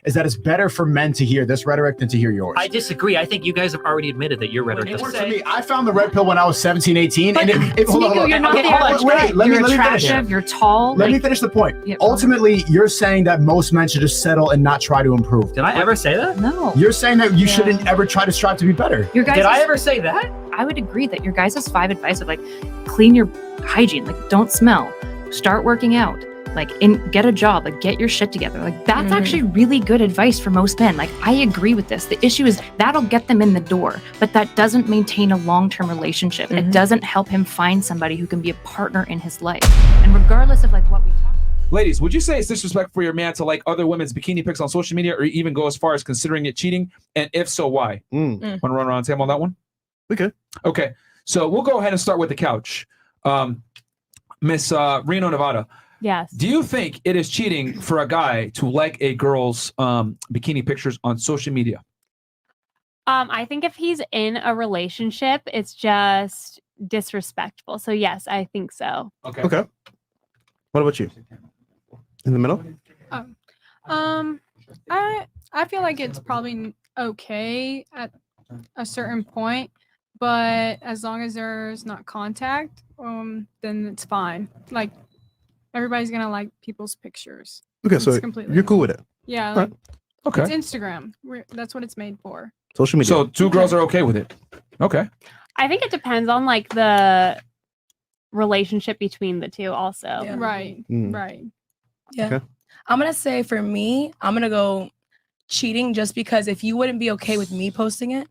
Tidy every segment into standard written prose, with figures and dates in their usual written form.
is that it's better for men to hear this rhetoric than to hear yours. I disagree. I think you guys have already admitted that your rhetoric It worked is for me. I found the red pill when I was 17, 18. But and hold on. you're not You're attractive, you're tall. Let me finish the point. Yeah, ultimately, you're saying that most men should just settle and not try to improve. Did I ever say that? No. You're saying that you shouldn't ever try to strive to be better. Did I ever say that? I would agree that your guys' 5 advice of like clean your hygiene, like don't smell, start working out, like get a job, like get your shit together. Like that's actually really good advice for most men. Like I agree with this. The issue is that'll get them in the door, but that doesn't maintain a long-term relationship. It doesn't help him find somebody who can be a partner in his life. And regardless of like what we talk about. Ladies, would you say it's disrespectful for your man to like other women's bikini pics on social media, or even go as far as considering it cheating? And if so, why? Want to run around the table on that one? We could. Okay, so we'll go ahead and start with the couch. Miss Reno, Nevada. Yes. Do you think it is cheating for a guy to like a girl's bikini pictures on social media? I think if he's in a relationship, it's just disrespectful. So yes, I think so. Okay. Okay. What about you? In the middle? I feel like it's probably okay at a certain point, but as long as there's not contact, then it's fine. Like everybody's gonna like people's pictures. Okay, so you're cool with it. Yeah. All right. Okay. It's Instagram. That's what it's made for. Social media. So 2 girls are okay with it. Okay. I think it depends on like the relationship between the two also. Yeah. Right. Right. Yeah. Okay. I'm gonna say for me, I'm gonna go cheating just because if you wouldn't be okay with me posting it,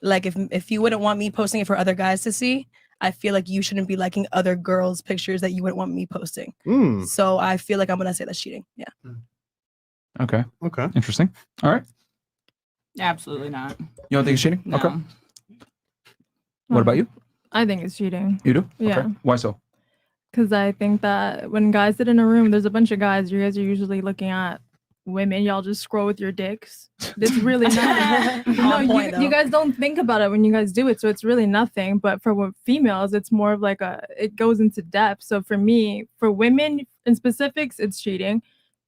like if you wouldn't want me posting it for other guys to see, I feel like you shouldn't be liking other girls' pictures that you wouldn't want me posting. So I feel like I'm gonna say that's cheating. Yeah. Okay. Okay. Interesting. All right. Absolutely not. You don't think it's cheating? No. Okay. What about you? I think it's cheating. You do? Yeah. Okay. Why so? Because I think that when guys sit in a room, there's a bunch of guys. You guys are usually looking at women. Y'all just scroll with your dicks. It's really nothing. No, you guys don't think about it when you guys do it, so it's really nothing. But for females, it's more of like it goes into depth. So for me, for women in specifics, it's cheating.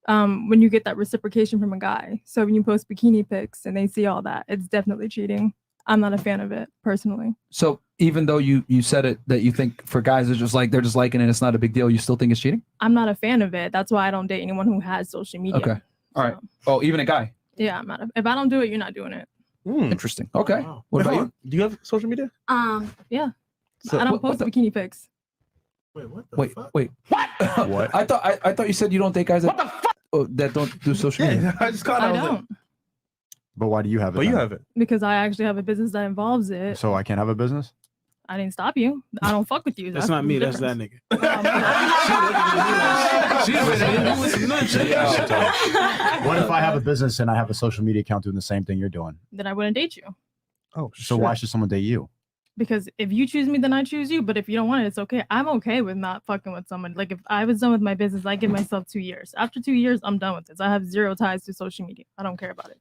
When you get that reciprocation from a guy. So when you post bikini pics and they see all that, it's definitely cheating. I'm not a fan of it personally. So even though you said it that you think for guys it's just like they're just liking it, it's not a big deal, you still think it's cheating? I'm not a fan of it. That's why I don't date anyone who has social media. Okay. All right. Oh, even a guy? Yeah, I'm not. If I don't do it, you're not doing it. Interesting. Okay. Wow. What Wait, about hold you? on. Do you have social media? Yeah. So- I don't post bikini pics. Wait, what? Wait. What? I thought you said you don't date guys that that don't do social media. I just caught. I don't. But why do you have it? But you then? have it. Because I actually have a business that involves it. So I can't have a business? I didn't stop you. I don't fuck with you. That's not me. That's that nigga. What if I have a business and I have a social media account doing the same thing you're doing? Then I wouldn't date you. Oh, so why should someone date you? Because if you choose me, then I choose you. But if you don't want it, it's okay. I'm okay with not fucking with someone. Like if I was done with my business, I give myself 2 years. After 2 years, I'm done with this. I have zero ties to social media. I don't care about it.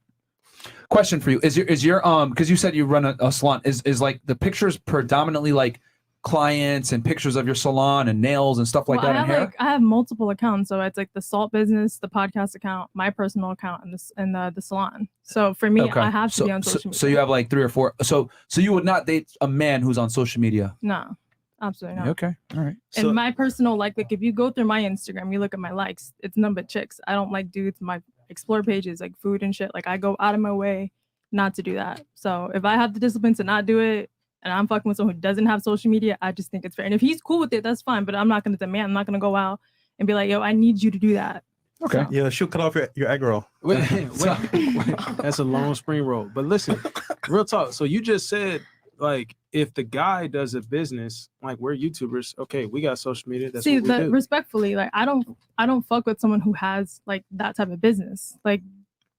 Question for you. Is your because you said you run a salon, is like the pictures predominantly like clients and pictures of your salon and nails and stuff like that and hair? I have multiple accounts. So it's like the salt business, the podcast account, my personal account, and the salon. So for me, I have to be on social media. So you have like 3 or 4. So you would not date a man who's on social media? No, absolutely not. Okay. All right. And my personal like if you go through my Instagram, you look at my likes, it's none but chicks. I don't like dudes. My explore pages like food and shit. Like I go out of my way not to do that. So if I have the discipline to not do it and I'm fucking with someone who doesn't have social media, I just think it's fair. And if he's cool with it, that's fine. But I'm not going to demand. I'm not going to go out and be like, yo, I need you to do that. Okay. Yeah, she'll cut off your egg roll. Wait. That's a long spring roll. But listen, real talk. So you just said like if the guy does a business, like we're YouTubers, okay, we got social media. That's what we do. Respectfully, like I don't fuck with someone who has like that type of business. Like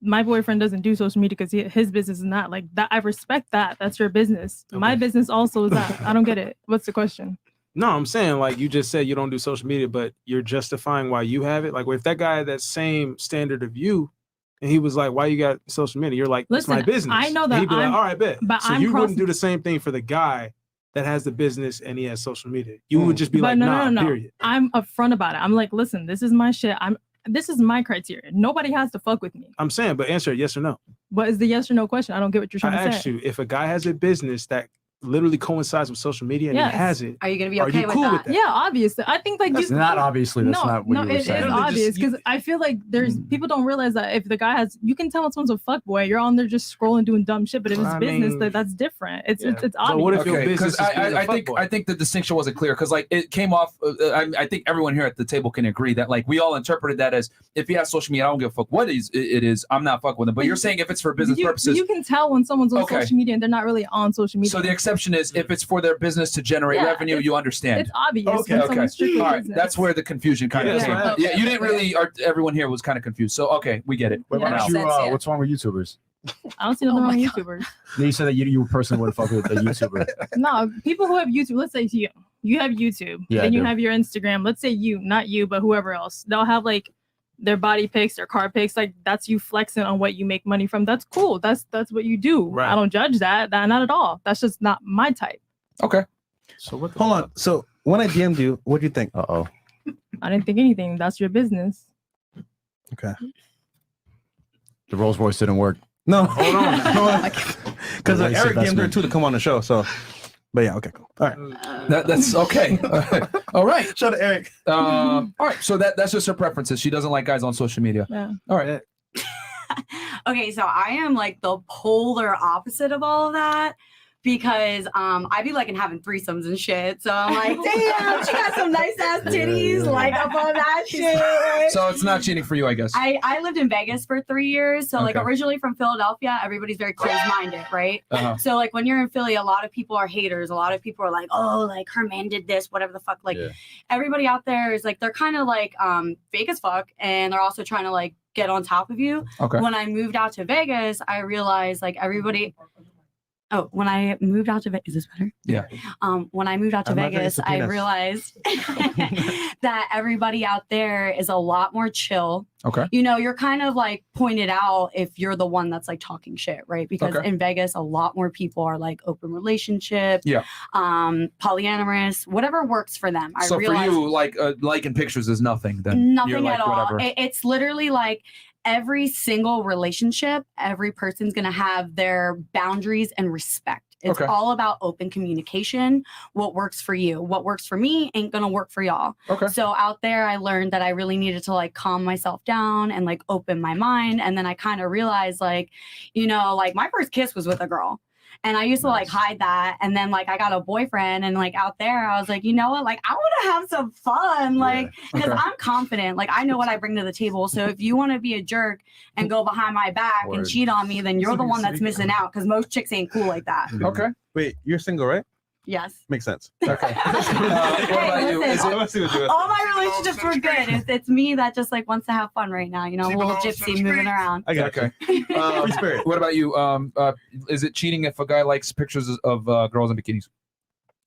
my boyfriend doesn't do social media because his business is not like that. I respect that. That's your business. Okay. My business also is that. I don't get it. What's the question? No, I'm saying like you just said you don't do social media, but you're justifying why you have it. Like if that guy had that same standard of you, and he was like, "Why you got social media?" You're like, "It's my business." I know that. And he'd be like, "All right, bet." But so you wouldn't do the same thing for the guy that has the business and he has social media. You would just be like, "No. Period." I'm upfront about it. I'm like, "Listen, this is my shit. this is my criteria. Nobody has to fuck with me. I'm saying, but answer it yes or no. What is the yes or no question? I don't get what you're trying I to say. asked you if a guy has a business that literally coincides with social media and Yes. he has it. Are you gonna be Are okay you with cool that? with that? Yeah, obviously. I think like That's not obviously. That's not what no, you were it is saying. obvious because I feel like there's people don't realize that if the guy has, you can tell when someone's a fuckboy. You're on there just scrolling doing dumb shit, but if it's I business, mean, that's different. It's yeah. it's But obvious. what if your Okay, business because is being a I think the distinction wasn't clear because like it came off. I think everyone here at the table can agree that like we all interpreted that as if he has social media, I don't give a fuck what it is. I'm not fucking with him. But you're saying if it's for business purposes, you can tell when someone's on Okay. social media and they're not really on social media. so the exception is if it's for their business to generate Yeah, revenue, you understand. It's obvious. Okay, when okay. someone's strictly All right, business. that's where the confusion kind of Yeah, came. right. Yeah, you didn't really. Everyone here was kind of confused. So okay, we get it. What Yeah. about you? Makes sense, yeah. What's wrong with YouTubers? I don't see nothing wrong with YouTubers. You said that you personally wouldn't fuck with a YouTuber. No, people who have YouTube, let's say you have YouTube, Yeah, I then you do. have your Instagram. Let's say you, not you, but whoever else. They'll have like their body pics, their car pics. Like that's you flexing on what you make money from. That's cool. That's what you do. Right. I don't judge that. Not at all. That's just not my type. Okay. So what? Hold on. So when I DM'd you, what do you think? Uh-oh. I didn't think anything. That's your business. Okay. The Rolls Royce didn't work. No, Hold on. because Nice Eric DM'd her investment. too to come on the show. So, but yeah, okay, cool. All right. That's okay. All right. Shout out to Eric. All right. So that's just her preferences. She doesn't like guys on social media. Yeah. All right. Okay, so I am like the polar opposite of all of that because I be liking having threesomes and shit. So I'm like, damn, she got some nice ass titties, like up on that shit. like- So it's not cheating for you, I guess. I lived in Vegas for 3 years. So like Okay. originally from Philadelphia, everybody's very closed-minded, right? Uh-huh. So like when you're in Philly, a lot of people are haters. A lot of people are like, oh, like her man did this, whatever the fuck. Like Yeah. everybody out there is like, they're kind of like fake as fuck. And they're also trying to like get on top of you. Okay. When I moved out to Vegas, I realized like everybody. Oh, when I moved out to Vegas, is this better? Yeah. When I moved out to I'm not gonna Vegas, eat the I penis. realized that everybody out there is a lot more chill. Okay. You know, you're kind of like pointed out if you're the one that's like talking shit, right? Because Okay. in Vegas, a lot more people are like open relationship, Yeah. polyamorous, whatever works for them. I So for realized you, like liking pictures is nothing. Then you're nothing like, at all. whatever. It's literally like every single relationship, every person's going to have their boundaries and respect. It's Okay. all about open communication. What works for you, what works for me ain't going to work for y'all. Okay. So out there, I learned that I really needed to like calm myself down and like open my mind. And then I kind of realized like, you know, like my first kiss was with a girl. And I used to like hide that. And then like I got a boyfriend and like out there, I was like, you know what? Like I want to have some fun. Like, because Okay. I'm confident. Like I know what I bring to the table. So if you want to be a jerk and go behind my back and Word. cheat on me, then you're the one that's missing out because most chicks ain't cool like that. Okay. Wait, you're single, right? Yes. Makes sense. Okay. What about you? listen, Is it? Let's see what you All my relationships were good. It's me that just like wants to have fun right now. You know, a little gypsy moving around. I got Okay. you. Free spirit. What about you? Is it cheating if a guy likes pictures of girls in bikinis?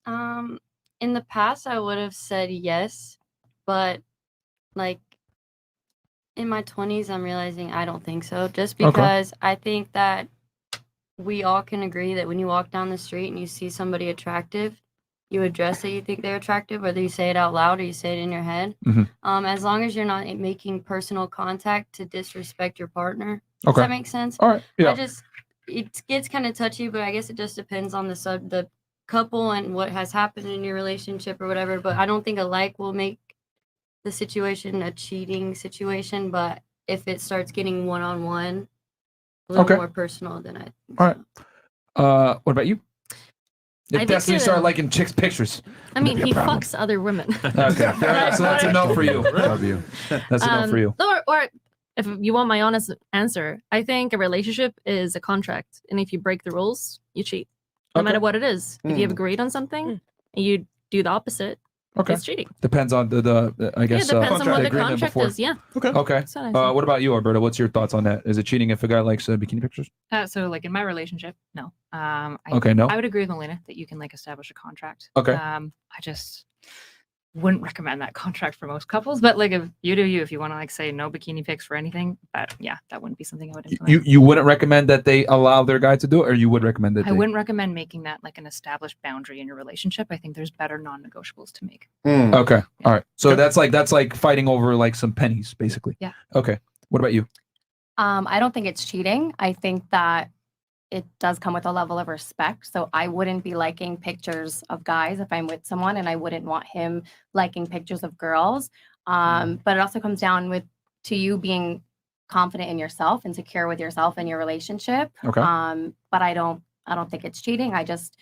In the past, I would have said yes, but like in my 20s, I'm realizing I don't think so. Just Okay. because I think that we all can agree that when you walk down the street and you see somebody attractive, you address that you think they're attractive, whether you say it out loud or you say it in your head. Mhm. As long as you're not making personal contact to disrespect your partner. Okay. Does that make sense? All right. Yeah. It gets kind of touchy, but I guess it just depends on the couple and what has happened in your relationship or whatever. But I don't think a like will make the situation a cheating situation. But if it starts getting one-on-one, a little Okay. more personal, then I think All right. What about you? I If think Destiny the- started liking chicks' pictures. I mean, would be he a problem. fucks other women. Okay. Fair enough. So that's a no for you. W. That's a no for you. Or if you want my honest answer, I think a relationship is a contract, and if you break the rules, you cheat, no Okay. matter what it is. If you have Mm. agreed on something and you do the opposite, Okay. it's cheating. Depends on the I guess. yeah, depends on what the agreement contract before. is. Yeah. Okay. Okay. That's what I think. What about you, Alberta? What's your thoughts on that? Is it cheating if a guy likes bikini pictures? So like in my relationship, no. Okay, no. I would agree with Melina that you can like establish a contract. Okay. I just wouldn't recommend that contract for most couples. But like, if you do you, if you want to like say no bikini pics for anything, that wouldn't be something I would implement. You wouldn't recommend that they allow their guy to do it, or you would recommend that I wouldn't recommend making that like an established boundary in your relationship. I think there's better non-negotiables to make. Okay. All right. So that's like fighting over like some pennies, basically. Yeah. Okay. What about you? I don't think it's cheating. I think that it does come with a level of respect. So I wouldn't be liking pictures of guys if I'm with someone, and I wouldn't want him liking pictures of girls. But it also comes down to you being confident in yourself and secure with yourself and your relationship. Okay. But I don't think it's cheating. I just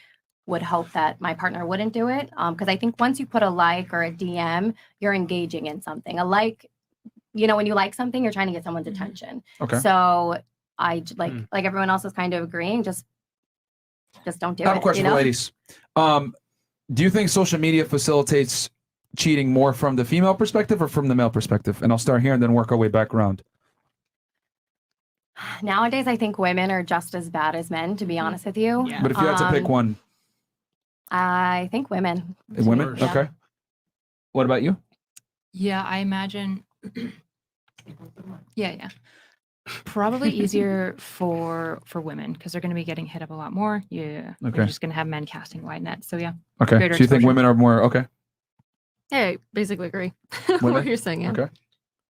would hope that my partner wouldn't do it. Because I think once you put a like or a DM, you're engaging in something. A like, when you like something, you're trying to get someone's attention. Okay. So I like everyone else is kind of agreeing. Just don't do it. I have a question for ladies. Do you think social media facilitates cheating more from the female perspective or from the male perspective? And I'll start here and then work our way back around. Nowadays, I think women are just as bad as men, to be honest with you. But if you had to pick one, I think women. women. Yeah. Okay. What about you? Yeah, I imagine. Yeah. Probably easier for women because they're going to be getting hit up a lot more. Yeah. Okay. You're just going to have men casting wide nets. So yeah. Okay. greater So you think exposure. women are more okay? Yeah, I basically agree. Women? What you're saying. Yeah. Okay.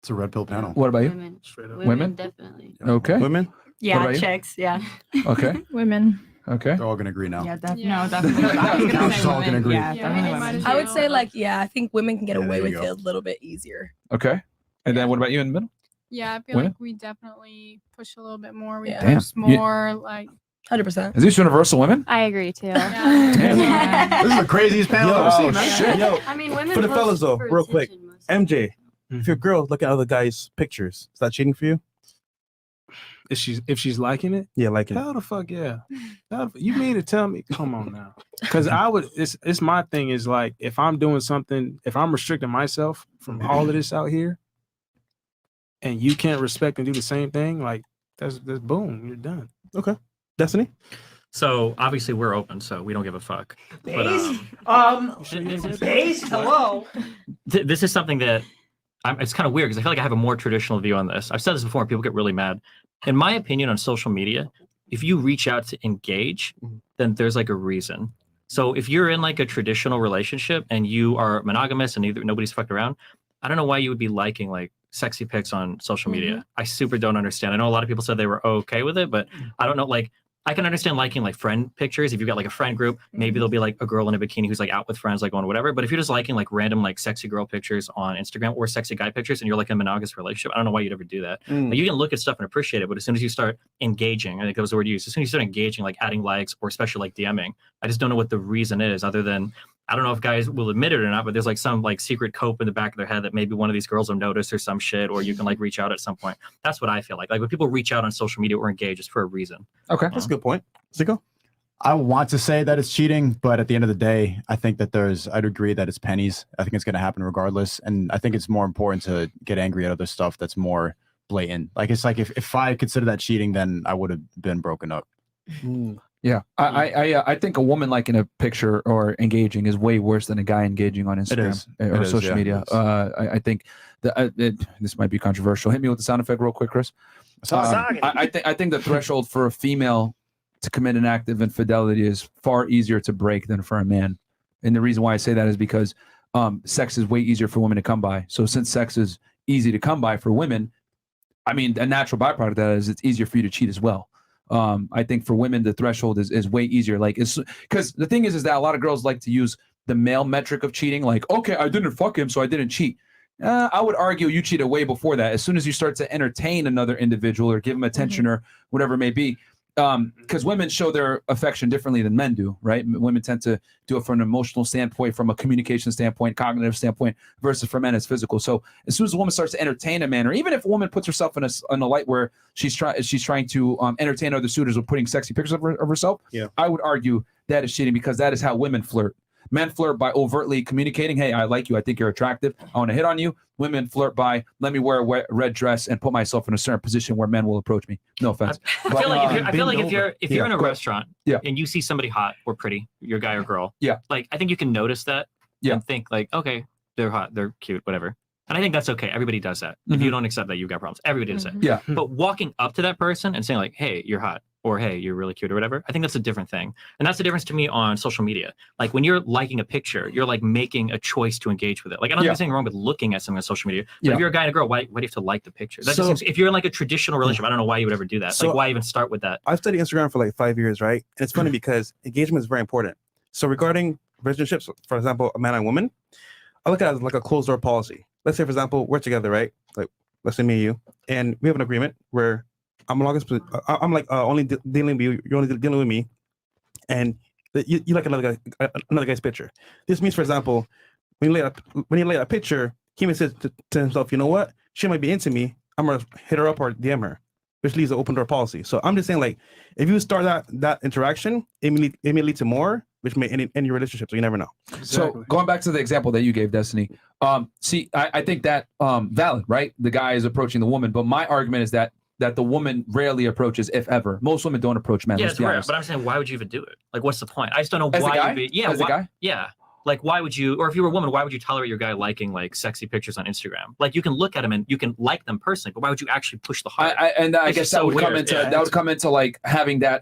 It's a red pill panel. What about you? Women. Women? Definitely. Okay. Women? What Yeah, about you? chicks. Yeah. Okay. Women. Okay. They're all gonna agree now. Yeah, no, definitely. I was We're gonna say all gonna women. agree. Yeah, definitely women. I would say I think women can get Yeah, away there you with go. it a little bit easier. Okay. And then what about you in the middle? Yeah, I feel Women? like we definitely push a little bit more. We Yeah. push Damn. You- more, like 100%. Is this universal women? I agree too. This is the craziest panel I've ever seen, man. shit. Yo, I mean, women for the post fellas though, for real quick, attention most. MJ, if your girl look at other guys' pictures, is that cheating for you? If she's liking it, Yeah, like it. hell the fuck yeah. You mean to tell me? Come on now, because I would. It's my thing is like if I'm doing something, if I'm restricting myself from all of this out here, and you can't respect and do the same thing, like that's boom, you're done. Okay, Destiny. So obviously we're open, so we don't give a fuck. But, Base? Hello? this is something that it's kind of weird because I feel like I have a more traditional view on this. I've said this before and people get really mad. In my opinion on social media, if you reach out to engage, then there's like a reason. So if you're in like a traditional relationship and you are monogamous and nobody's fucked around, I don't know why you would be liking like sexy pics on social media. I super don't understand. I know a lot of people said they were okay with it, but I don't know, like I can understand liking like friend pictures. If you've got like a friend group, maybe there'll be like a girl in a bikini who's like out with friends, like going whatever. But if you're just liking like random like sexy girl pictures on Instagram or sexy guy pictures and you're like in a monogamous relationship, I don't know why you'd ever do that. Like, you can look at stuff and appreciate it, but as soon as you start engaging, I think that was the word used, as soon as you start engaging, like adding likes or especially like DMing, I just don't know what the reason is other than, I don't know if guys will admit it or not, but there's like some like secret cope in the back of their head that maybe one of these girls will notice or some shit, or you can like reach out at some point. That's what I feel like. Like when people reach out on social media or engage, it's for a reason. Okay. That's a good point. Sneako? I want to say that it's cheating, but at the end of the day, I think that I'd agree that it's pennies. I think it's going to happen regardless. And I think it's more important to get angry at other stuff that's more blatant. Like, it's like if I consider that cheating, then I would have been broken up. Yeah, I think a woman liking a picture or engaging is way worse than a guy engaging on Instagram or social media. I think that this might be controversial. Hit me with the sound effect real quick, Chris. I think the threshold for a female to commit an act of infidelity is far easier to break than for a man. And the reason why I say that is because sex is way easier for women to come by. So since sex is easy to come by for women, I mean, a natural byproduct of that is it's easier for you to cheat as well. I think for women, the threshold is way easier. Like, it's because the thing is that a lot of girls like to use the male metric of cheating. Like, okay, I didn't fuck him, so I didn't cheat. I would argue you cheated way before that. As soon as you start to entertain another individual or give him attention or whatever it may be, because women show their affection differently than men do, right? Women tend to do it from an emotional standpoint, from a communication standpoint, cognitive standpoint, versus for men it's physical. So as soon as a woman starts to entertain a man, or even if a woman puts herself in a light where she's trying to entertain other suitors with putting sexy pictures of herself, I would argue that is cheating, because that is how women flirt. Men flirt by overtly communicating, hey, I like you, I think you're attractive, I want to hit on you. Women flirt by, let me wear a red dress and put myself in a certain position where men will approach me. No offense. I feel like if you're in a restaurant Yeah. and you see somebody hot or pretty, your guy or girl, Yeah. like I think you can notice that Yeah. and think like, okay, they're hot, they're cute, whatever. And I think that's okay. Everybody does that. If you don't accept that, you've got problems. Everybody does that. Yeah. But walking up to that person and saying like, hey, you're hot, or hey, you're really cute, or whatever, I think that's a different thing. And that's the difference to me on social media. Like when you're liking a picture, you're like making a choice to engage with it. Like I don't think there's anything wrong with looking at something on social media. But if you're a guy and a girl, why do you have to like the picture? That just seems, if you're in like a traditional relationship, I don't know why you would ever do that. So, like why even start with that? I've studied Instagram for like 5 years, right? And it's funny because engagement is very important. So regarding relationships, for example, a man and woman, I look at it as like a closed door policy. Let's say, for example, we're together, right? Like, let's say me and you, and we have an agreement where I'm only dealing with you, you're only dealing with me, and you like another guy's picture. This means, for example, when you lay a picture, he may say to himself, you know what? She might be into me. I'm gonna hit her up or DM her, which leaves an open door policy. So I'm just saying, like, if you start that interaction, it may lead to more, which may end your relationship. So you never know. So going back to the example that you gave, Destiny, see, I think that valid, right? The guy is approaching the woman, but my argument is that the woman rarely approaches, if ever. Most women don't approach men. Yeah, let's it's be rare. honest. But I'm saying, why would you even do it? Like, what's the point? I just don't know As a why. guy? You'd be, yeah, As a guy? Yeah. Like, why would you, or if you were a woman, why would you tolerate your guy liking like sexy pictures on Instagram? Like, you can look at them and you can like them personally, but why would you actually push the heart? I guess that would come into like having that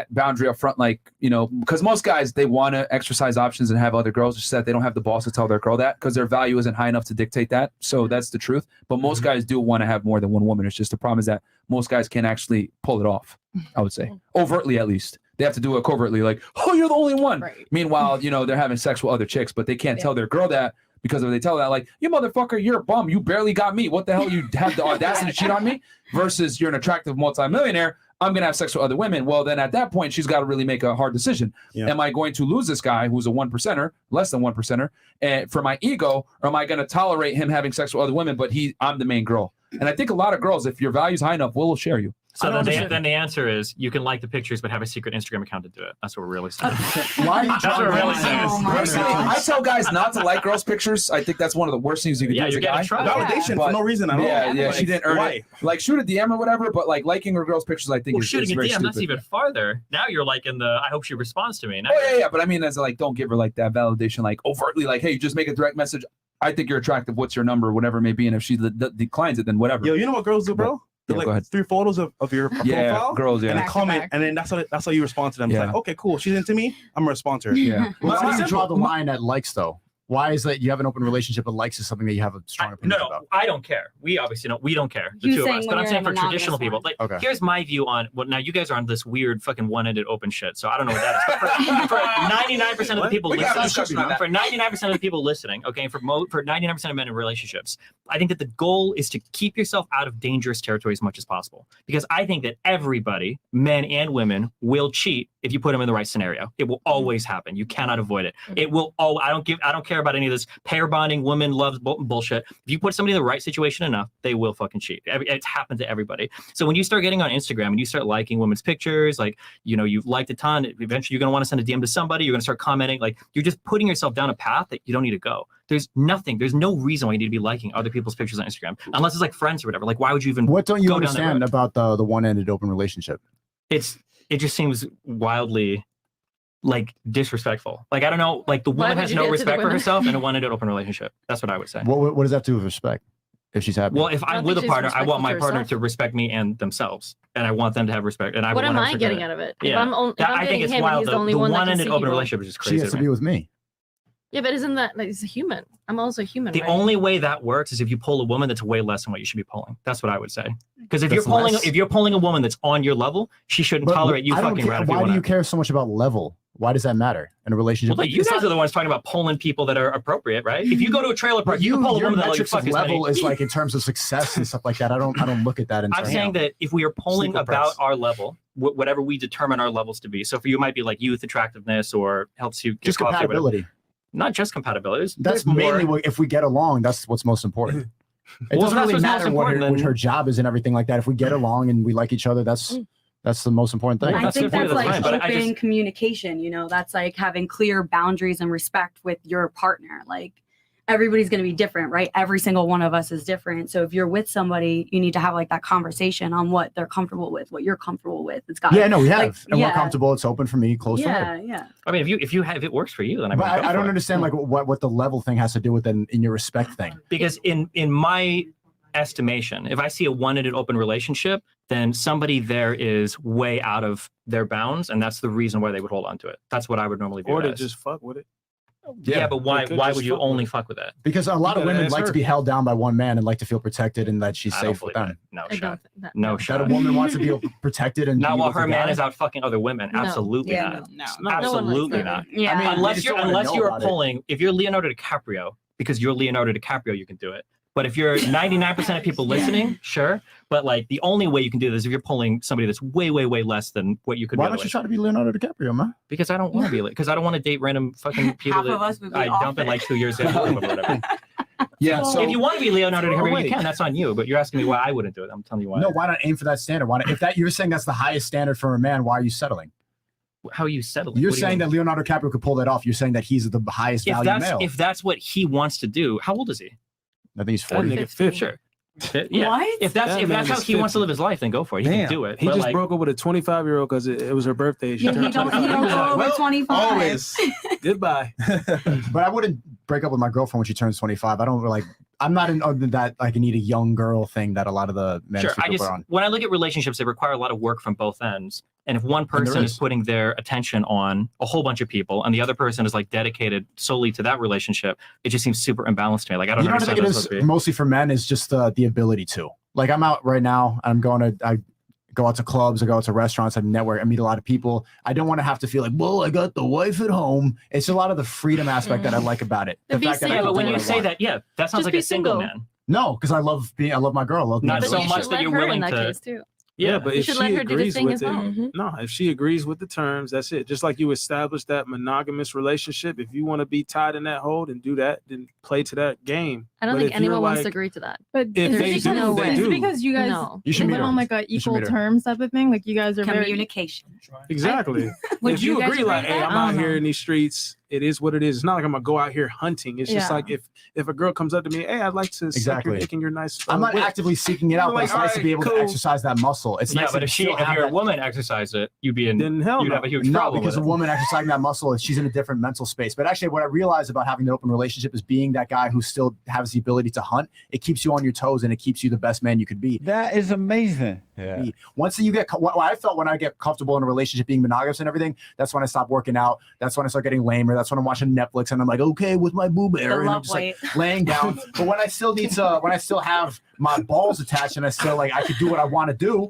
boundary up front, like, you know, because most guys, they want to exercise options and have other girls, just that they don't have the balls to tell their girl that because their value isn't high enough to dictate that. So that's the truth. But most guys do want to have more than one woman. It's just the problem is that most guys can't actually pull it off, I would say, overtly at least. They have to do it covertly, like, oh, you're the only one. Right. Meanwhile, you know, they're having sex with other chicks, but they can't tell their girl that, because if they tell that, like, you motherfucker, you're a bum. You barely got me. What the hell? You have the audacity to cheat on me? Versus you're an attractive multimillionaire. I'm going to have sex with other women. Well, then at that point, she's got to really make a hard decision. Yeah. Am I going to lose this guy who's a 1%er, less than 1%er, and for my ego, or am I going to tolerate him having sex with other women, but I'm the main girl? And I think a lot of girls, if your value's high enough, will share you. So then the answer is you can like the pictures, but have a secret Instagram account to do it. That's what we're really saying. Why? That's what we're really saying. I tell guys not to like girls' pictures. I think that's one of the worst things you can do as a guy. Validation for no reason at all. Yeah, like, she didn't earn it. Like, shoot a DM or whatever, but like liking her girls' pictures, I think is very stupid. Shooting a DM, that's even farther. Now you're like in the, I hope she responds to me. Now yeah, but I mean, as like, don't give her like that validation, like overtly, like, hey, you just make a direct message. I think you're attractive. What's your number? Whatever it may be. And if she declines it, then whatever. Yo, you know what girls do, bro? They're like 3 photos of your profile, girls, and a comment, and then that's how you respond to them. It's like, okay, cool, she's into me, I'm gonna respond to her. Yeah. Why do you draw the line at likes though? Why is that you have an open relationship, but likes is something that you have a strong opinion about? I don't care. We obviously don't. We don't care. The two of us. But I'm saying for traditional people, like, here's my view on. Well, now you guys are on this weird fucking one-ended open shit, so I don't know what that is. For 99% of the people listening, for 99% of the people listening, okay, for 99% of men in relationships, I think that the goal is to keep yourself out of dangerous territory as much as possible. Because I think that everybody, men and women, will cheat if you put them in the right scenario. It will always happen. You cannot avoid it. It will. I don't care about any of this pair bonding, women loves bullshit. If you put somebody in the right situation enough, they will fucking cheat. It's happened to everybody. So when you start getting on Instagram and you start liking women's pictures, like, you know, you've liked a ton, eventually you're going to want to send a DM to somebody, you're going to start commenting, like, you're just putting yourself down a path that you don't need to go. There's no reason why you need to be liking other people's pictures on Instagram, unless it's like friends or whatever. Like, why would you even What don't you understand about the one-ended open relationship? It just seems wildly like disrespectful. Like, I don't know, like the woman has no respect for herself in a one-ended open relationship. That's what I would say. What does that have to do with respect? If she's happy. Well, if I'm with a partner, I want my partner to respect me and themselves, and I want them to have respect. And what am I getting out of it? Yeah. If I'm dating him and he's the only one that can see open relationship is just crazy. She has to be with me. Yeah, but isn't that like, he's a human? I'm also human. The only way that works is if you pull a woman that's way less than what you should be pulling. That's what I would say. Because if you're pulling a woman that's on your level, she shouldn't tolerate you fucking around. Why do you care so much about level? Why does that matter in a relationship? Well, you guys are the ones talking about pulling people that are appropriate, right? If you go to a trailer park, you can pull a woman that like level is like in terms of success and stuff like that. I don't look at that. I'm saying that if we are pulling about our level, whatever we determine our levels to be. So for you, it might be like youth, attractiveness, or helps you get just compatibility. Not just compatibility. That's mainly if we get along. That's what's most important. It doesn't really matter what her job is and everything like that. If we get along and we like each other, that's the most important thing. I think that's like open communication. You know, that's like having clear boundaries and respect with your partner. Like, everybody's going to be different, right? Every single one of us is different. So if you're with somebody, you need to have like that conversation on what they're comfortable with, what you're comfortable with. It's got Yeah, no, we have, like, and we're comfortable. It's open for me, closed for her. Yeah. I mean, if it works for you, then But I don't it. understand like what the level thing has to do with in your respect thing. Because in my estimation, if I see a one-ended open relationship, then somebody there is way out of their bounds, and that's the reason why they would hold on to it. That's what I would normally do. Or they just fuck with it. Yeah, but why would you only fuck with it? Because a lot of women like to be held down by one man and like to feel protected and that she's I don't safe with believe them. No I shot. don't- No That shot. a woman wants to be protected and Not be while with a her man guy? is out fucking other women. No. Absolutely Yeah, not. no. Absolutely No one not. likes that. Yeah. I mean, Unless you just you're don't wanna know pulling, if you're Leonardo DiCaprio, because you're Leonardo DiCaprio, you can do it. But if you're 99% of people listening, sure. But like the only way you can do this is if you're pulling somebody that's way less than what you could. Why be don't you try to be Leonardo DiCaprio, man? Because I don't want to be because I don't want to date random fucking people Half of us would that be I off dump in it. like 2 years ago or whatever. Yeah. So if you want to be Leonardo DiCaprio, wait. you can. That's on you. But you're asking me why I wouldn't do it. I'm telling you why. No, why not aim for that standard? Why not, if that you're saying that's the highest standard for a man, why are you settling? How are you settling? You're What do you saying mean? that Leonardo DiCaprio could pull that off. You're saying that he's the highest value male. If that's what he wants to do, how old is he? I think he's That 40. nigga 50. Sure. Yeah. What? If That that's man how is he wants to 50. live his life, then go for it. He Damn. can do it. He But, just like, broke up with a 25-year-old because it was her birthday. She Yeah, turned he don't 25. go over Well, 25. Always. Goodbye. But I wouldn't break up with my girlfriend when she turns 25. I don't like. I'm not in that like I need a young girl thing that a lot of the men sure. people are on. When I look at relationships, they require a lot of work from both ends. And if one person is is. putting their attention on a whole bunch of people, and the other person is like dedicated solely to that relationship, it just seems super imbalanced to me. Like I don't You know what I understand think it how is that's supposed to be. mostly for men is just the ability to. Like I'm out right now. I go out to clubs, I go out to restaurants, I network, I meet a lot of people. I don't want to have to feel like, well, I got the wife at home. It's a lot of the freedom aspect that I like about it. Then be fact that I Yeah, can but do when what you I say want. that, yeah, that sounds Just like be a single single. man. No, because I love my girl. I love Not being so But you much should that let you're her willing in that to- case too. Yeah, but You if should she let her do the agrees thing with as it, well. no, if she agrees with the terms, that's it. Just like you establish that monogamous relationship, if you want to be tied in that hold and do that, then play to that game. I don't But think if you're anyone wants to like- agree to that. But If is they it do, because, they is it do. because you guys No. You should meet live her. on like a You should equal meet her. terms type of thing? Like you guys are very Communication. Exactly. Would If you you guys agree, like, agree hey, with I'm that? out I don't here know. in these streets, it is what it is. It's not like I'm gonna go out here hunting. It's just Yeah. like if a girl comes up to me, hey, I'd like to suck Exactly. your dick in your nice. I'm not whip." actively seeking it out, but Like, it's nice to alright, be able cool. to exercise that muscle. It's Yeah, nice but to if still have you're a that- woman exercise it, you'd be in. Then hell you'd no. have a huge No, problem. because with a it. woman exercising that muscle, she's in a different mental space. But actually, what I realized about having an open relationship is being that guy who still has the ability to hunt. It keeps you on your toes and it keeps you the best man you could be. That is amazing. Yeah. Once you get, what I felt when I get comfortable in a relationship, being monogamous and everything, that's when I stop working out. That's when I start getting lamer. That's when I'm watching Netflix and I'm like, okay, with my boob The air, and I'm love just like weight. laying down. But when I still have my balls attached and I still like I can do what I want to do,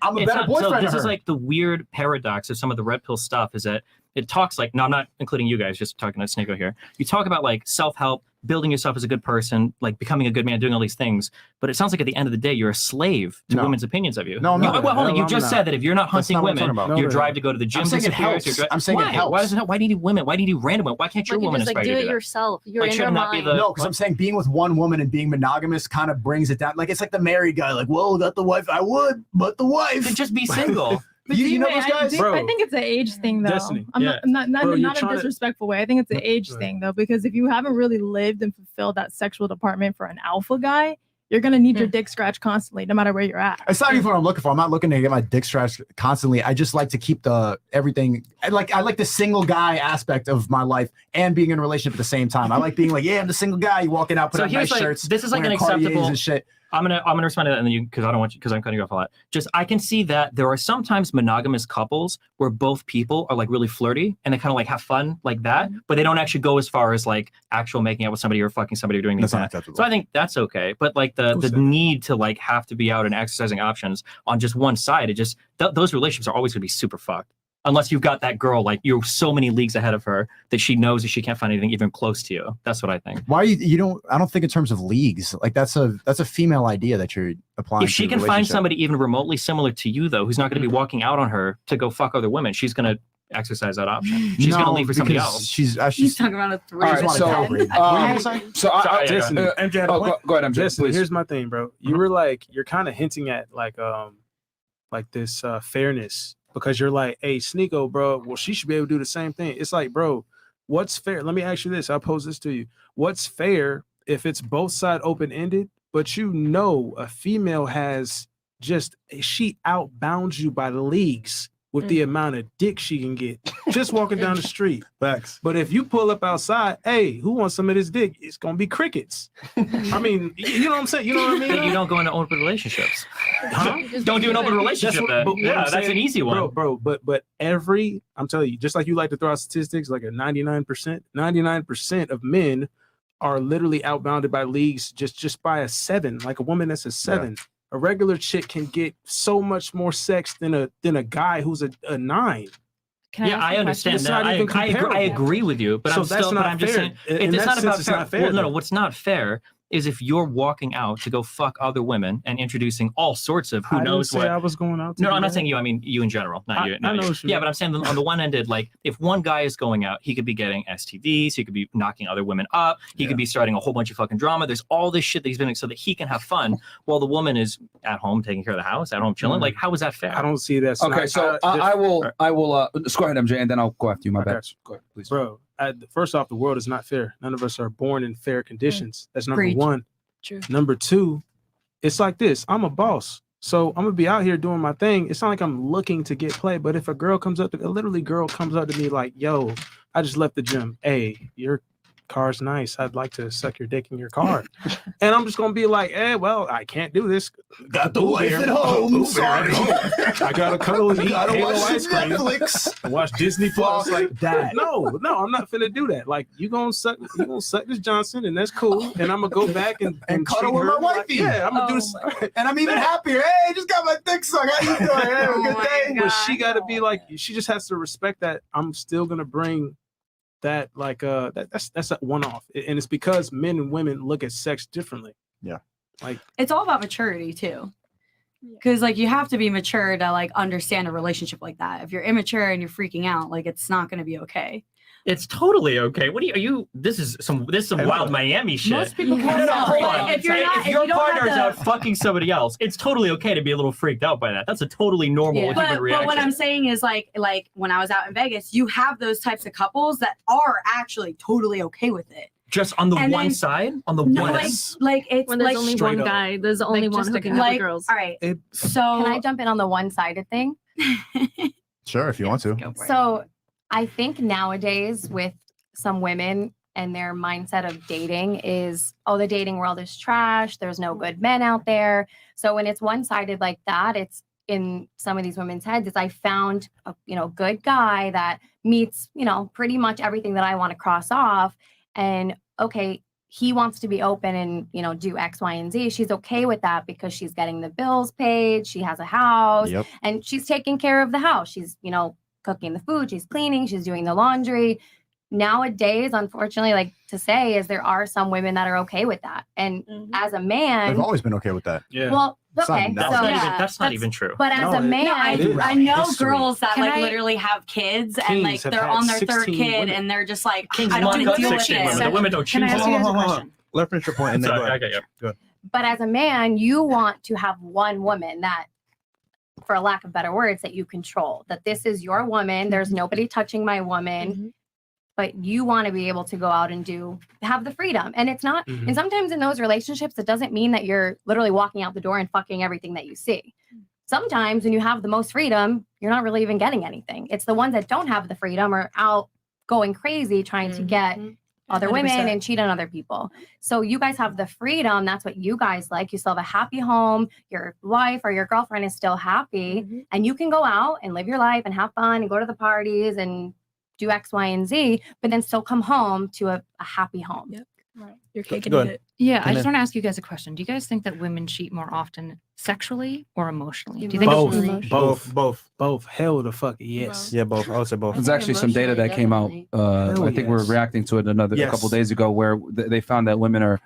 I'm a It's better not- boyfriend. So to this is her. like the weird paradox of some of the red pill stuff is that it talks like, no, I'm not including you guys, just talking to Sneako here. You talk about like self-help, building yourself as a good person, like becoming a good man, doing all these things. But it sounds like at the end of the day, you're a slave to No. women's opinions of you. No, I'm not. Well, hold on. You I'm just not. said that if you're not That's hunting not what I'm women, talking about. your No, drive to go to the gym I'm saying it disappears. helps. Your I'm saying it Why? helps. Why doesn't it? Why do you need women? Why do you need random women? Why can't your Like you woman just like inspire do you to it do that? yourself. You're Like, in should your not be mind. the- No, because I'm saying being with one woman and being monogamous kind of brings it down. Like it's like the married guy, like, well, got the wife. I would, but the wife. Then just be single. You know those I guys? think, Bro. I think it's an age thing though. Destiny. I'm Yeah. not Bro, you're not in trying a to- disrespectful way. I think it's an age Right. thing though, because if you haven't really lived and fulfilled that sexual department for an alpha guy, you're gonna need your dick scratched constantly, no matter where you're at. It's not even what I'm looking for. I'm not looking to get my dick scratched constantly. I just like to keep the everything. I like the single guy aspect of my life and being in a relationship at the same time. I like being like, yeah, I'm the single guy. You walking out, put So on here's nice like- shirts. this is like an wearing Cartiers acceptable- and shit. I'm gonna respond to that, and then you, because I don't want you, because I'm cutting you off a lot. Just I can see that there are sometimes monogamous couples where both people are like really flirty and they kind of like have fun like that, but they don't actually go as far as like actual making out with somebody or fucking somebody or doing things That's not like that. acceptable. So I think that's okay. But like the Who said that? need to like have to be out and exercising options on just one side, it just those relationships are always gonna be super fucked. Unless you've got that girl, like you're so many leagues ahead of her that she knows that she can't find anything even close to you. That's what I think. Why you don't? I don't think in terms of leagues. Like that's a female idea that you're applying. If she to the can find relationship. somebody even remotely similar to you, though, who's not going to be walking out on her to go fuck other women, she's going to exercise that option. She's going to No, leave for somebody because else. She's He's talking about a three. All right, so, What were you gonna say? so I, Sorry, Listen, MJ had a oh, point. go ahead, MJ, Listen, please. here's my thing, bro. You were like, you're kind of hinting at like this fairness because you're like, hey, Sneako, bro. Well, she should be able to do the same thing. It's like, bro, what's fair? Let me ask you this. I'll pose this to you. What's fair if it's both side open-ended, but you know a female has she outbounds you by leagues with the amount of dick she can get just walking down the street. Facts. But if you pull up outside, hey, who wants some of this dick? It's gonna be crickets. I mean, you know what I'm saying? You know what I mean? You don't go into open relationships. Huh? Don't do an open relationship. That's an easy one, bro. But I'm telling you, just like you like to throw out statistics, like a 99% of men are literally outbounded by leagues just by a 7. Like a woman that's a 7. Yeah. A regular chick can get so much more sex than a guy who's a 9. I understand that. I agree with you, but I'm just saying it's not about fair. Well, no, what's not fair is if you're walking out to go fuck other women and introducing all sorts of who knows what. I was going out. No, I'm not saying you. I mean you in general, not you. I know. Yeah, but I'm saying on the one ended, like if one guy is going out, he could be getting STDs, he could be knocking other women up, he could be starting a whole bunch of fucking drama. There's all this shit that he's been so that he can have fun while the woman is at home taking care of the house, at home chilling. Like, how is that fair? I don't see that. Okay, so I will. Let's go ahead, MJ, and then I'll go after you. My bad. Go ahead, please, bro. First off, the world is not fair. None of us are born in fair conditions. That's number one. True. Number 2, it's like this. I'm a boss, so I'm gonna be out here doing my thing. It's not like I'm looking to get play, but if a girl comes up to me like, "Yo, I just left the gym. Hey, your car's nice. I'd like to suck your dick in your car," and I'm just gonna be like, well, I can't do this. Got the wife at home. Sorry, I gotta cuddle and eat Halo ice cream. Netflix. Watch Disney Plus like that. No, I'm not finna do that. Like you gonna suck this Johnson, and that's cool. And I'm gonna go back and cuddle with my wifey. I'm gonna do this, and I'm even happier. Hey, just got my dick sucked. How you doing? Hey, good day. But she gotta be like, she just has to respect that I'm still gonna bring that that's a one-off, and it's because men and women look at sex differently. Yeah, like it's all about maturity too, because like you have to be mature to like understand a relationship like that. If you're immature and you're freaking out, like it's not going to be okay. It's totally okay. What are you? This is some wild Miami shit. Most people hold on. If your partner's out fucking somebody else, it's totally okay to be a little freaked out by that. That's a totally normal human reaction. But what I'm saying is like when I was out in Vegas, you have those types of couples that are actually totally okay with it. Just on the one side, on the one. Like it's when there's only one guy, there's only one hooking up with girls. All right. So can I jump in on the one-sided thing? Sure, if you want to. So I think nowadays with some women and their mindset of dating is, the dating world is trash. There's no good men out there. So when it's one-sided like that, it's in some of these women's heads is I found a good guy that meets, pretty much everything that I want to cross off. And okay, he wants to be open and, do X, Y, and Z. She's okay with that because she's getting the bills paid. She has a house and she's taking care of the house. She's, cooking the food, she's cleaning, she's doing the laundry. Nowadays, unfortunately, like to say is there are some women that are okay with that. And as a man, they've always been okay with that. Yeah. Well, okay. That's not even true. But as a man, I know girls that literally have kids and like they're on their third kid women. And they're just like, Kings I don't want to deal with women. this. The women don't choose. Can I ask you guys a question? Let her finish your point. And then go ahead. But as a man, you want to have one woman that, for a lack of better words, that you control, that this is your woman. There's nobody touching my woman, but you want to be able to go out and have the freedom. And it's not, and sometimes in those relationships, it doesn't mean that you're literally walking out the door and fucking everything that you see. Sometimes when you have the most freedom, you're not really even getting anything. It's the ones that don't have the freedom are out going crazy trying to get other 100%. women and cheat on other people. So you guys have the freedom. That's what you guys like. You still have a happy home. Your wife or your girlfriend is still happy and you can go out and live your life and have fun and go to the parties and do X, Y, and Z, but then still come home to a happy home. Yep. Right. Your cake and eat it. Yeah, I just want to ask you guys a question. Do you guys think that women cheat more often sexually or emotionally? Do you think both? Hell the fuck yes. Yeah, both. I would say both. There's actually some data that came out. I think we're reacting to it a couple days ago, where they found that women are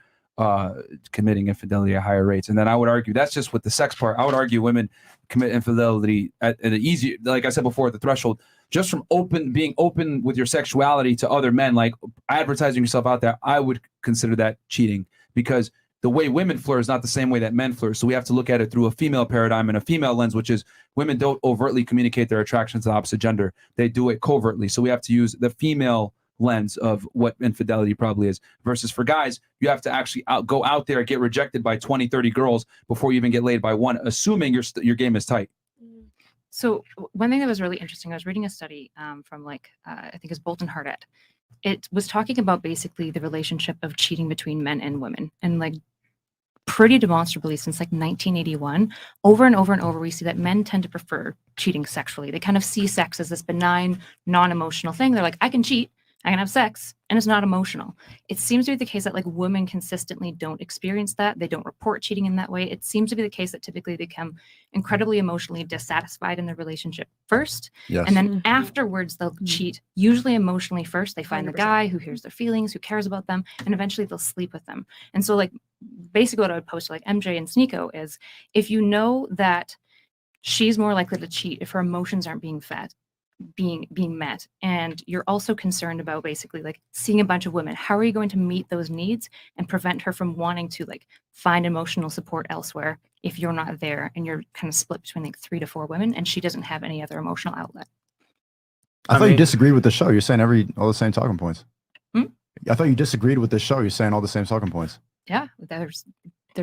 committing infidelity at higher rates. And then I would argue that's just with the sex part. I would argue women commit infidelity at an easy, like I said before, the threshold, just from being open with your sexuality to other men, like advertising yourself out there. I would consider that cheating, because the way women flirt is not the same way that men flirt. So we have to look at it through a female paradigm and a female lens, which is women don't overtly communicate their attraction to the opposite gender. They do it covertly. So we have to use the female lens of what infidelity probably is, versus for guys, you have to actually go out there and get rejected by 20, 30 girls before you even get laid by one, assuming your game is tight. So one thing that was really interesting, I was reading a study from I think it's Bolton Hardet. It was talking about basically the relationship of cheating between men and women, and like pretty demonstrably since like 1981, over and over and over, we see that men tend to prefer cheating sexually. They kind of see sex as this benign, non-emotional thing. They're like, I can cheat, I can have sex, and it's not emotional. It seems to be the case that like women consistently don't experience that. They don't report cheating in that way. It seems to be the case that typically they become incredibly emotionally dissatisfied in the relationship first. Yes. And then afterwards they'll cheat, usually emotionally first. They find the guy who hears their feelings, who cares about them, and eventually they'll sleep with them. And so like basically what I would post to like MJ and Sneako is, if you know that she's more likely to cheat if her emotions aren't being met, and you're also concerned about basically like seeing a bunch of women, how are you going to meet those needs and prevent her from wanting to like find emotional support elsewhere if you're not there and you're kind of split between like 3 to 4 women and she doesn't have any other emotional outlet? I thought you disagreed with the show. You're saying all the same talking points. I thought you disagreed with the show. You're saying all the same talking points. Yeah, there's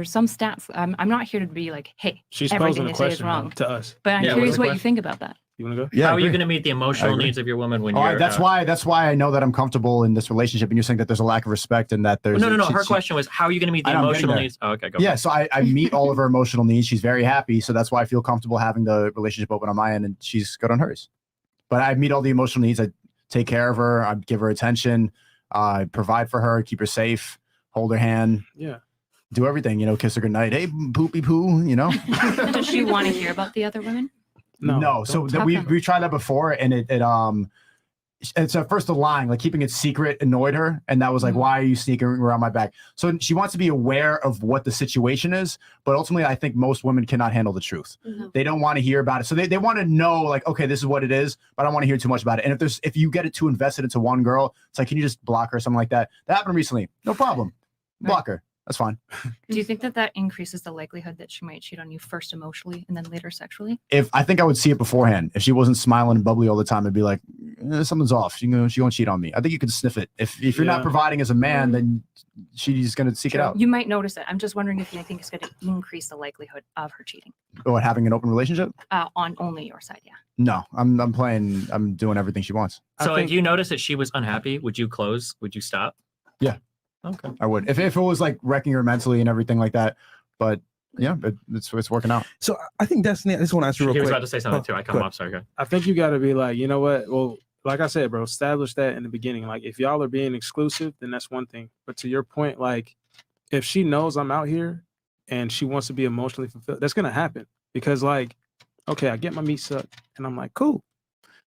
some stats. I'm not here to be like, hey, she's everything posing they a say is question wrong to us. But I'm curious what you think about that. You want to go? Yeah, How are you going to meet the emotional needs of your woman when you're? That's why I know that I'm comfortable in this relationship, and you're saying that there's a lack of respect and that there's. No. Her question was, how are you going to meet the emotional needs? Oh, okay, go. Yeah, so I meet all of her emotional needs. She's very happy, so that's why I feel comfortable having the relationship open on my end, and she's good on hers. But I meet all the emotional needs. I take care of her. I give her attention. I provide for her, keep her safe, hold her hand. Yeah. Do everything, kiss her goodnight. Hey, poopy poo, Does she want to hear about the other women? No. So we tried that before, and it's at first the lying, like keeping it secret, annoyed her, and that was like, why are you sneaking around my back? So she wants to be aware of what the situation is, but ultimately, I think most women cannot handle the truth. They don't want to hear about it, so they want to know, like, okay, this is what it is, but I don't want to hear too much about it. And if you get it too invested into one girl, it's like, can you just block her or something like that? That happened recently. No problem. Block her. That's fine. Do you think that increases the likelihood that she might cheat on you first emotionally and then later sexually? I think I would see it beforehand. If she wasn't smiling and bubbly all the time, I'd be like, something's off. She won't cheat on me. I think you can sniff it. If you're not providing as a man, then she's going to seek it out. You might notice it. I'm just wondering if you think it's going to increase the likelihood of her cheating. Or having an open relationship? On only your side, yeah. No, I'm doing everything she wants. So if you notice that she was unhappy, would you close? Would you stop? Yeah. Okay. I would. If it was like wrecking her mentally and everything like that. But yeah, it's working out. So I think Destiny, I just want to ask you real quick. He was about to say something too. I cut him off. Sorry, go. I think you got to be like, you know what? Well, like I said, bro, establish that in the beginning. Like, if y'all are being exclusive, then that's one thing. But to your point, like, if she knows I'm out here and she wants to be emotionally fulfilled, that's gonna happen. Because, like, okay, I get my meat sucked, and I'm like, cool.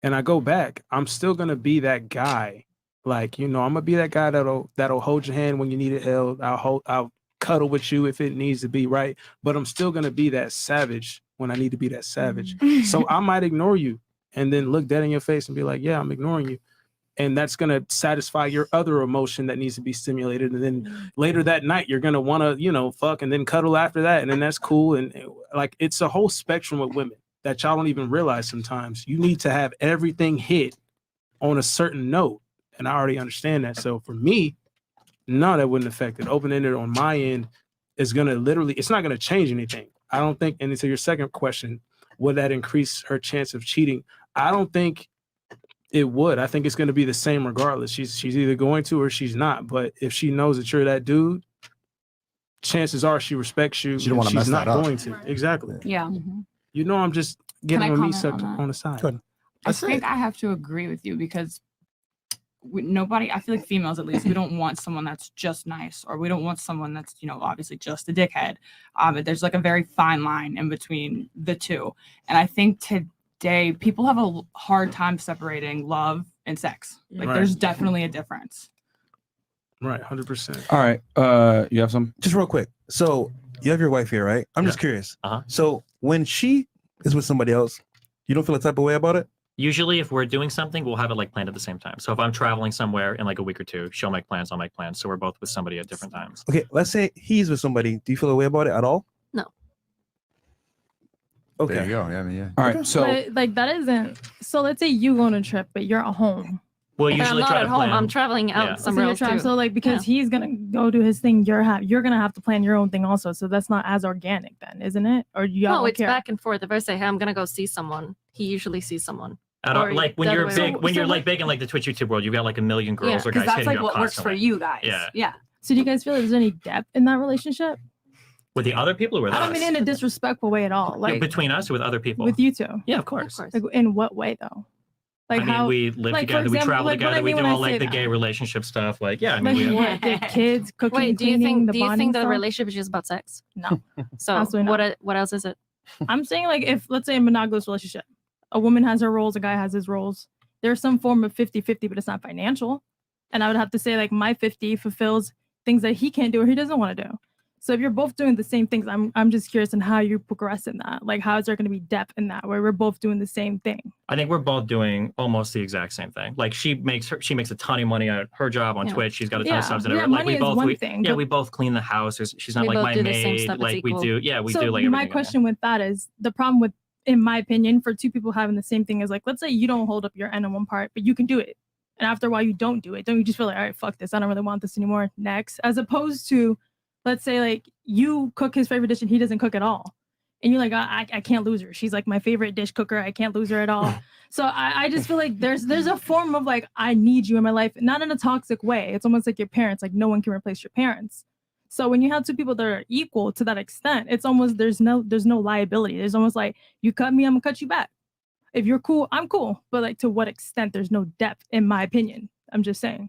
And I go back, I'm still gonna be that guy. Like, I'm gonna be that guy that'll hold your hand when you need it held. I'll cuddle with you if it needs to be, right? But I'm still gonna be that savage when I need to be that savage. So I might ignore you and then look dead in your face and be like, yeah, I'm ignoring you. And that's gonna satisfy your other emotion that needs to be stimulated. And then later that night, you're gonna wanna, fuck and then cuddle after that. And then that's cool. And like, it's a whole spectrum of women that y'all don't even realize sometimes. You need to have everything hit on a certain note. And I already understand that. So for me, no, that wouldn't affect it. Open-ended on my end is going to it's not going to change anything. I don't think, and to your second question, would that increase her chance of cheating? I don't think it would. I think it's going to be the same regardless. She's either going to or she's not. But if she knows that you're that dude, chances are she respects you. She don't want to mess she's not that up. going to. Exactly. Yeah. I'm just getting my meat sucked on the side. I think I have to agree with you because I feel like females, at least, we don't want someone that's just nice, or we don't want someone that's, obviously just a dickhead. But there's like a very fine line in between the two. And I think today people have a hard time separating love and sex. Like, there's definitely a difference. Right. 100%. All right. You have some? Just real quick. So you have your wife here, right? I'm just curious. So when she is with somebody else, you don't feel a type of way about it? Usually, if we're doing something, we'll have it like planned at the same time. So if I'm traveling somewhere in like a week or two, she'll make plans, I'll make plans. So we're both with somebody at different times. Okay, let's say he's with somebody. Do you feel a way about it at all? No. Okay. There you go. Yeah, I mean, yeah. All right. So But, like, that isn't. So let's say you go on a trip, but you're at home. We'll But I'm usually not try at to home. plan. I'm traveling out Yeah. somewhere else too. So like because he's gonna go do his thing, you're gonna have to plan your own thing also. So that's not as organic then, isn't it? Or you No, don't it's care? back and forth. If I say, "Hey, I'm gonna go see someone," he usually sees someone. I don't, Or like when the you're other way big, around. when you're So like big in like the Twitch YouTube world, you've got like a million girls or guys Because that's hitting like you up what works for constantly. you guys. Yeah. Yeah. So do you guys feel like there's any depth in that relationship? With the other people or with I us? don't mean in a disrespectful way at all. Yeah, Like between us or with other people? with you two. Yeah, of course. Like in what way though? Like I mean, how we live like, for together, we example, travel like, what together, I we mean do when I all like say the that. gay relationship stuff. Like, yeah, I mean, Like we what, the kids, cooking, Wait, do you cleaning, think the bonding the stuff? relationship is just about sex? No. So Absolutely what else is it? I'm saying like if let's say a monogamous relationship, a woman has her roles, a guy has his roles. There's some form of 50-50, but it's not financial. And I would have to say like my 50 fulfills things that he can't do or he doesn't want to do. So if you're both doing the same things, I'm just curious on how you progress in that. Like how is there going to be depth in that where we're both doing the same thing? I think we're both doing almost the exact same thing. Like she makes a ton of money at her job on Yeah. Twitch. She's got a ton Yeah. of subs in Yeah, her. Like money we is both, one we, thing, yeah, but- we both clean the house. She's not We like both my do the same maid. stuff, it's Like we equal. do, yeah, we so do like everything. my question with that is the problem with, in my opinion, for two people having the same thing is like, let's say you don't hold up your end on one part, but you can do it. And after a while you don't do it. Don't you just feel like, all right, fuck this. I don't really want this anymore. Next. As opposed to, let's say like you cook his favorite dish and he doesn't cook at all. And you're like, I can't lose her. She's like my favorite dish cooker. I can't lose her at all. So I just feel like there's a form of like, I need you in my life, not in a toxic way. It's almost like your parents, like no one can replace your parents. So when you have two people that are equal to that extent, it's almost, there's no liability. There's almost like, you cut me, I'm gonna cut you back. If you're cool, I'm cool. But like to what extent, there's no depth in my opinion. I'm just saying.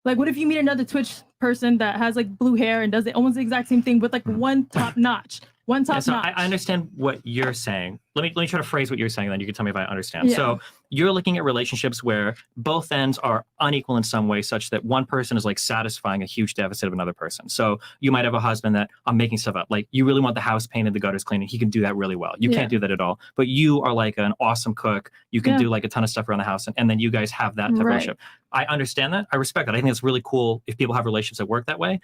Like, what if you meet another Twitch person that has like blue hair and does almost the exact same thing with like one top notch? One top so notch. I understand what you're saying. Let me try to phrase what you're saying, then you can tell me if I understand. Yeah. So you're looking at relationships where both ends are unequal in some way, such that one person is like satisfying a huge deficit of another person. So you might have a husband that I'm making stuff up. Like you really want the house painted, the gutters cleaned, and he can do that really well. You Yeah. can't do that at all. But you are like an awesome cook. You can Yeah. do like a ton of stuff around the house, and then you guys have that type of Right. relationship. I understand that. I respect that. I think it's really cool if people have relationships that work that way.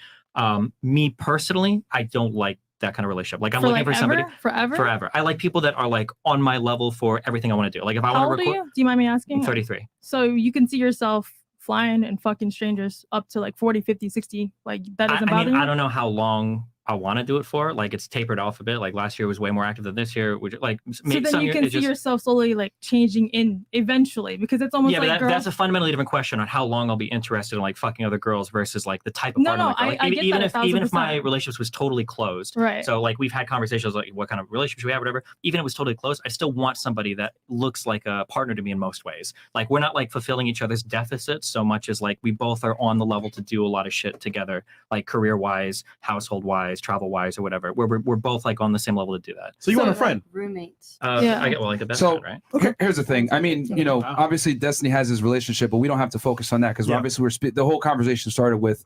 Me personally, I don't like that kind of relationship. Like I'm For, looking like, for somebody ever? forever. I like people that are like on my level for everything I want to do. Like if I How want old to are record, you? Do you mind me asking? I'm 33. So you can see yourself flying and fucking strangers up to like 40, 50, 60. Like that doesn't I bother mean, you? I don't know how long I want to do it for. Like it's tapered off a bit. Like last year was way more active than this year. Which like So then some you year can it see just, yourself slowly like changing in eventually because it's almost yeah, like but that's a fundamentally different question on how long I'll be interested in like fucking other girls versus like the type of No, partner. no, like, I get even that if even if my 1,000%. relationships was totally closed, Right. So like we've had conversations like what kind of relationship we have, whatever. Even if it was totally closed, I still want somebody that looks like a partner to me in most ways. Like we're not like fulfilling each other's deficits so much as like we both are on the level to do a lot of shit together, like career wise, household wise, travel wise, or whatever. We're both like on the same level to do that. So you want a friend? Roommates. Yeah. I get like the best So friend, right? here's the thing. I mean, you know, obviously Destiny has his relationship, but we don't have to focus on that because Yeah. obviously the whole conversation started with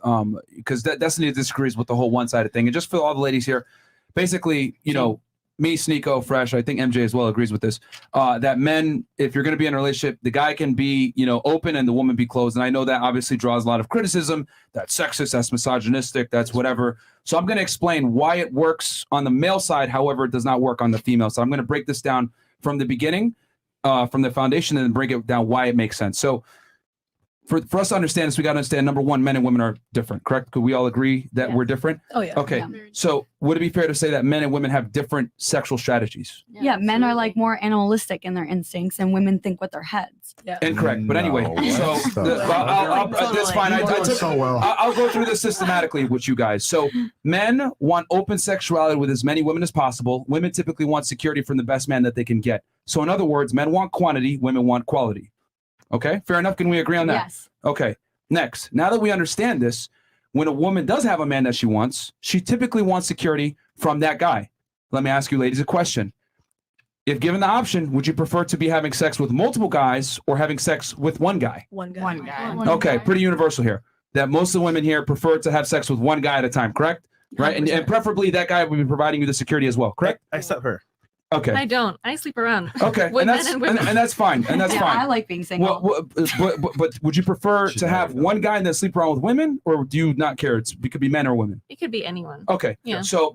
because Destiny disagrees with the whole one-sided thing. And just for all the ladies here, basically, you know, me, Sneako, Fresh, I think MJ as well agrees with this. That men, if you're going to be in a relationship, the guy can be, you know, open and the woman be closed. And I know that obviously draws a lot of criticism. That's sexist, that's misogynistic, that's whatever. So I'm going to explain why it works on the male side. However, it does not work on the female side. I'm going to break this down from the beginning, from the foundation, and then break it down why it makes sense. So for us to understand this, we got to understand, number one, men and women are different, correct? Could we all agree that we're different? Oh, yeah. Okay. Yeah. So would it be fair to say that men and women have different sexual strategies? Yeah, men are like more animalistic in their instincts, and women think with their heads. Yeah. Incorrect. But anyway, No, so what? that's fine. You're doing so well. I'll go through this systematically with you guys. So men want open sexuality with as many women as possible. Women typically want security from the best man that they can get. So in other words, men want quantity, women want quality. Okay, fair enough. Can we agree on that? Yes. Okay. Next, now that we understand this, when a woman does have a man that she wants, she typically wants security from that guy. Let me ask you ladies a question. If given the option, would you prefer to be having sex with multiple guys or having sex with one guy? One guy. One guy. Okay, pretty universal here. That most of the women here prefer to have sex with one guy at a time, correct? Right, and preferably that guy would be providing you the security as well, correct? Except her. Okay. I don't. I sleep around. Okay, With and men that's and women. and that's fine, and that's Yeah, fine. I like being single. But would you prefer to have one guy and then sleep around with women, or do you not care? It could be men or women. It could be anyone. Okay. Yeah. So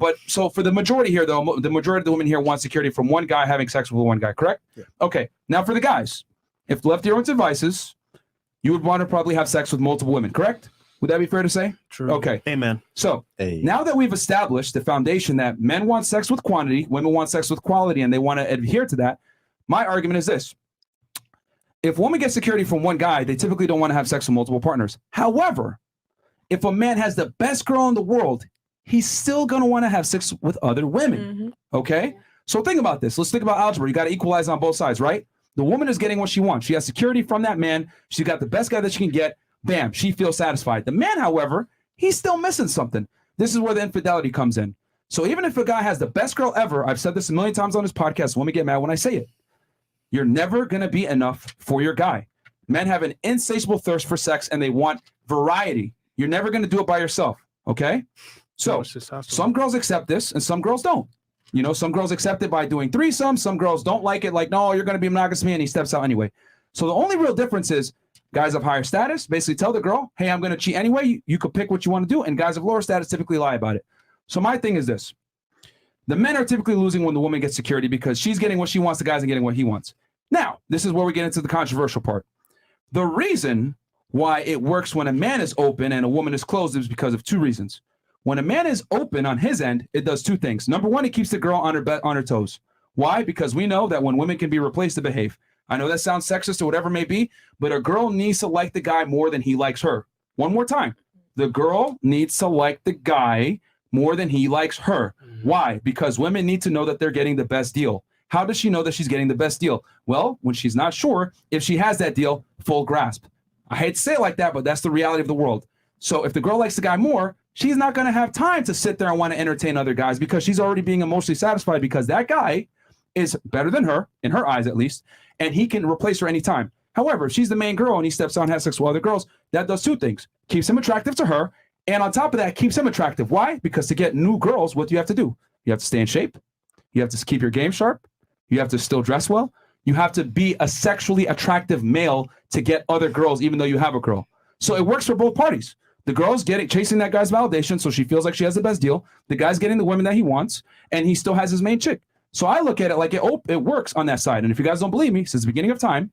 for the majority here, though, the majority of the women here want security from one guy having sex with one guy, correct? Yeah. Okay. Now for the guys, if left to your own devices, you would want to probably have sex with multiple women, correct? Would that be fair to say? True. Okay. Amen. So now that we've established the foundation that men want sex with quantity, women want sex with quality, and they want to adhere to that, my argument is this. If a woman gets security from one guy, they typically don't want to have sex with multiple partners. However, if a man has the best girl in the world, he's still going to want to have sex with other women. Okay? So think about this. Let's think about algebra. You got to equalize on both sides, right? The woman is getting what she wants. She has security from that man. She got the best guy that she can get. Bam, she feels satisfied. The man, however, he's still missing something. This is where the infidelity comes in. So even if a guy has the best girl ever, I've said this a million times on this podcast, women get mad when I say it. You're never going to be enough for your guy. Men have an insatiable thirst for sex and they want variety. You're never going to do it by yourself, okay? So some girls accept this and some girls don't. You know, some girls accept it by doing threesomes. Some girls don't like it, like, no, you're going to be monogamous to me, and he steps out anyway. So the only real difference is guys of higher status basically tell the girl, hey, I'm going to cheat anyway. You could pick what you want to do. And guys of lower status typically lie about it. So my thing is this. The men are typically losing when the woman gets security because she's getting what she wants, the guys are getting what he wants. Now, this is where we get into the controversial part. The reason why it works when a man is open and a woman is closed is because of two reasons. When a man is open on his end, it does two things. Number one, it keeps the girl on her toes. Why? Because we know that when women can be replaced to behave. I know that sounds sexist or whatever it may be, but a girl needs to like the guy more than he likes her. One more time. The girl needs to like the guy more than he likes her. Why? Because women need to know that they're getting the best deal. How does she know that she's getting the best deal? Well, when she's not sure if she has that deal, full grasp. I hate to say it like that, but that's the reality of the world. So if the girl likes the guy more, she's not going to have time to sit there and want to entertain other guys because she's already being emotionally satisfied because that guy is better than her, in her eyes at least, and he can replace her anytime. However, if she's the main girl and he steps out and has sex with other girls, that does two things. Keeps him attractive to her, and on top of that, keeps him attractive. Why? Because to get new girls, what do you have to do? You have to stay in shape. You have to keep your game sharp. You have to still dress well. You have to be a sexually attractive male to get other girls, even though you have a girl. So it works for both parties. The girl's chasing that guy's validation, so she feels like she has the best deal. The guy's getting the women that he wants, and he still has his main chick. So I look at it like it works on that side. And if you guys don't believe me, since the beginning of time,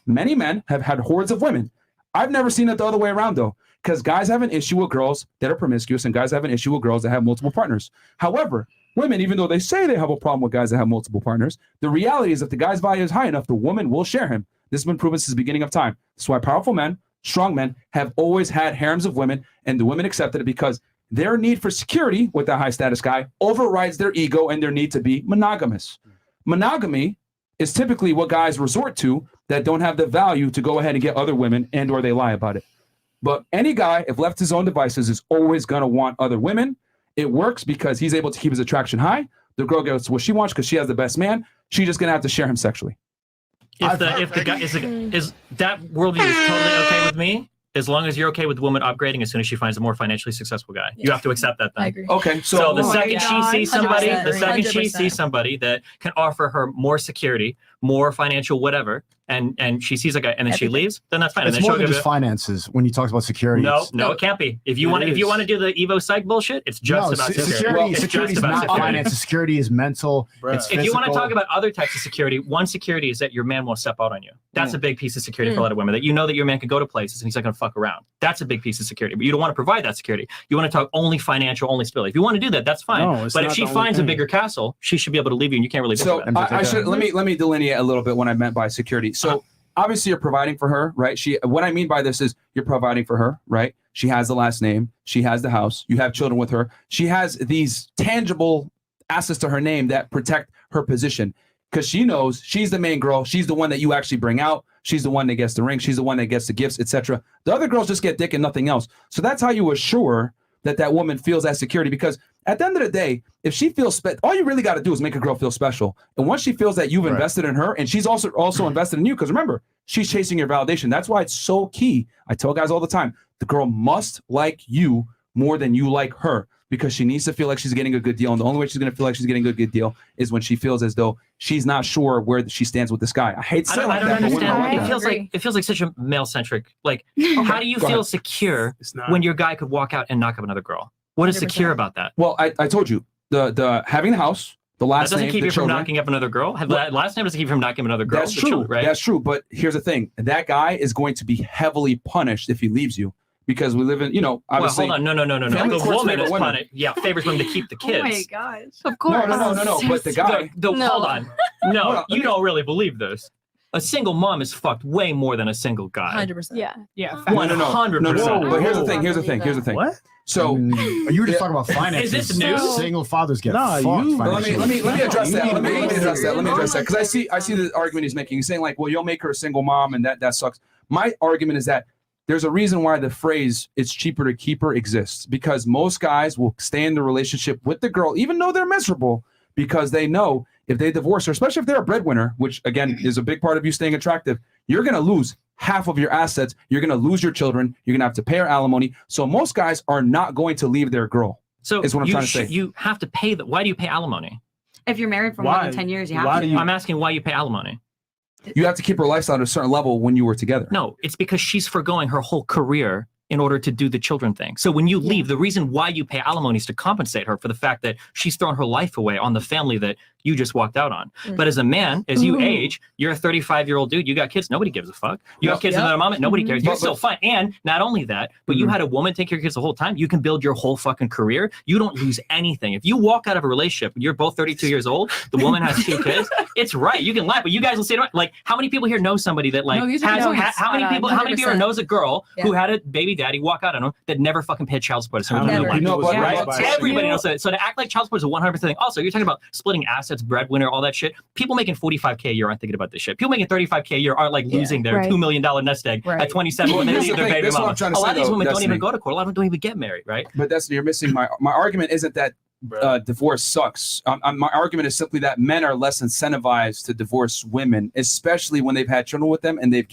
many men have had hordes of women. I've never seen it the other way around, though, because guys have an issue with girls that are promiscuous, and guys have an issue with girls that have multiple partners. However, women, even though they say they have a problem with guys that have multiple partners, the reality is if the guy's value is high enough, the woman will share him. This has been proven since the beginning of time. That's why powerful men, strong men, have always had harems of women, and the women accepted it because their need for security with that high status guy overrides their ego and their need to be monogamous. Monogamy is typically what guys resort to that don't have the value to go ahead and get other women and or they lie about it. But any guy, if left to his own devices, is always going to want other women. It works because he's able to keep his attraction high. The girl gets what she wants because she has the best man. She's just going to have to share him sexually. If the guy is that worldview is totally okay with me, as long as you're okay with the woman upgrading as soon as she finds a more financially successful guy. You have to accept that then. I agree. Okay, so the second she sees somebody, 100%. the second she sees somebody that can offer her more security, more financial whatever, and she sees a guy and then she leaves, then that's fine. It's and then more she'll than give just it. finances when you talk about security. No, it can't be. If you want to do the Evo psych bullshit, it's just about security. Security is not finance. Security is mental. It's if you want to physical. talk about other types of security, one security is that your man won't step out on you. That's a big piece of security for a lot of women. That you know that your man can go to places and he's not going to fuck around. That's a big piece of security. But you don't want to provide that security. You want to talk only financial, only stability. If you want to do that, that's fine. No, it's but if not she the only finds a thing. bigger castle, she should be able to leave you, and you can't really. So do that. I should let me delineate a little bit what I meant by security. So obviously you're providing for her, right? What I mean by this is you're providing for her, right? She has the last name. She has the house. You have children with her. She has these tangible assets to her name that protect her position because she knows she's the main girl. She's the one that you actually bring out. She's the one that gets the ring. She's the one that gets the gifts, etc. The other girls just get dick and nothing else. So that's how you assure that woman feels that security, because at the end of the day, if she feels all you really got to do is make a girl feel special. And once she feels that you've invested in her and she's also invested in you, because remember, she's chasing your validation. That's why it's so key. I tell guys all the time, the girl must like you more than you like her, because she needs to feel like she's getting a good deal. And the only way she's going to feel like she's getting a good deal is when she feels as though she's not sure where she stands with this guy. I hate saying I like don't that, but women understand. are like that. It feels like such a male centric. Like, how do you Go feel ahead. secure not. when your guy could walk out and knock up another girl? What is secure about that? Well, I told you the having the house, The last that doesn't name, keep the you from children. knocking up another girl. Last name doesn't keep you from knocking up another girl. That's true. Children, right? That's true. But here's the thing: that guy is going to be heavily punished if he leaves you, because we live in, obviously. Well, hold on, no. family The courts woman favor is women. punished. Yeah, favors women to keep the kids. Oh my gosh. Of course. No. But the guy. Hold on. No, Hold on, you don't really believe this. A single mom is fucked way more than a single guy. 100%. Yeah. Yeah. 100%. No. But here's the thing. What? So you were just talking about finances. Is this new? Single fathers get fucked Let financially. me address that. Let me address that because I see the argument he's making. He's saying like, well, you'll make her a single mom, and that sucks. My argument is that there's a reason why the phrase "it's cheaper to keep her" exists, because most guys will stay in the relationship with the girl even though they're miserable, because they know if they divorce her, especially if they're a breadwinner, which again is a big part of you staying attractive, you're going to lose half of your assets. You're going to lose your children. You're going to have to pay her alimony. So most guys are not going to leave their girl. So is what I'm trying to say. You have to pay the. Why do you pay alimony? If you're married for more than 10 years, you have to. I'm asking why you pay alimony. You have to keep her lifestyle at a certain level when you were together. No, it's because she's foregoing her whole career in order to do the children thing. So when you leave, the reason why you pay alimony is to compensate her for the fact that she's thrown her life away on the family that you just walked out on. But as a man, as you age, you're a 35-year-old dude, you got kids, nobody gives a fuck. You have kids without a mom, nobody cares. You're still fine. And not only that, but you had a woman take care of your kids the whole time. You can build your whole fucking career. You don't lose anything. If you walk out of a relationship, you're both 32 years old, the woman has 2 kids, it's right. You can laugh, but you guys will say, like, how many people here know somebody that like how many people here knows a girl who had a baby daddy walk out on her that never fucking paid child support? Everybody knows that. So to act like child support is a 100% thing. Also, you're talking about splitting assets, breadwinner, all that shit. People making $45K a year aren't thinking about this shit. People making $35K a year aren't like losing their $2 million nest egg at 27 when they leave their baby mama. A lot of these women don't even go to court. A lot of them don't even get married, right? But you're missing my argument. Isn't that divorce sucks? My argument is simply that men are less incentivized to divorce women, especially when they've had children with them and they've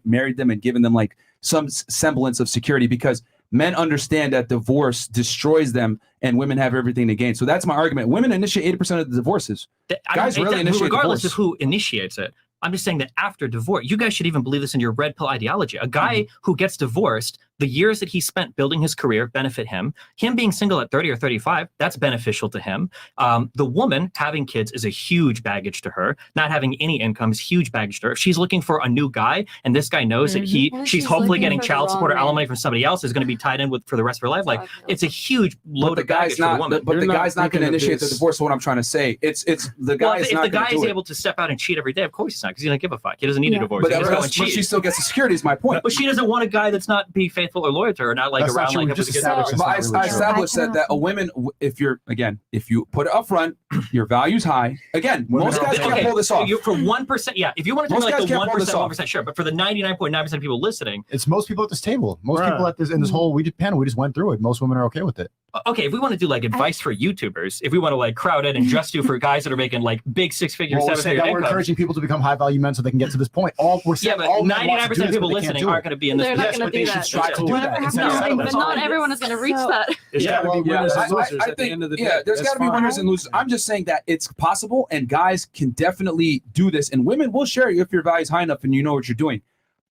married them and given them like some semblance of security, because men understand that divorce destroys them and women have everything to gain. So that's my argument. Women initiate 80% of the divorces. Guys really initiate regardless divorce. of who initiates it. I'm just saying that after divorce, you guys should even believe this in your red pill ideology. A guy who gets divorced, the years that he spent building his career benefit him. Him being single at 30 or 35, that's beneficial to him. The woman having kids is a huge baggage to her. Not having any income is huge baggage to her. If she's looking for a new guy and this guy knows that she's hopefully getting child support or alimony from somebody else is going to be tied in with for the rest of her life, like it's a huge load of baggage for the woman. But the guy's not going to initiate the divorce. What I'm trying to say, it's the guy is not going to do it. If the guy is able to step out and cheat every day, of course he's not, because he doesn't give a fuck. He doesn't need a divorce. But she still gets the security. Is my point. But she doesn't want a guy that's not be faithful or loyal to her, not like That's around not true. like. We just established I established that a woman, if you put it up front, your value's high. Again, most guys can't pull this off. For 1%, yeah. If you want to talk like the 1%, 1%, sure. But for the 99.9% of people listening, it's most people at this table. Most people at this in this whole panel, we just went through it. Most women are okay with it. Okay, if we want to do like advice for YouTubers, if we want to like crowd in and just do for guys that are making like big 6-figure, 7-figure we're income. encouraging people to become high value men so they can get to this point. But 99% of people listening aren't going to be in this They're not going to do that. But not everyone is going to reach that. I think there's got to be winners and losers. I'm just saying that it's possible, and guys can definitely do this, and women will share you if your value is high enough and you know what you're doing.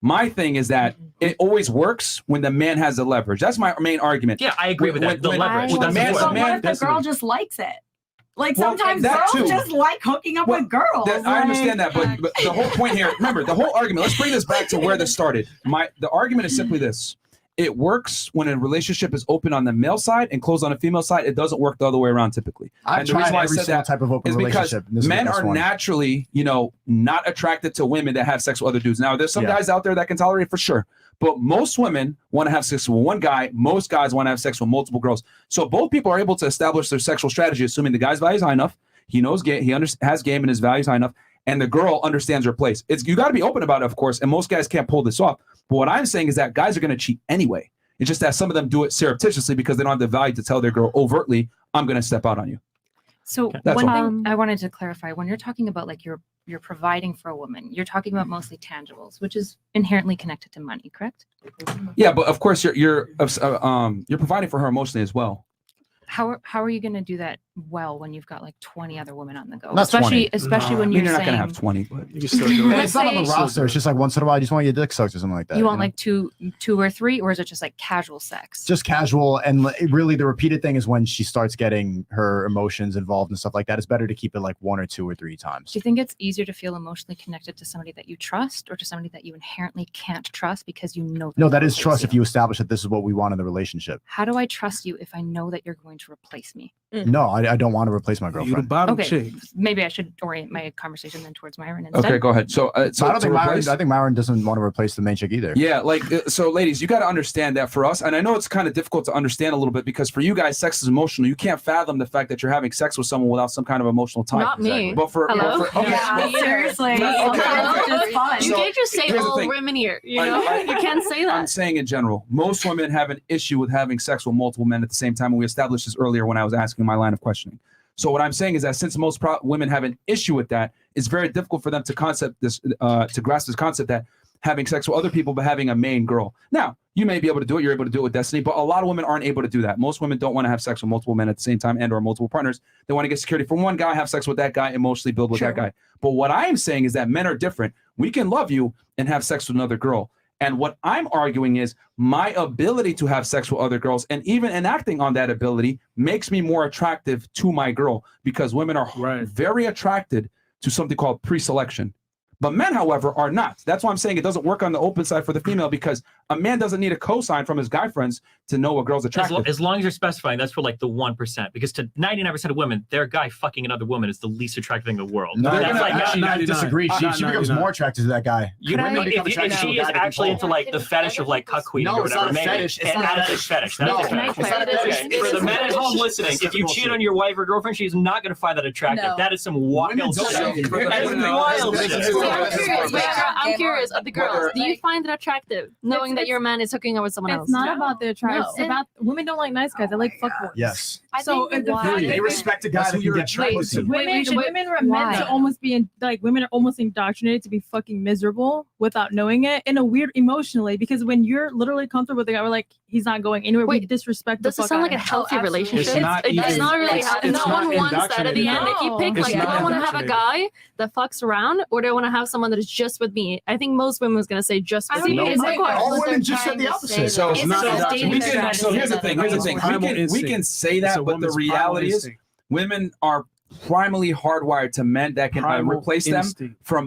My thing is that it always works when the man has the leverage. That's my main argument. Yeah, I agree with that. The leverage. But what if the girl just likes it? Like sometimes girls just like hooking up with girls. I understand that, but the whole point here, remember, the whole argument, let's bring this back to where this started. The argument is simply this. It works when a relationship is open on the male side and closed on the female side. It doesn't work the other way around typically. And the reason why I said that type of open relationship is because men are naturally, not attracted to women that have sex with other dudes. Now, there's some guys out there that can tolerate it for sure, but most women want to have sex with one guy. Most guys want to have sex with multiple girls. So both people are able to establish their sexual strategy, assuming the guy's value is high enough. He knows game. He has game and his value is high enough. And the girl understands her place. You got to be open about it, of course. And most guys can't pull this off. But what I'm saying is that guys are going to cheat anyway. It's just that some of them do it surreptitiously because they don't have the value to tell their girl overtly, I'm going to step out on you. So one thing I wanted to clarify, when you're talking about like you're providing for a woman, you're talking about mostly tangibles, which is inherently connected to money, correct? Yeah, but of course you're providing for her emotionally as well. how are you going to do that well when you've got like 20 other women on the go? Not 20. Especially when I mean, you're you're not saying gonna have 20, but You still do it. It's not on the roster. It's just like once in a while, you just want your dick sucked or something like that. you want know? like two or three, or is it just like casual sex? Just casual, and really the repeated thing is when she starts getting her emotions involved and stuff like that. It's better to keep it like 1 or 2 or 3 times. Do you think it's easier to feel emotionally connected to somebody that you trust or to somebody that you inherently can't trust because you know? No, that is trust. If you establish that this is what we want in the relationship. How do I trust you if I know that you're going to replace me? No, I don't want to replace my girlfriend. Okay, maybe I should orient my conversation then towards Myron instead. Okay, go ahead. So, I think Myron doesn't want to replace the main chick either. Yeah, like so, ladies, you got to understand that for us, and I know it's kind of difficult to understand a little bit because for you guys, sex is emotional. You can't fathom the fact that you're having sex with someone without some kind of emotional tie. Not me. But for Hello? okay, Seriously. You can't just say here's the all thing. women here. You know, you can't say that. I'm saying in general, most women have an issue with having sex with multiple men at the same time. And we established this earlier when I was asking my line of questioning. So what I'm saying is that since most women have an issue with that, it's very difficult for them to grasp this concept that having sex with other people but having a main girl. Now, you may be able to do it. You're able to do it with Destiny, but a lot of women aren't able to do that. Most women don't want to have sex with multiple men at the same time and or multiple partners. They want to get security from one guy, have sex with that guy, emotionally build with that guy. But what I am saying is that men are different. We can love you and have sex with another girl. And what I'm arguing is my ability to have sex with other girls and even enacting on that ability makes me more attractive to my girl because women are very attracted to something called pre-selection. But men, however, are not. That's why I'm saying it doesn't work on the open side for the female because a man doesn't need a cosign from his guy friends to know a girl's attractive. As long as you're specifying, that's for like the 1%. Because to 99% of women, their guy fucking another woman is the least attractive thing in the world. No, that's like I disagree. She becomes more attracted to that guy. If she is actually into like the fetish of like cuck queen or whatever, maybe that's a fetish. That's a fetish. For the men at home listening, if you cheat on your wife or girlfriend, she's not going to find that attractive. That is some wild shit. Wild shit. I'm curious of the girls. Do you find it attractive knowing that your man is hooking up with someone else? It's not about the attraction. It's about women don't like nice guys. They like fuckboys. Yes. So if the fact They respect a guy that can get attracted. women are meant to almost be women are almost indoctrinated to be fucking miserable without knowing it in a weird emotionally because when you're literally comfortable with a guy, we're like he's not going anywhere. We disrespect. Does it sound like a healthy relationship? It's not really healthy. No one wants that at the end. If you pick like, do I want to have a guy that fucks around or do I want to have someone that is just with me? I think most women was gonna say just with me. All women just said the opposite. So here's the thing. We can say that, but the reality is women are primarily hardwired to men that can replace them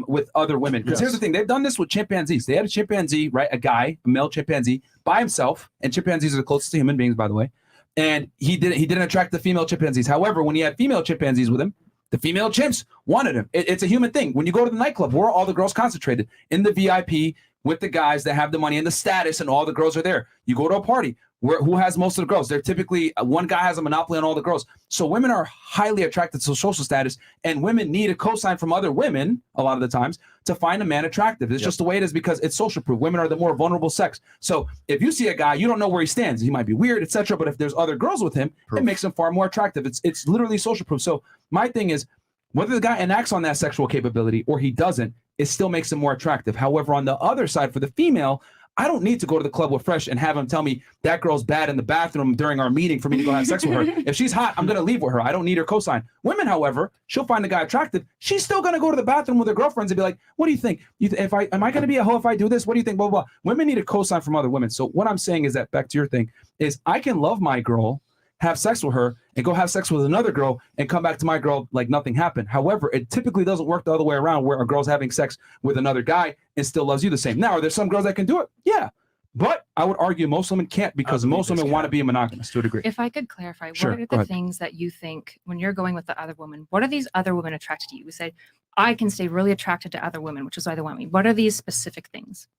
with other women. Because here's the thing, they've done this with chimpanzees. They had a chimpanzee, right? A male chimpanzee by himself, and chimpanzees are the closest to human beings, by the way. And he didn't attract the female chimpanzees. However, when he had female chimpanzees with him, the female chimps wanted him. It's a human thing. When you go to the nightclub, where are all the girls concentrated? In the VIP with the guys that have the money and the status, and all the girls are there. You go to a party. Who has most of the girls? They're typically one guy has a monopoly on all the girls. So women are highly attracted to social status, and women need a cosign from other women a lot of the times to find a man attractive. It's just the way it is because it's social proof. Women are the more vulnerable sex. So if you see a guy, you don't know where he stands. He might be weird, etc. But if there's other girls with him, it makes him far more attractive. It's literally social proof. So my thing is, whether the guy enacts on that sexual capability or he doesn't, it still makes him more attractive. However, on the other side, for the female, I don't need to go to the club with Fresh and have him tell me that girl's bad in the bathroom during our meeting for me to go have sex with her. If she's hot, I'm going to leave with her. I don't need her cosign. Women, however, she'll find the guy attractive. She's still going to go to the bathroom with her girlfriends and be like, what do you think? Am I going to be a hoe if I do this? What do you think? Blah, blah, blah. Women need a cosign from other women. So what I'm saying is that, back to your thing, is I can love my girl, have sex with her, and go have sex with another girl and come back to my girl like nothing happened. However, it typically doesn't work the other way around where a girl's having sex with another guy and still loves you the same. Now, are there some girls that can do it? Yeah. But I would argue most women can't because most women want to be monogamous to a degree. If I could clarify, what are the things that you think when you're going with the other woman? What are these other women attracted to you? We say, I can stay really attracted to other women, which is why they want me. What are these specific things?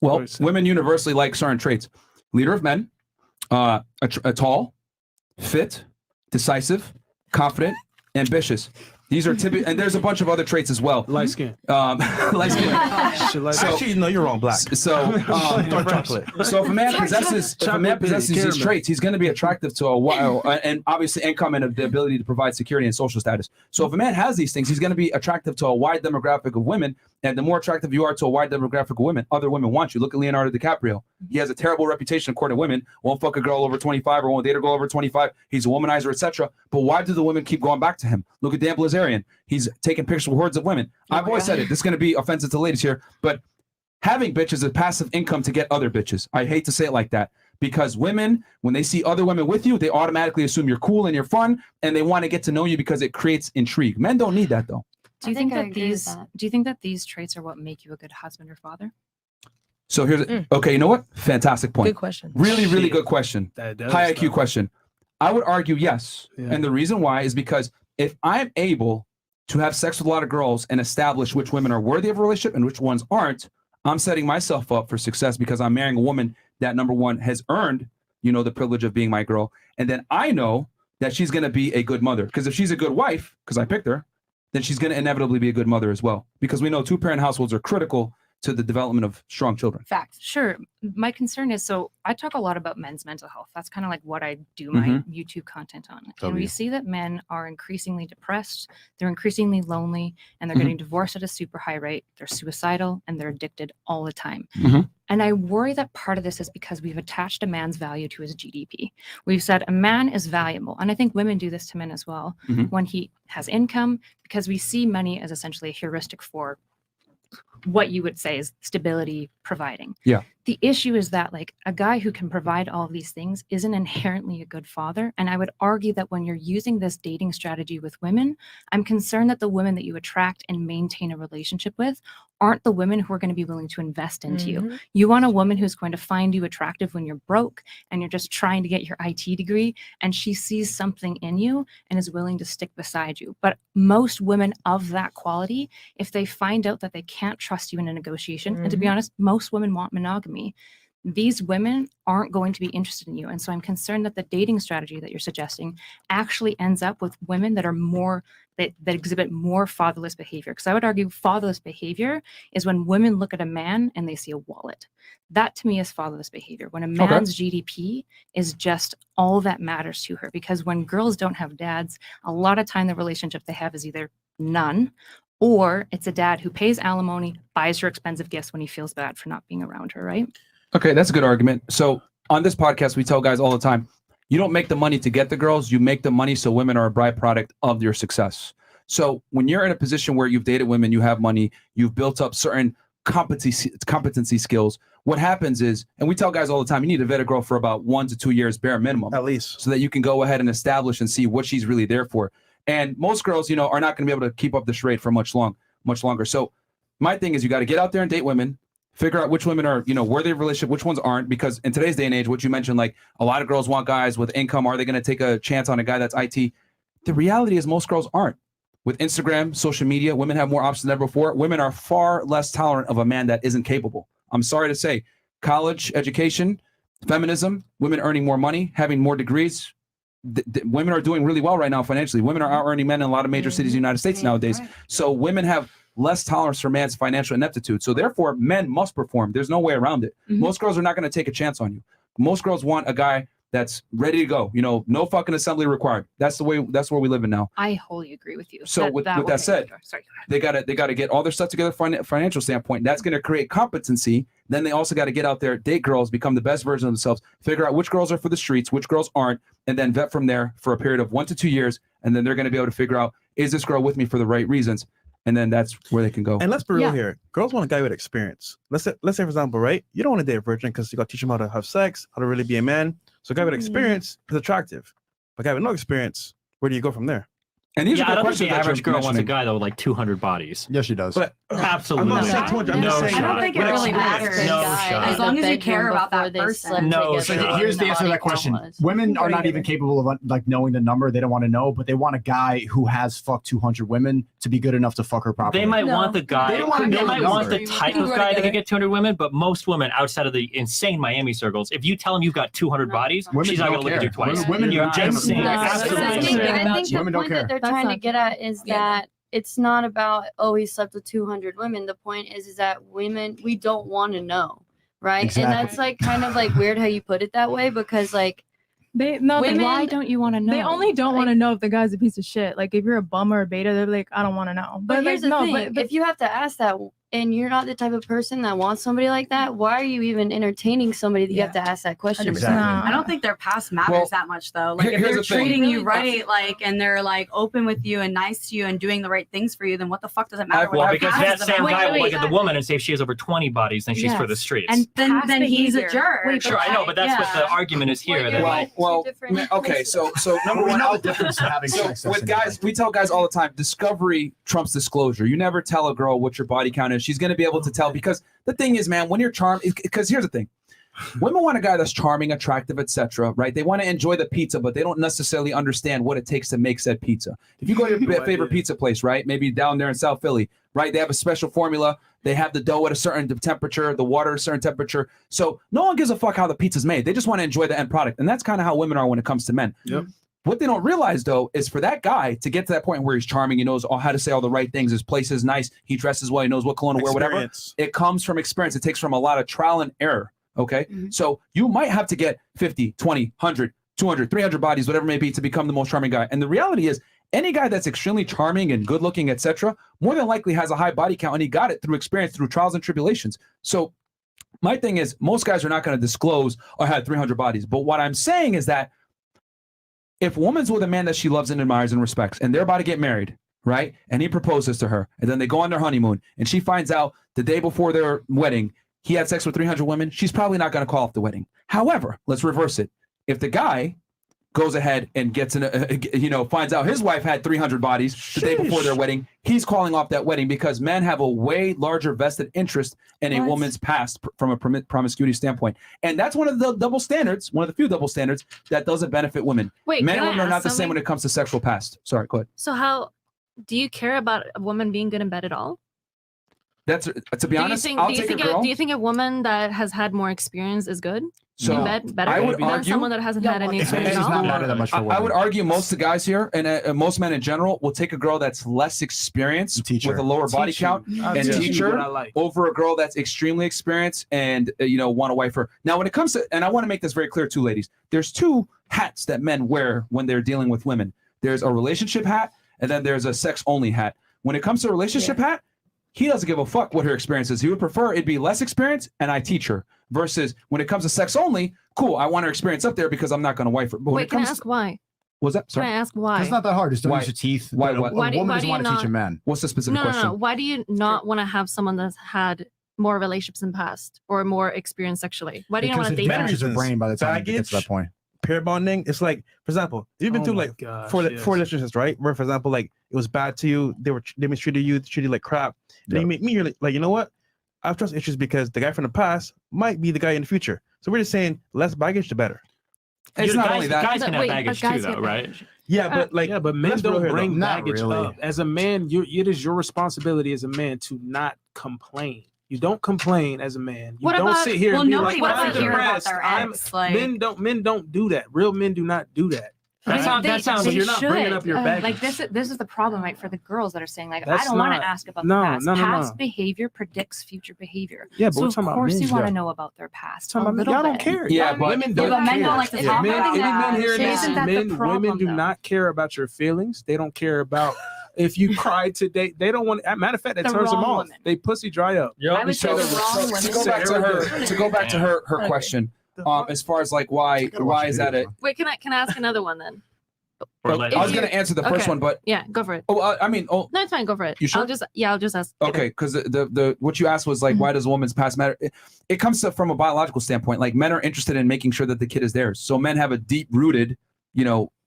Well, women universally like certain traits. Leader of men, a tall, fit, decisive, confident, ambitious. These are typical, and there's a bunch of other traits as well. Light skin. Light skin. Actually, no, you're wrong. Black. So if a man possesses these traits, he's going to be attractive to and obviously income and the ability to provide security and social status. So if a man has these things, he's going to be attractive to a wide demographic of women. And the more attractive you are to a wide demographic of women, other women want you. Look at Leonardo DiCaprio. He has a terrible reputation according to women. Won't fuck a girl over 25 or won't date a girl over 25. He's a womanizer, etc. But why do the women keep going back to him? Look at Dan Bilzerian. He's taking pictures with hordes of women. I've always said it. This is going to be offensive to ladies here, but having bitches is passive income to get other bitches. I hate to say it like that because women, when they see other women with you, they automatically assume you're cool and you're fun, and they want to get to know you because it creates intrigue. Men don't need that though. Do you think that these traits are what make you a good husband or father? So here's okay. You know what? Fantastic point. Good question. Really, really good question. High IQ question. I would argue yes, and the reason why is because if I'm able to have sex with a lot of girls and establish which women are worthy of a relationship and which ones aren't, I'm setting myself up for success because I'm marrying a woman that, number one, has earned, the privilege of being my girl, and then I know that she's going to be a good mother. Because if she's a good wife, because I picked her, then she's going to inevitably be a good mother as well. Because we know 2-parent households are critical to the development of strong children. Facts. Sure. My concern is, so I talk a lot about men's mental health. That's kind of like what I do my YouTube content on. And we see that men are increasingly depressed, they're increasingly lonely, and they're getting divorced at a super high rate. They're suicidal and they're addicted all the time. And I worry that part of this is because we've attached a man's value to his GDP. We've said a man is valuable. And I think women do this to men as well when he has income, because we see money as essentially a heuristic for what you would say is stability providing. Yeah. The issue is that like a guy who can provide all of these things isn't inherently a good father. And I would argue that when you're using this dating strategy with women, I'm concerned that the women that you attract and maintain a relationship with aren't the women who are going to be willing to invest into you. You want a woman who's going to find you attractive when you're broke and you're just trying to get your IT degree, and she sees something in you and is willing to stick beside you. But most women of that quality, if they find out that they can't trust you in a negotiation, and to be honest, most women want monogamy, these women aren't going to be interested in you. And so I'm concerned that the dating strategy that you're suggesting actually ends up with women that are more, that exhibit more fatherless behavior. Because I would argue fatherless behavior is when women look at a man and they see a wallet. That to me is fatherless behavior. When a man's GDP is just all that matters to her. Because when girls don't have dads, a lot of time the relationship they have is either none, or it's a dad who pays alimony, buys her expensive gifts when he feels bad for not being around her, right? Okay, that's a good argument. So on this podcast, we tell guys all the time, you don't make the money to get the girls, you make the money so women are a byproduct of your success. So when you're in a position where you've dated women, you have money, you've built up certain competency skills, what happens is, and we tell guys all the time, you need to vet a girl for about 1 to 2 years, bare minimum. At least. So that you can go ahead and establish and see what she's really there for. And most girls, are not going to be able to keep up this rate for much longer. So my thing is you got to get out there and date women, figure out which women are, worthy of relationship, which ones aren't, because in today's day and age, what you mentioned, like a lot of girls want guys with income. Are they going to take a chance on a guy that's IT? The reality is most girls aren't. With Instagram, social media, women have more options than ever before. Women are far less tolerant of a man that isn't capable. I'm sorry to say, college education, feminism, women earning more money, having more degrees. Women are doing really well right now financially. Women are out earning men in a lot of major cities in the United States nowadays. Right. So women have less tolerance for man's financial ineptitude. So therefore, men must perform. There's no way around it. Most girls are not going to take a chance on you. Most girls want a guy that's ready to go. No fucking assembly required. That's where we live in now. I wholly agree with you. So with that said, they gotta get all their stuff together from a financial standpoint. That's going to create competency. Then they also got to get out there, date girls, become the best version of themselves, figure out which girls are for the streets, which girls aren't, and then vet from there for a period of 1 to 2 years. And then they're going to be able to figure out, is this girl with me for the right reasons? And then that's where they can go. And let's be real here. Girls want a guy with experience. Let's say, for example, right? You don't want to date a virgin because you got to teach them how to have sex, how to really be a man. So a guy with experience is attractive. But a guy with no experience, where do you go from there? And these are I the don't think questions the that average girl wants a guy though with like 200 bodies. Yes, she does. But absolutely, I'm not saying 200. I'm just saying, I don't think it really matters. As long as you care about that person. No, so here's the answer to that question. Women are not even capable of like knowing the number. They don't want to know, but they want a guy who has fucked 200 women to be good enough to fuck her properly. They might want the guy. They might want the type of guy that can get 200 women, but most women outside of the insane Miami circles, if you tell them you've got 200 bodies, she's not going to look at you twice. Women you're don't care. insane. Women don't care. That's trying to not get at is that it's not about, oh, he slept with 200 women. The point is that women, we don't want to know, right? Exactly. And that's like kind of like weird how you put it that way, because like why don't you want to know? They only don't want to know if the guy's a piece of shit. Like if you're a bum or a beta, they're like, I don't want to know. But here's like, the thing: if you have to ask that, and you're not the type of person that wants somebody like that, why are you even entertaining somebody that you have to ask that question? Exactly. I don't think their past matters that much though. Like if here's they're the thing. treating you right, like, and they're like open with you and nice to you and doing the right things for you, then what the fuck does it matter? Well, what because their that past is same about? guy will look at the woman and say if she has over 20 bodies, then she's for the streets. And then he's a behavior. jerk. Wait, Sure, I know, but that's what the argument is here. that okay, so number one, know the difference in having sex with and guys, we tell guys all the time, discovery trumps disclosure. You never tell a girl what your body count is. She's going to be able to tell, because the thing is, man, when you're charmed, because here's the thing. Women want a guy that's charming, attractive, etc. Right? They want to enjoy the pizza, but they don't necessarily understand what it takes to make said pizza. If you go to your favorite pizza place, right? Maybe down there in South Philly, right? They have a special formula. They have the dough at a certain temperature, the water at a certain temperature. So no one gives a fuck how the pizza's made. They just want to enjoy the end product. And that's kind of how women are when it comes to men. Yep. What they don't realize, though, is for that guy to get to that point where he's charming, he knows how to say all the right things, his place is nice, he dresses well, he knows what cologne to wear, whatever. It comes from experience. It takes from a lot of trial and error, okay? So you might have to get 50, 20, 100, 200, 300 bodies, whatever it may be, to become the most charming guy. And the reality is, any guy that's extremely charming and good-looking, etc., more than likely has a high body count, and he got it through experience, through trials and tribulations. So my thing is, most guys are not going to disclose, I had 300 bodies. But what I'm saying is that if a woman's with a man that she loves and admires and respects, and they're about to get married, right? And he proposes to her, and then they go on their honeymoon, and she finds out the day before their wedding, he had sex with 300 women, she's probably not going to call off the wedding. However, let's reverse it. If the guy goes ahead and gets finds out his wife had 300 bodies the day before their wedding, he's calling off that wedding, because men have a way larger vested interest in a woman's past from a promiscuity standpoint. And that's one of the double standards, one of the few double standards that doesn't benefit women. Wait, men and can I women are not ask the same something? when it comes to sexual past. Sorry, go ahead. So how do you care about a woman being good in bed at all? That's to be honest, I'll take a girl. Do you think a woman that has had more experience is good So, in bed better I would than argue- someone that hasn't had any experience at all? I would argue most of the guys here, and most men in general, will take a girl that's less experienced with a lower body count and teach her over a girl that's extremely experienced and want to wife her. Now, when it comes to, and I want to make this very clear too, ladies, there's two hats that men wear when they're dealing with women. There's a relationship hat, and then there's a sex only hat. When it comes to a relationship hat, he doesn't give a fuck what her experience is. He would prefer it be less experience and I teach her, versus when it comes to sex only, cool, I want her experience up there because I'm not going to wife her. But when Wait, it can I comes ask why? Was that? Sorry. Can I ask why? It's not that hard. Just don't Why? use your teeth. Why? A What? Why do- woman why doesn't do want you to teach a not- man. What's the specific No, question? no. Why do you not want to have someone that's had more relationships in the past or more experience sexually? Why do you not want to date damages that? your brain by the time it gets to that point. Pair bonding, it's like, for example, you've been Oh through my like gosh, four yes. relationships, right? Where, for example, like it was bad to you, they mistreated you, treated you like crap. Then you meet me, you're like, you know what? I have trust issues because the guy from the past might be the guy in the future. So we're just saying less baggage, the better. It's not only that. Guys can have baggage too, though, right? Yeah, but like, but men let's be real don't here, bring though. baggage up. As a man, it is your responsibility as a man to not complain. You don't complain as a man. You What don't about- sit here well, and be nobody like, wants to I'm hear about depressed. their I'm- ex, like- Men don't do that. Real men do not do that. That sounds They you're not bringing should. up your baggage. Like this is the problem, right? For the girls that are saying like, That's I don't want not- to ask about no, the past. no, no, Past no. behavior predicts future behavior. Yeah, but so we're of talking about course men. you want Yeah. to know about their past. Talking a about little y'all don't bit. care. Yeah, Y'all- but women but don't men care. don't like to If talk men, about any that. men here So isn't that the men, problem, women do though? not care about your feelings. They don't care about if you cried today. They don't want. Matter of fact, that The turns them wrong off. women. They pussy dry up. I would say the wrong women. To go back to her question, as far as like why is that it? Wait, can I ask another one then? I was going to answer the first Okay. one, but Yeah, go for it. no, No, it's fine. Go for it. You sure? I'll just ask. okay, because the what you asked was like, why does a woman's past matter? It comes from a biological standpoint. Like men are interested in making sure that the kid is theirs. So men have a deep rooted,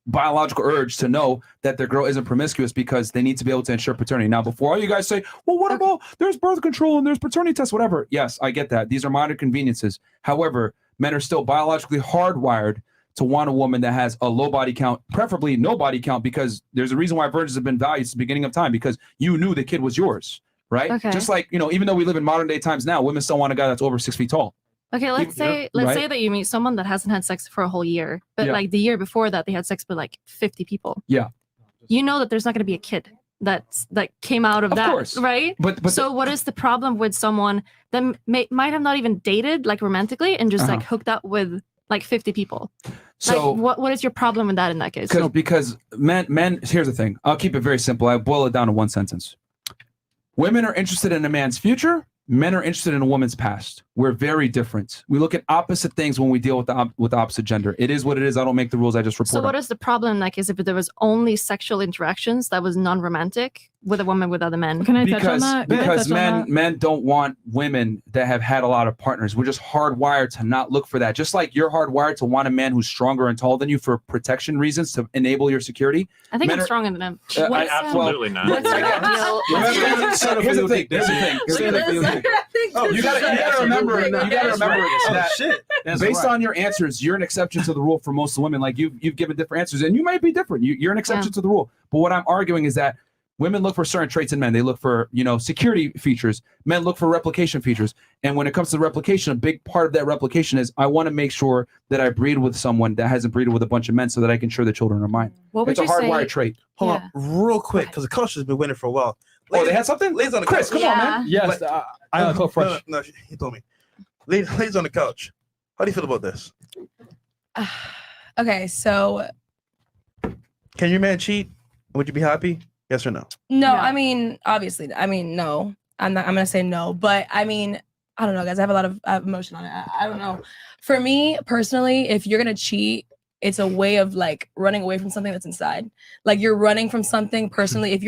biological urge to know that their girl isn't promiscuous because they need to be able to ensure paternity. Now, before all you guys say, well, what about there's birth control and there's paternity tests, whatever. Yes, I get that. These are minor conveniences. However, men are still biologically hardwired to want a woman that has a low body count, preferably no body count, because there's a reason why virgins have been valued since the beginning of time, because you knew the kid was yours, right? Okay. Just like, even though we live in modern day times now, women still want a guy that's over 6 feet tall. Okay, let's say that you meet someone that hasn't had sex for a whole year, but Yeah. like the year before that they had sex with like 50 people. Yeah. you know that there's not going to be a kid that came out of that, course. right? But so what is the problem with someone that might have not even dated like romantically and just like hooked up with like 50 people? So like, what is your problem with that in that case? Because men, here's the thing. I'll keep it very simple. I boil it down to one sentence. Women are interested in a man's future. Men are interested in a woman's past. We're very different. We look at opposite things when we deal with the opposite gender. It is what it is. I don't make the rules. I just report. So what is the problem? Like, is if there was only sexual interactions that was non-romantic with a woman with other men? Can I touch on that? Because men don't want women that have had a lot of partners. We're just hardwired to not look for that. Just like you're hardwired to want a man who's stronger and taller than you for protection reasons to enable your security. I think I'm stronger than him. Absolutely not. Here's the thing. You gotta remember that based on your answers, you're an exception to the rule for most women. Like you've given different answers, and you might be different. You're an exception to the rule. But what I'm arguing is that women look for certain traits in men. They look for, security features. Men look for replication features. And when it comes to replication, a big part of that replication is I want to make sure that I breed with someone that hasn't breeded with a bunch of men so that I can ensure the children are mine. It's a hardwired trait. Hold on, real quick, because the coach has been winning for a while. Oh, they had something? Ladies on the Chris, couch. come on, man. Yes. No, he told me. Ladies on the couch. How do you feel about this? Okay, so can your man cheat? Would you be happy? Yes or no? No, I mean, obviously, no. I'm gonna say no, but I mean, I don't know, guys. I have a lot of emotion on it. I don't know. For me personally, if you're gonna cheat, it's a way of like running away from something that's inside. Like you're running from something personally. If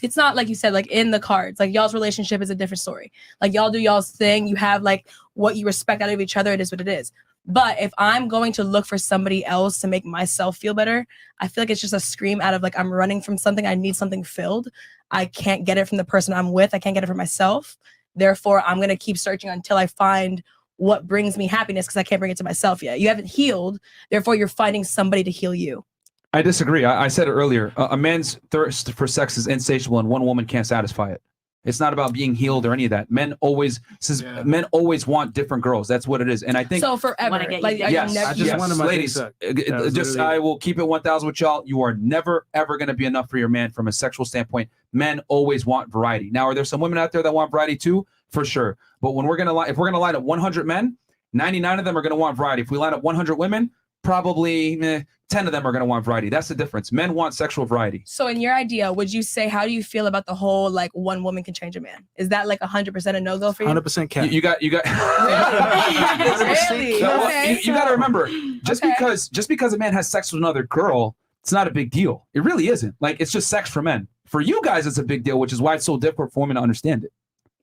it's not like you said, like in the cards, like y'all's relationship is a different story. Like y'all do y'all's thing. You have like what you respect out of each other. It is what it is. But if I'm going to look for somebody else to make myself feel better, I feel like it's just a scream out of like, I'm running from something. I need something filled. I can't get it from the person I'm with. I can't get it for myself. Therefore, I'm going to keep searching until I find what brings me happiness because I can't bring it to myself yet. You haven't healed. Therefore, you're finding somebody to heal you. I disagree. I said it earlier. A man's thirst for sex is insatiable and one woman can't satisfy it. It's not about being healed or any of that. Men always want different girls. That's what it is. And I think so forever. Like, yes, ladies, I will keep it 1,000 with y'all. You are never ever going to be enough for your man from a sexual standpoint. Men always want variety. Now, are there some women out there that want variety too? For sure. But when if we're gonna line up 100 men, 99 of them are going to want variety. If we line up 100 women, probably 10 of them are going to want variety. That's the difference. Men want sexual variety. So in your idea, would you say, how do you feel about the whole, like, one woman can change a man? Is that like 100% a no-go for you? 100% cap. You got. Really? Okay, you got to remember, just because a man has sex with another girl, it's not a big deal. It really isn't. Like, it's just sex for men. For you guys, it's a big deal, which is why it's so difficult for women to understand it.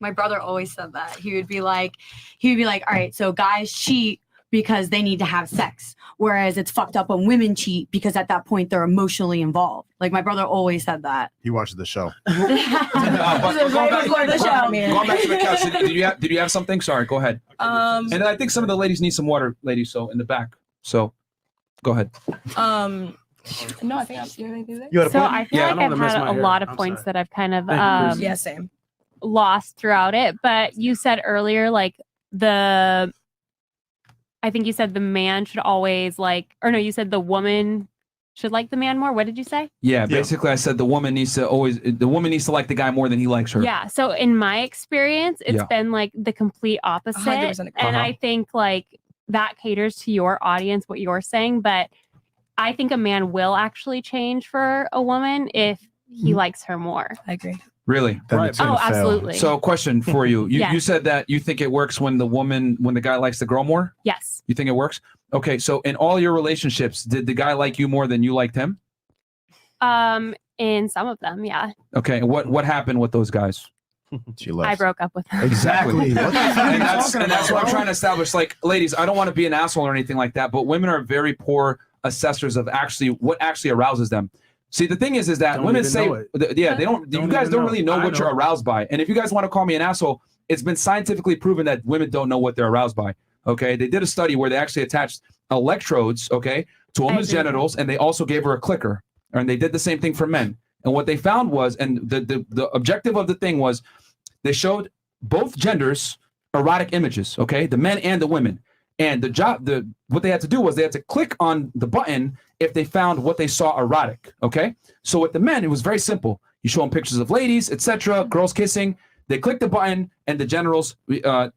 My brother always said that. He would be like, all right, so guys cheat because they need to have sex. Whereas it's fucked up when women cheat because at that point they're emotionally involved. Like my brother always said that. He watches the show. Going back to the couch, did you have something? Sorry, go ahead. And I think some of the ladies need some water, ladies. So in the back. So go ahead. No, I think I'm. So I feel like I've had a lot of points that I've kind of same. Lost throughout it. But you said earlier, like I think you said the man should always you said the woman should like the man more. What did you say? Yeah, basically I said the woman needs to like the guy more than he likes her. Yeah. So in my experience, it's been like the complete opposite. 100%. And I think like that caters to your audience, what you're saying. But I think a man will actually change for a woman if he likes her more. I agree. Really? Right. Oh, absolutely. So question for you. Yes. You said that you think it works when the guy likes the girl more? Yes. You think it works? Okay, so in all your relationships, did the guy like you more than you liked him? In some of them, yeah. Okay, and what happened with those guys? She left. I broke up with them. Exactly. and that's what I'm trying to establish. Like, ladies, I don't want to be an asshole or anything like that, but women are very poor assessors of what actually arouses them. See, the thing is that women say, they don't. You guys don't really know what you're aroused by. And if you guys want to call me an asshole, it's been scientifically proven that women don't know what they're aroused by. Okay, they did a study where they actually attached electrodes, to a woman's genitals, and they also gave her a clicker. And they did the same thing for men. And what they found was, and the objective of the thing was, they showed both genders erotic images, the men and the women. And what they had to do was they had to click on the button if they found what they saw erotic. Okay, so with the men, it was very simple. You show them pictures of ladies, etc., girls kissing. They click the button, and the genitals, the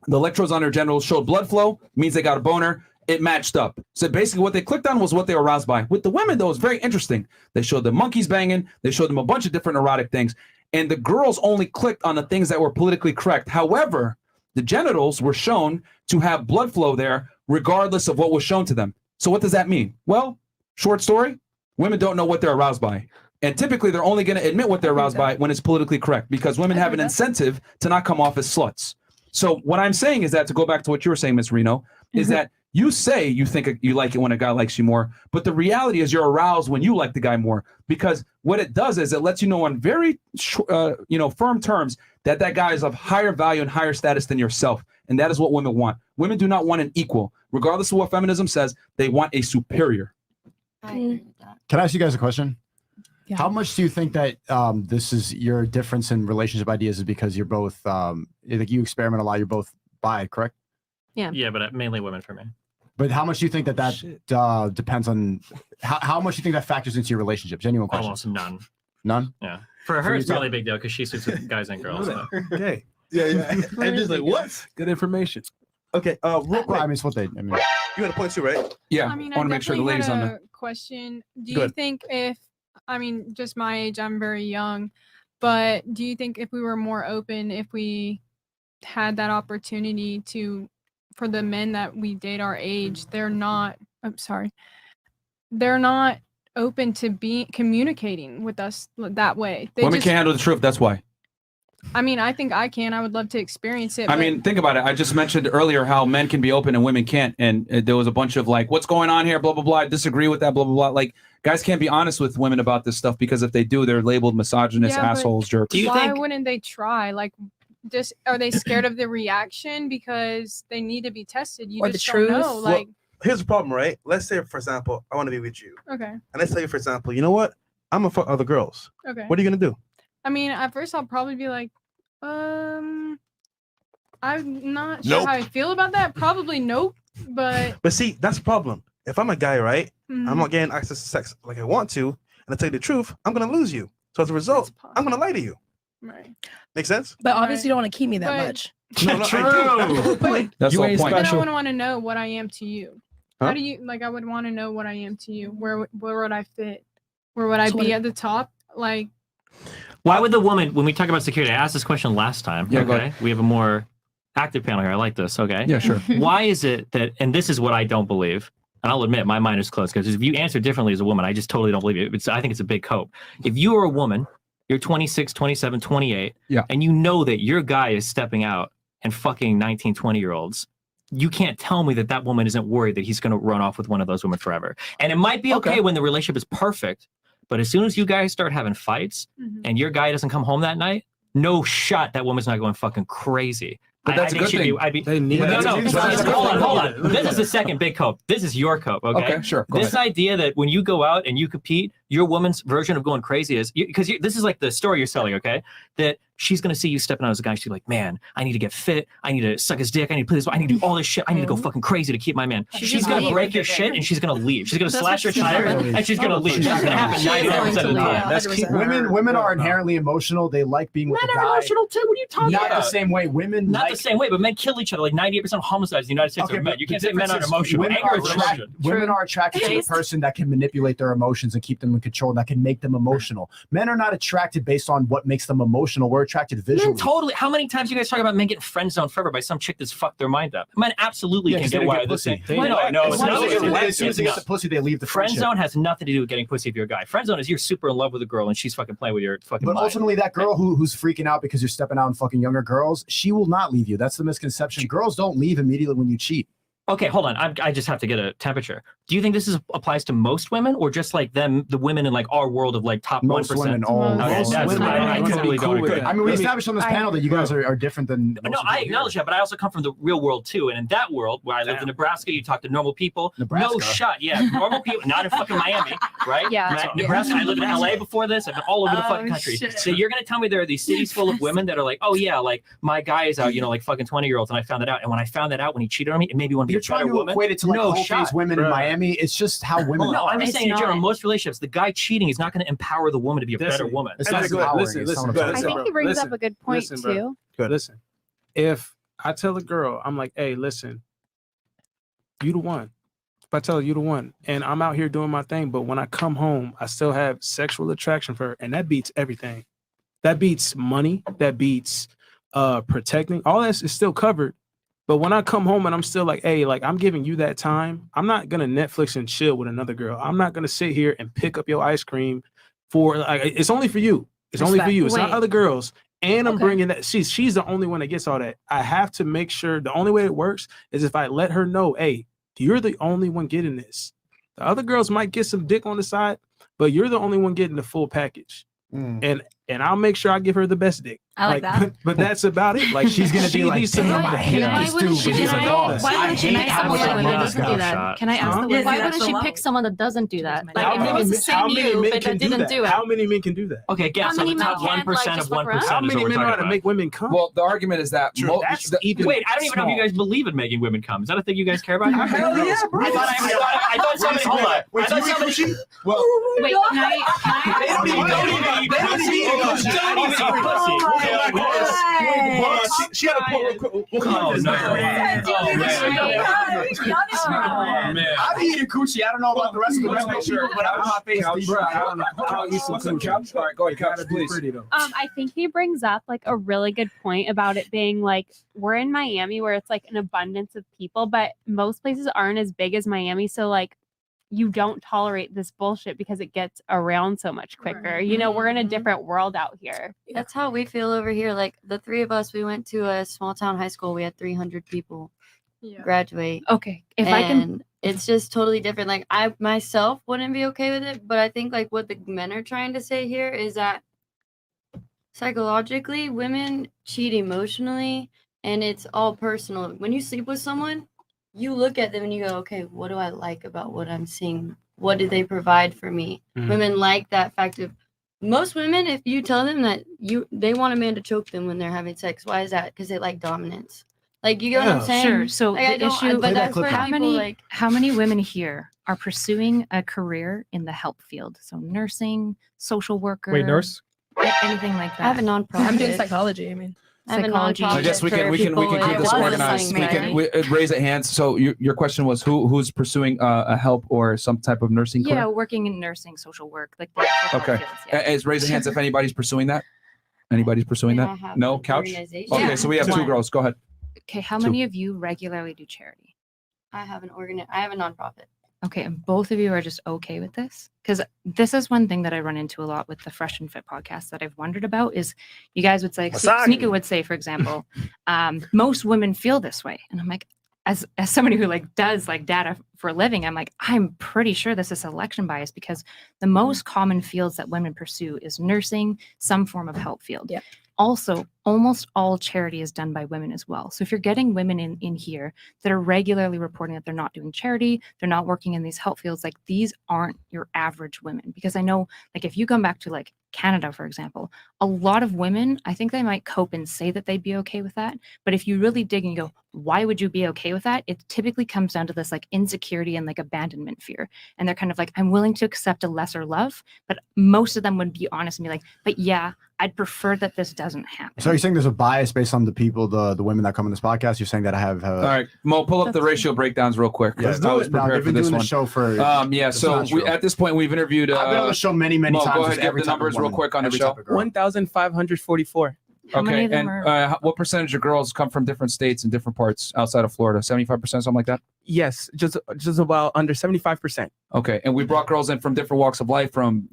electrodes on their genitals showed blood flow. Means they got a boner. It matched up. So basically, what they clicked on was what they were aroused by. With the women, though, it's very interesting. They showed them monkeys banging. They showed them a bunch of different erotic things, and the girls only clicked on the things that were politically correct. However, the genitals were shown to have blood flow there regardless of what was shown to them. So what does that mean? Well, short story, women don't know what they're aroused by. And typically they're only going to admit what they're aroused by when it's politically correct, because women have an incentive to not come off as sluts. So what I'm saying is that, to go back to what you were saying, Ms. Reno, is that you say you think you like it when a guy likes you more, but the reality is you're aroused when you like the guy more, because what it does is it lets you know on very firm terms that guy is of higher value and higher status than yourself. And that is what women want. Women do not want an equal. Regardless of what feminism says, they want a superior. Can I ask you guys a question? Yeah. How much do you think that this is your difference in relationship ideas is because you're both, like you experiment a lot, you're both bi, correct? Yeah. Yeah, but mainly women for me. But how much do you think that depends on, how much do you think that factors into your relationship? Genuine question. Almost none. None? Yeah. For her, it's probably a big deal because she suits with guys and girls. So. Okay. Yeah. And just like, what? Good information. Okay. Real quick. Well, I mean, it's what they. I mean, you had a point too, right? Yeah. I mean, I want to make sure the ladies on the question. Do Go you ahead. think if, I mean, just my age, I'm very young, but do you think if we were more open, if we had that opportunity for the men that we date our age, they're not open to communicating with us that way. Women can't handle the truth. That's why. I mean, I think I can. I would love to experience it. I mean, think about it. I just mentioned earlier how men can be open and women can't. And there was a bunch of like, what's going on here? Blah, blah, blah. I disagree with that. Blah, blah, blah. Like, guys can't be honest with women about this stuff, because if they do, they're labeled misogynist, assholes, jerks. Why wouldn't they try? Like, just are they scared of the reaction because they need to be tested? You Or just the don't truth? know. Like, Here's the problem, right? Let's say, for example, I want to be with you. okay. And let's say, for example, you know what? I'm gonna fuck other girls. Okay. What are you gonna do? I mean, at first I'll probably be like, I'm not sure how I feel about that. Probably nope. But see, that's the problem. If I'm a guy, right, Mhm. I'm not getting access to sex like I want to, and I tell you the truth, I'm gonna lose you. So as a result, I'm gonna lie to you. Right. Make sense? But obviously, you don't want to keep me that But- much. No, I do. But That's the whole point. then I would want to know what I am to you. Huh? How do you like? I would want to know what I am to you. Where would I fit? Where would I So be what- at the top? Like, Why would the woman, when we talk about security, I asked this question last time. Yeah, go okay. We have a more active panel here. I like this. Okay. Yeah, sure. Why is it that, and this is what I don't believe, and I'll admit my mind is closed, because if you answer differently as a woman, I just totally don't believe it. I think it's a big cope. If you are a woman, you're 26, 27, 28, and you know that your guy is stepping out and fucking 19, 20-year-olds, you can't tell me that woman isn't worried that he's going to run off with one of those women forever. And it might be okay when the relationship is perfect, but as soon as you guys start having fights and your guy doesn't come home that night, no shot that woman's not going fucking crazy. But that's a good thing. They need no, that. hold on. This is the second big cope. This is your cope, okay? Okay, sure. Go This ahead. idea that when you go out and you compete, your woman's version of going crazy is, because this is like the story you're selling, okay? That she's going to see you stepping out as a guy. She's like, man, I need to get fit. I need to suck his dick. I need to play this. I need to do all this shit. I need to go fucking crazy to keep my man. She's going to break your shit and she's going to leave. She's going to slash your tires and she's going to leave. That's going to happen 99% of the time. That's key. Women are inherently emotional. They like being with Men the are guy. emotional too. What are you talking Not about? the same way. Women Not like, the same way, but men kill each other. Like 98% of homicides in the United States are men. You can't say men aren't emotional. Women Anger are, is attract- emotion. women are attracted to a person that can manipulate their emotions and keep them in control, and that can make them emotional. Men are not attracted based on what makes them emotional. We're attracted visually. Men totally. How many times you guys talk about men getting friend zoned forever by some chick that's fucked their mind up? Men absolutely can get wired this thing. No, it's not. As soon as they get the pussy, they leave the Friend friendship. zone has nothing to do with getting pussy if you're a guy. Friend zone is you're super in love with a girl and she's fucking playing with your fucking But mind. ultimately, that girl who's freaking out because you're stepping out and fucking younger girls, she will not leave you. That's the misconception. Girls don't leave immediately when you cheat. Okay, hold on. I just have to get a temperature. do you think this applies to most women, or just like the women in like our world of like top 1%? Most women, all. Okay, Most that's women, what I totally don't agree. I mean, we established on this panel that you guys are different than. No, I acknowledge that, but I also come from the real world too. And in that world, where I lived in Nebraska, you talk to normal people. Nebraska. No shot. Yeah, normal people, not in fucking Miami, right? Yeah. Nebraska. I lived in LA before this. I've been all over the fucking country. Shit. So you're gonna tell me there are these cities full of women that are like, oh yeah, like my guy is out, you know, like fucking 20-year-olds, and I found that out. And when I found that out, when he cheated on me, it made me want to be You're a better trying to woman. equate it to like no whole shot. phase women in Miami. It's just how women No, are. I'm just saying in general, most relationships, the guy cheating is not going to empower the woman to be a better woman. It's not empowering. I think he brings up a good point too. Listen, if I tell a girl, I'm like, hey, listen, you the one. If I tell her you the one, and I'm out here doing my thing, but when I come home, I still have sexual attraction for her, and that beats everything. That beats money. That beats protecting. All that is still covered. But when I come home and I'm still like, hey, like I'm giving you that time, I'm not gonna Netflix and chill with another girl. I'm not gonna sit here and pick up your ice cream for like it's only for you. It's only for you. It's not other girls. And I'm bringing that. She's the only one that gets all that. I have to make sure the only way it works is if I let her know, hey, you're the only one getting this. The other girls might get some dick on the side, but you're the only one getting the full package. And I'll make sure I give her the best dick. I like that. But that's about it. Like she's gonna be like, needs to know that. Why wouldn't she pick someone that doesn't do that? Can I ask the why wouldn't she pick someone that doesn't do that? Like if it was the same you, but that didn't do it. How many men can do that? Okay, guess the top 1% of 1%. How many men know how to make women come? Well, the argument is that Wait, I don't even know if you guys believe in making women come. Is that a thing you guys care about? Hell yeah, bro. I thought somebody. Hold on. I thought somebody. Well, wait, She had a pull real quick. We'll come to this. I'm eating coochie. I don't know about the rest of the relationship, but I'm not facing I'll eat some coochie. All right, go ahead, couch, please. I think he brings up like a really good point about it being like we're in Miami where it's like an abundance of people, but most places aren't as big as Miami. So like you don't tolerate this bullshit because it gets around so much quicker. You know, we're in a different world out here. That's how we feel over here. Like the three of us, we went to a small town high school. We had 300 people graduate. Okay. If I can, it's just totally different. Like I myself wouldn't be okay with it, but I think like what the men are trying to say here is that psychologically women cheat emotionally and it's all personal. When you sleep with someone, you look at them and you go, okay, what do I like about what I'm seeing? What do they provide for me? Women like that fact of most women, if you tell them that they want a man to choke them when they're having sex. Why is that? Because they like dominance. Like you get what I'm saying? Sure. So like, the issue, but that's where how many women here are pursuing a career in the help field? So nursing, social worker. Wait, nurse? Anything like that. I have a nonprofit. I'm doing psychology. I mean. Psychology. I guess we can keep this organized. We can raise a hand. So your question was who's pursuing a help or some type of nursing career? Yeah, working in nursing, social work, like the okay. Is raise a hands if anybody's pursuing that. Anybody's pursuing that? No, couch. Okay, so we have two girls. Go ahead. Okay, how many of you regularly do charity? I have a nonprofit. Okay, and both of you are just okay with this? Because this is one thing that I run into a lot with the Fresh and Fit podcast that I've wondered about is you guys would say, Sneako would say, for example, most women feel this way. And I'm like, as somebody who like does like data for a living, I'm like, I'm pretty sure this is selection bias because the most common fields that women pursue is nursing, some form of help field. Yeah. Also, almost all charity is done by women as well. So if you're getting women in here that are regularly reporting that they're not doing charity, they're not working in these help fields, like these aren't your average women. Because I know, like if you come back to like Canada, for example, a lot of women, I think they might cope and say that they'd be okay with that. But if you really dig and you go, why would you be okay with that? It typically comes down to this like insecurity and like abandonment fear. And they're kind of like, I'm willing to accept a lesser love. But most of them would be honest and be like, but yeah, I'd prefer that this doesn't happen. So you're saying there's a bias based on the people, the women that come on this podcast? You're saying that I have. All right, Mo, pull up the ratio breakdowns real quick. Yeah, I was prepared for this one. Show for, yeah, so at this point we've interviewed. I've been on the show many Mo, times. Go ahead, give the numbers real quick on the show. 1,544. Okay, and what percentage of girls come from different states and different parts outside of Florida? 75%, something like that? Yes, just about under 75%. Okay, and we brought girls in from different walks of life, from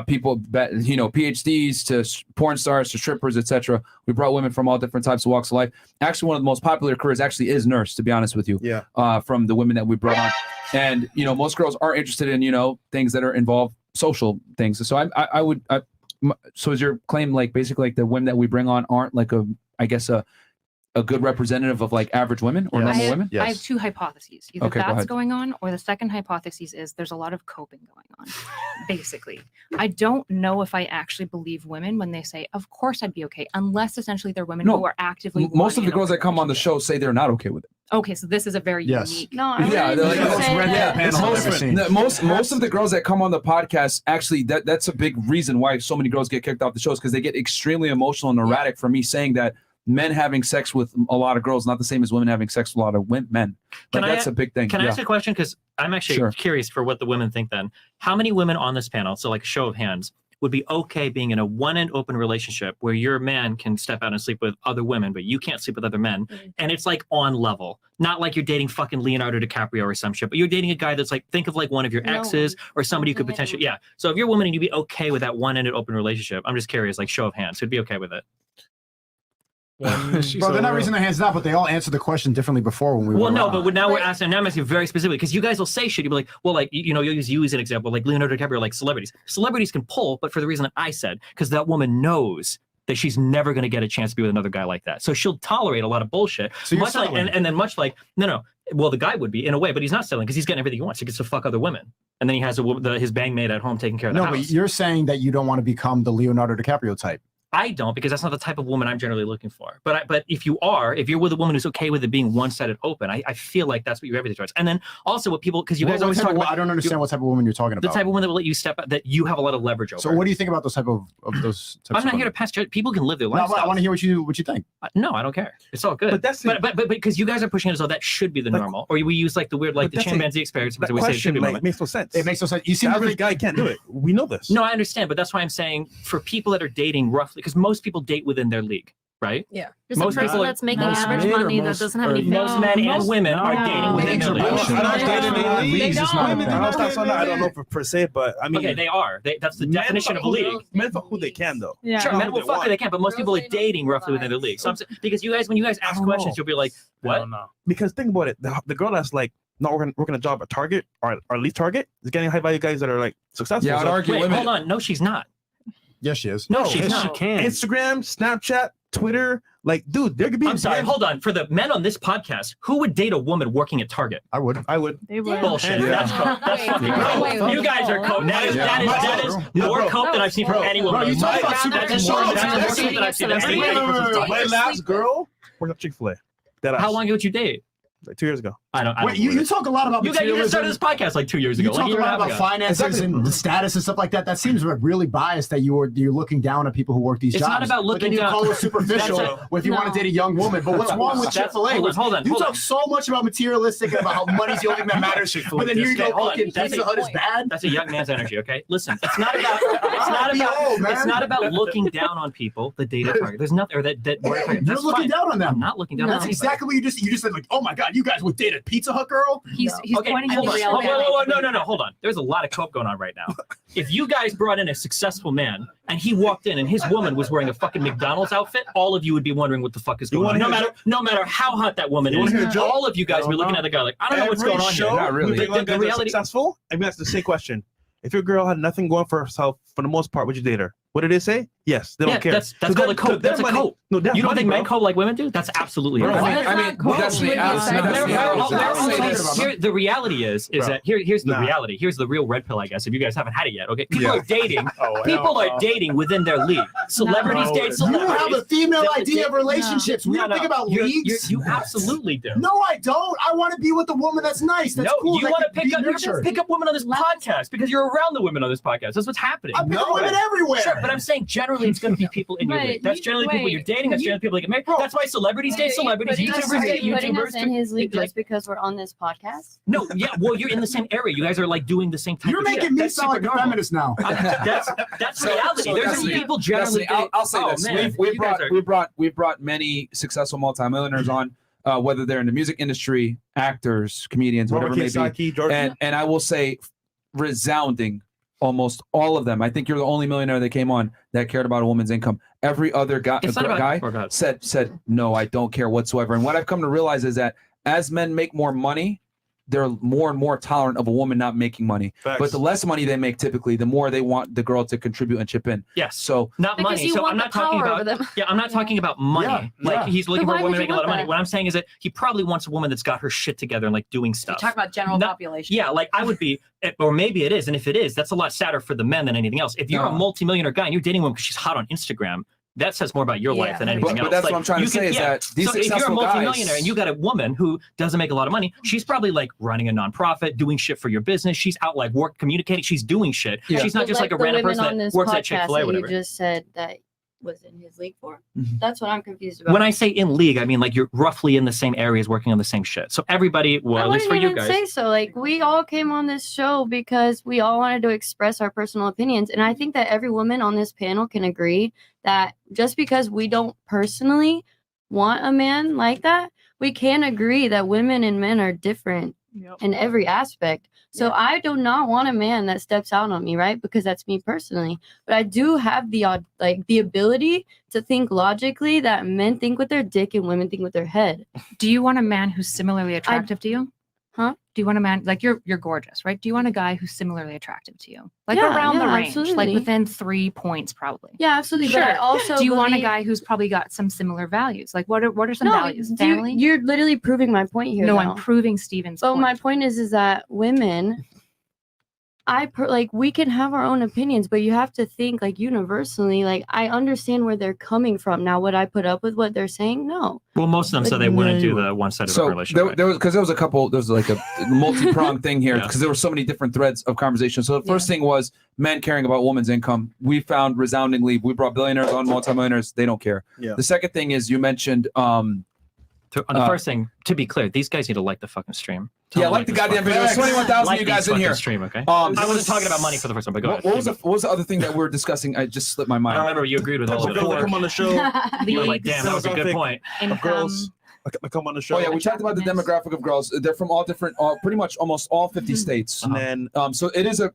people, PhDs to porn stars to strippers, etc. We brought women from all different types of walks of life. Actually, one of the most popular careers actually is nurse, to be honest with you. Yeah. From the women that we brought on, and most girls are interested in things that are involved social things. So so is your claim like basically like the women that we bring on aren't like a good representative of like average women or normal women? I have two hypotheses. Either Okay, go that's ahead. going on, or the second hypothesis is there's a lot of coping going on. Basically, I don't know if I actually believe women when they say, "Of course I'd be okay," unless essentially they're women who are actively. Most of the girls that come on the show say they're not okay with it. Okay, so this is a very unique. No, most of the girls that come on the podcast actually that's a big reason why so many girls get kicked off the shows, because they get extremely emotional and erratic for me saying that men having sex with a lot of girls not the same as women having sex with a lot of men. That's a big thing. Can I ask a question? Because I'm actually curious for what the women think then. How many women on this panel, so like a show of hands, would be okay being in a one-end open relationship where your man can step out and sleep with other women, but you can't sleep with other men, and it's like on level, not like you're dating fucking Leonardo DiCaprio or some shit, but you're dating a guy that's like, think of like one of your exes or somebody who could potentially, So if you're a woman and you'd be okay with that one-ended open relationship, I'm just curious, like show of hands, who'd be okay with it? Bro, they're not raising their hands now, but they all answered the question differently before when we were now we're asking, now I'm asking very specifically, because you guys will say shit. You'll be like, well, like, you'll use you as an example, like Leonardo DiCaprio, like celebrities. Celebrities can pull, but for the reason that I said, because that woman knows that she's never going to get a chance to be with another guy like that. So she'll tolerate a lot of bullshit. So you're much like, and then much like, no. Well, the guy would be in a way, but he's not selling because he's getting everything he wants. He gets to fuck other women. And then he has his bang maid at home taking care of the house. But you're saying that you don't want to become the Leonardo DiCaprio type. I don't, because that's not the type of woman I'm generally looking for. But if you're with a woman who's okay with it being one-sided open, I feel like that's what you're everything towards. And then also what people, because you guys always talk about, I don't understand what type of woman you're talking about. The type of woman that will let you step, that you have a lot of leverage over. So what do you think about those type of those? I'm not here to pass judgment. People can live their lives. No, I want to hear what you think. No, I don't care. It's all good. But because you guys are pushing it as though that should be the normal, or we use like the weird, like the chimpanzee experience. That We say it should be normal. makes no sense. It makes no sense. You see, the average guy can't do it. We know this. No, I understand, but that's why I'm saying for people that are dating roughly, because most people date within their league, right? Yeah. Just a person that's making average money that doesn't have any most men and women are dating within their league. I don't know per se, but I mean, okay, they are. That's the definition of a league. Men fuck who they can, though. Yeah. Sure, men will fuck who they can, but most people are dating roughly within their league. So because when you guys ask questions, you'll be like, what? Because think about it, the girl that's like not working a job at Target or least Target is getting high value guys that are like successful. Yeah, I'd argue Wait, women. hold on. No, she's not. Yes, she is. No, she's not. She can. Instagram, Snapchat, Twitter, like, dude, there could be. I'm sorry. Hold on. For the men on this podcast, who would date a woman working at Target? I would. They would. Bullshit. That's coke. That's fucking coke. You guys are coke. That is more coke than I've seen from any woman. Bro, you talk about That's more coke than I've seen from any woman. My last girl worked at Chick-fil-A. How long ago did you date? Like 2 years ago. I don't. Wait, you talk a lot about you guys started this podcast like 2 years ago. You talk a lot about finances and the status and stuff like that. That seems really biased that you're looking down at people who work these jobs. It's not about looking down. But then you call it superficial if you want to date a young woman. But what's wrong with Chick-fil-A? Hold on. You talk so much about materialistic and about how money's the only thing that matters. But then here you go, fucking Pizza Hut is bad. That's a young man's energy. Okay, listen. It's not about. It's not about looking down on people that date at Target. There's nothing or that. You're looking down on them. I'm not looking down. That's exactly what you just said. Like, oh my god, you guys would date a Pizza Hut girl? He's pointing to the reality. No, hold on. There's a lot of coke going on right now. If you guys brought in a successful man and he walked in and his woman was wearing a fucking McDonald's outfit, all of you would be wondering what the fuck is going on. No matter how hot that woman is, all of you guys would be looking at the guy like, I don't know what's going on here. Not really. The reality successful. I mean, that's the same question. If your girl had nothing going for herself, for the most part, would you date her? What did they say? Yes, they don't care. That's called a cope. That's a cope. No, you don't think men cope like women do? That's absolutely right. The reality is that here's the reality. Here's the real red pill, I guess. If you guys haven't had it yet, okay? People are dating. People are dating within their league. Celebrities date celebrities. You have a female idea of relationships. We don't think about leagues. You absolutely do. No, I don't. I want to be with a woman that's nice. That's cool. You want to pick up women on this podcast because you're around the women on this podcast. That's what's happening. I'm picking women everywhere. Sure, but I'm saying generally it's going to be people in your league. That's generally people you're dating. That's generally people that get married. That's why celebrities date celebrities. YouTubers date putting us YouTubers. in his league just because we're on this podcast? No, yeah, well, you're in the same area. You guys are like doing the same type You're of shit. making me sound like a feminist now. That's reality. There's people generally. I'll say this: we've brought many successful multimillionaires on. Whether they're in the music industry, actors, comedians, whatever it may be, and I will say, resounding almost all of them. I think you're the only millionaire that came on that cared about a woman's income. Every other guy said, no, I don't care whatsoever. And what I've come to realize is that as men make more money, they're more and more tolerant of a woman not making money. Facts. But the less money they make, typically, the more they want the girl to contribute and chip in. Yes. So not Because money. you So want I'm the not talking power over about. them. Yeah, I'm not talking about money. Yeah, He's looking for a why woman would you making a lot of want money. that? What I'm saying is that he probably wants a woman that's got her shit together and like doing stuff. Talk about general population. Yeah, like I would be, or maybe it is, and if it is, that's a lot sadder for the men than anything else. If you're a multimillionaire guy and you're dating a woman because she's hot on Instagram, that says more about your life than anything else. But that's like, what I'm trying to say is that these so if you're a successful multimillionaire guys, and you got a woman who doesn't make a lot of money, she's probably like running a nonprofit, doing shit for your business. She's out like work communicating. She's doing shit. Yeah. She's not just like a the random women person on that this works at podcast Chick-fil-A or that whatever. You just said that was in his league for. Mm-hmm. That's what I'm confused about. When I say in league, I mean like you're roughly in the same areas working on the same shit. So everybody, well, I at least for wouldn't you even guys. say so. Like we all came on this show because we all wanted to express our personal opinions, and I think that every woman on this panel can agree that just because we don't personally want a man like that, we can agree that women and men are different in every aspect. So I do not want a man that steps out on me, right? Because that's me personally. But I do have the ability to think logically that men think with their dick and women think with their head. Do you want a man who's similarly attractive to you? Huh? Do you want a man like you're gorgeous, right? Do you want a guy who's similarly attractive to you? Like Yeah, around the yeah, range, absolutely. like within 3 points probably. Yeah, absolutely. Sure. But I also do you want a believe- guy who's probably got some similar values? Like what are some No, values? Family? you're literally proving my point here. No, though. I'm proving Steven's But point. my point is that women, we can have our own opinions, but you have to think like universally. Like I understand where they're coming from. Now, would I put up with what they're saying? No. Well, most of them said they wouldn't do the one-sided so relationship. there was a couple. There was like a multi-pronged thing here Yeah. because there were so many different threads of conversation. So the first thing was men caring about women's income. We found resoundingly, we brought billionaires on, multimillionaires. They don't care. Yeah. The second thing is you mentioned. On the first thing, to be clear, these guys need to like the fucking stream. Yeah, like the goddamn video. There's 21,000 of you guys in here. Stream, okay? I I wasn't talking about money for the first one, but go ahead. What was the other thing that we were discussing? I just slipped my mind. I don't remember. You agreed with all of it. Girls that come on the show. You were like, damn, that was a good point. Of girls that come on the show. Oh yeah, we talked about the demographic of girls. They're from all different, pretty much almost all 50 states. And then, so it is a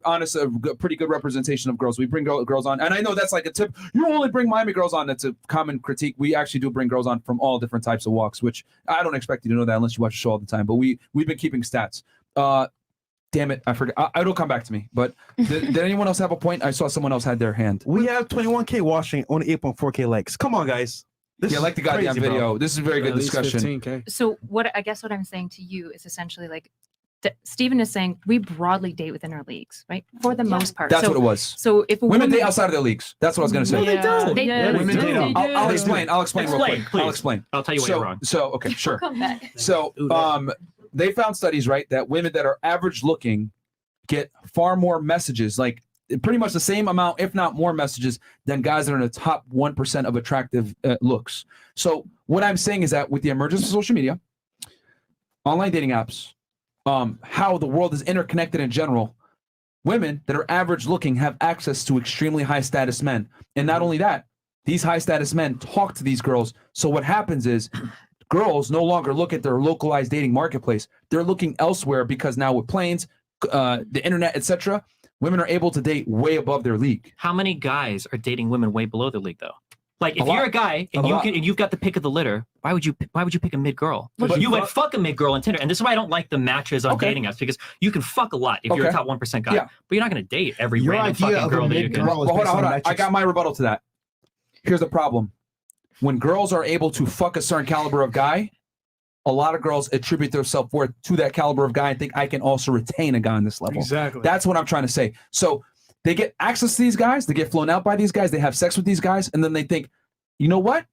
pretty good representation of girls. We bring girls on, and I know that's like a tip. You only bring Miami girls on. That's a common critique. We actually do bring girls on from all different types of walks, which I don't expect you to know that unless you watch the show all the time. But we've been keeping stats. Damn it, I forgot. It'll come back to me. But did anyone else have a point? I saw someone else had their hand. we have 21K watching, only 8.4K likes. Come on, guys. This Yeah, is like the goddamn crazy, video. bro. This is a very good At least discussion. 15K. So what I guess what I'm saying to you is essentially like Steven is saying we broadly date within our leagues, right? For the most part. That's So- what it was. So if a Women woman, date outside of their leagues. That's what I was going to say. No, they don't. They- Yeah, Women they date. do. I'll explain. I'll explain real Explain, quick. please. I'll explain. I'll tell you why you're wrong. So okay, sure. Come back. So they found studies, right, that women that are average looking get far more messages, like pretty much the same amount, if not more messages, than guys that are in the top 1% of attractive looks. So what I'm saying is that with the emergence of social media, online dating apps, how the world is interconnected in general, women that are average looking have access to extremely high status men. And not only that, these high status men talk to these girls. So what happens is girls no longer look at their localized dating marketplace. They're looking elsewhere because now with planes, the internet, etc., women are able to date way above their league. How many guys are dating women way below their league, though? Like, if A you're lot. a guy A and lot. you've got the pick of the litter, why would you pick a mid girl? But- You would fuck a mid girl on Tinder, and this is why I don't like the matches on Okay. dating apps, because you can fuck a lot if you're a Okay. top 1% guy, Yeah. but you're not going to date every Your random idea fucking of a girl that you mid can. girl is Well, hold based on, hold on on. I metrics. got my rebuttal to that. Here's the problem. When girls are able to fuck a certain caliber of guy, a lot of girls attribute their self-worth to that caliber of guy and think I can also retain a guy on this level. Exactly. That's what I'm trying to say. So they get access to these guys, they get flown out by these guys, they have sex with these guys, and then they think, you know what?